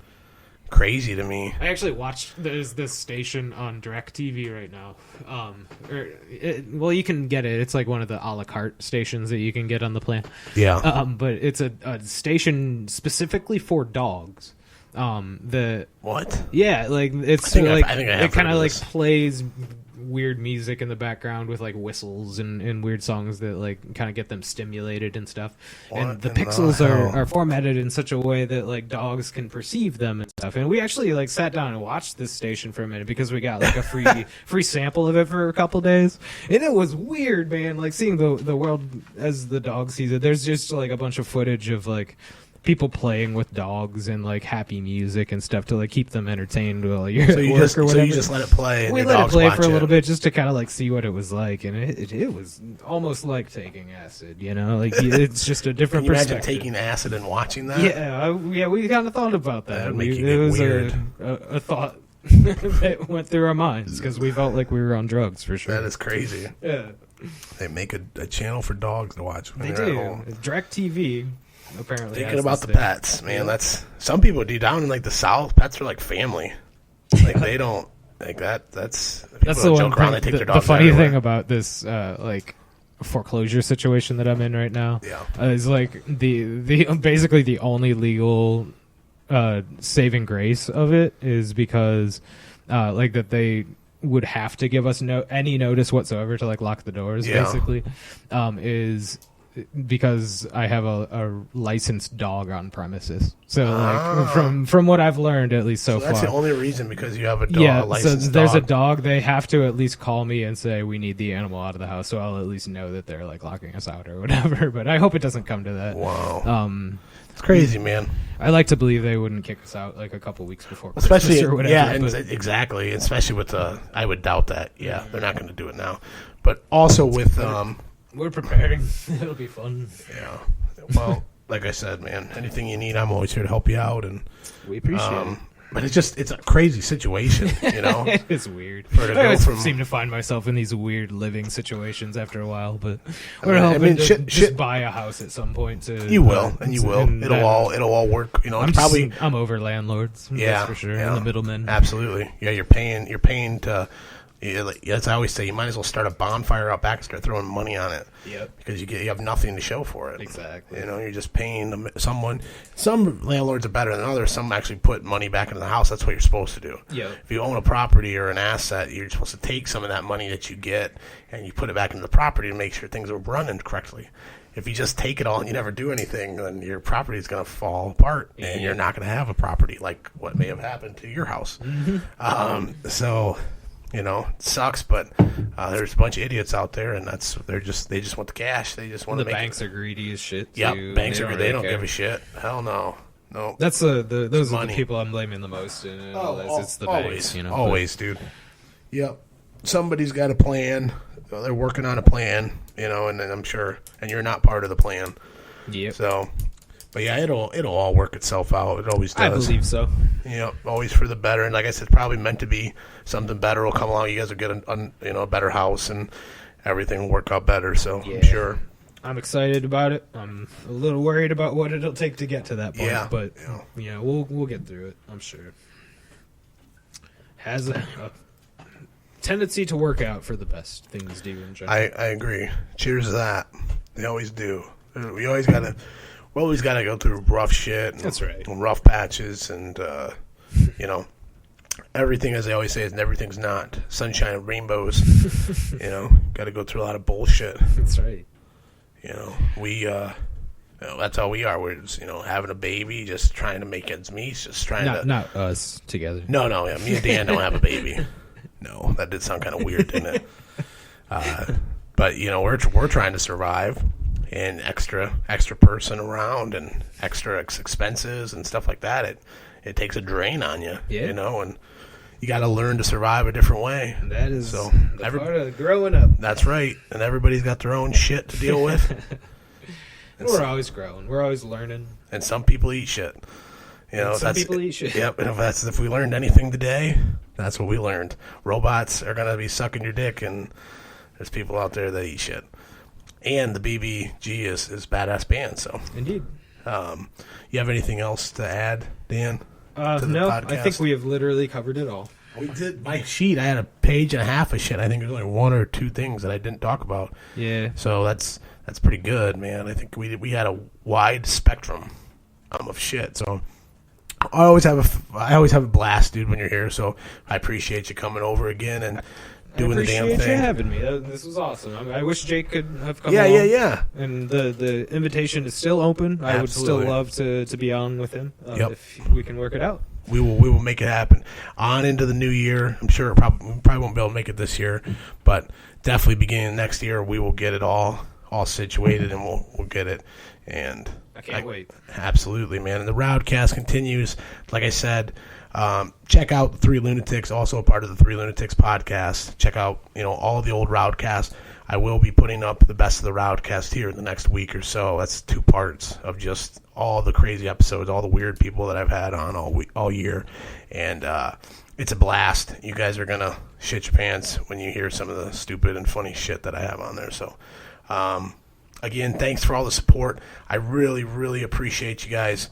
crazy to me. I actually watched there's this station on DirecTV right now. Well, you can get it. It's like one of the a la carte stations that you can get on the plan. Yeah. But it's a station specifically for dogs. What? Yeah, like it's I think like I have it kind heard of of like this. plays weird music in the background with like whistles and weird songs that like kind of get them stimulated and stuff. What And the in the pixels hell? are formatted in such a way that like dogs can perceive them and stuff. And we actually like sat down and watched this station for a minute because we got like a free sample of it for a couple days. And it was weird, man. Like seeing the world as the dog sees it. There's just like a bunch of footage of like people playing with dogs and like happy music and stuff to like keep them entertained while you're at work or whatever. So you just let it play. And We your let it dogs play watch for a little bit just to kind of like see what it was like, and it was almost like taking acid, like it's just a different Can you imagine perspective. taking acid and watching that? Yeah, we kind of thought about that. That'd make you It get was weird. a thought that went through our minds because we felt like we were on drugs for sure. That is crazy. Yeah, They make a channel for dogs to watch when they they're do. at home. DirecTV apparently Thinking has about this the thing. pets, man. That's some people do down in like the South. Pets are like family. Like they don't like that. That's people That's don't the one joke around. thing. They take The, their the dogs funny everywhere. thing about this, like foreclosure situation that I'm in right now, Yeah. is like the basically the only legal saving grace of it is because like that they would have to give us any notice whatsoever to like lock the doors, basically, is because I have a licensed dog on premises. So like from what I've learned, at least so far, that's the only reason, because you have a dog. yeah. A licensed So there's dog. a dog. They have to at least call me and say we need the animal out of the house. So I'll at least know that they're like locking us out or whatever. But I hope it doesn't come to that. Wow. It's crazy, man. I like to believe they wouldn't kick us out like a couple weeks before Especially, Christmas or whatever. yeah, but exactly. Especially with I would doubt that. Yeah, they're not going to do it now. But also with we're preparing. It'll be fun. yeah. Well, like I said, man, anything you need, I'm always here to help you out, and We appreciate it. but it's a crazy situation, you know. It's weird. For it to I go always from- seem to find myself in these weird living situations after a while, but I we're mean- I hoping mean, to shit- just shit- buy a house at some point. You will, and you will. and It'll all work. You know, it's probably I'm over landlords. yeah, that's for sure. yeah. And the middlemen. Absolutely, yeah. You're paying to. As I always say, you might as well start a bonfire out back and start throwing money on it. Yep. Because you have nothing to show for it. Exactly. You know, you're just paying someone. Some landlords are better than others. Some actually put money back into the house. That's what you're supposed to do. Yep. If you own a property or an asset, you're supposed to take some of that money that you get and you put it back into the property to make sure things are running correctly. If you just take it all and you never do anything, then your property is going to fall apart, and you're not going to have a property like what may have happened to your house. So, you know, it sucks, but there's a bunch of idiots out there, and they just want the cash. They just want The to make banks are greedy as shit. Yep, too. banks They are. don't They really don't care. give a shit. Hell no, no. That's those are money. the people I'm blaming the most. And it's the always, banks, you know. always, dude. Yep, somebody's got a plan. They're working on a plan, you know, and I'm sure, and you're not part of the plan. Yep. So, but yeah, it'll all work itself out. It always does. I believe so. Yep, always for the better. And like I said, probably meant to be something better will come along. You guys will get a better house, and everything will work out better. So I'm sure. I'm excited about it. I'm a little worried about what it'll take to get to that point, Yeah, but yeah. we'll get through it. I'm sure. Has a tendency to work out for the best. Things do in general. I agree. Cheers to that. They always do. We always gotta go through rough shit. And, That's right. and rough patches, and you know, everything, as they always say, is everything's not sunshine and rainbows. You know, got to go through a lot of bullshit. That's right. You know, that's how we are. We're just, having a baby, just trying to make ends meet, just trying to. Not us together. No, yeah, me and Dan don't have a baby. No, that did sound kind of weird, didn't it? But we're trying to survive, and extra person around, and extra expenses and stuff like that. It takes a drain on you, Yeah. and you got to learn to survive a different way. That is So, the part of growing up. That's right, and everybody's got their own shit to deal with. We're always growing. We're always learning. And some people eat shit. Some people eat shit. Yep, and if we learned anything today, that's what we learned. Robots are gonna be sucking your dick, and there's people out there that eat shit. And the BBG is badass band. So, Indeed. You have anything else to add, Dan? to the No, podcast? I think we have literally covered it all. We did my sheet. I had a page and a half of shit. I think there's only one or two things that I didn't talk about. Yeah. So that's pretty good, man. I think we had a wide spectrum of shit. So I always have a blast, dude, when you're here. So I appreciate you coming over again and doing the damn I appreciate thing. you having me. This was awesome. I wish Jake could have come Yeah, along. yeah. And the invitation is still open. I would Absolutely. still love to be on with him Yep. if we can work it out. We will make it happen. On into the new year. I'm sure we probably won't be able to make it this year, but definitely beginning of next year we will get it all situated, and we'll get it. And I can't wait. Absolutely, man. And the RowdCAST continues. Like I said, check out the Three Lunatics, also a part of the Three Lunatics podcast. Check out all the old RowdCAST. I will be putting up the best of the RowdCAST here in the next week or so. That's 2 parts of just all the crazy episodes, all the weird people that I've had on all year, and it's a blast. You guys are gonna shit your pants when you hear some of the stupid and funny shit that I have on there. So, again, thanks for all the support. I really, really appreciate you guys.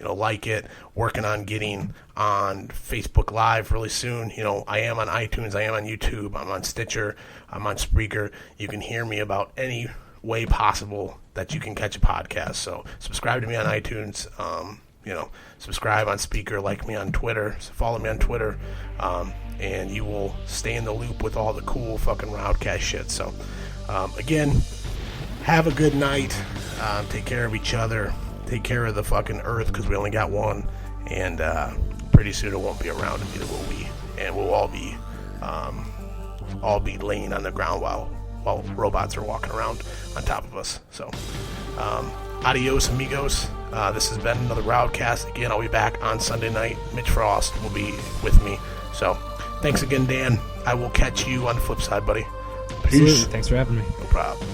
Like it, working on getting on Facebook Live really soon. I am on iTunes, I am on YouTube, I'm on Stitcher, I'm on Spreaker. You can hear me about any way possible that you can catch a podcast. So subscribe to me on iTunes. subscribe on Speaker, like me on Twitter, follow me on Twitter, and you will stay in the loop with all the cool fucking RowdCAST shit. So, again, have a good night. Take care of each other. Take care of the fucking earth, because we only got one. And pretty soon it won't be around, and neither will we. And we'll all be laying on the ground while robots are walking around on top of us. So, adios, amigos. This has been another RowdCAST. Again, I'll be back on Sunday night. Mitch Frost will be with me. So, thanks again, Dan. I will catch you on the flip side, buddy. Peace. Absolutely. Thanks for having me. No problem.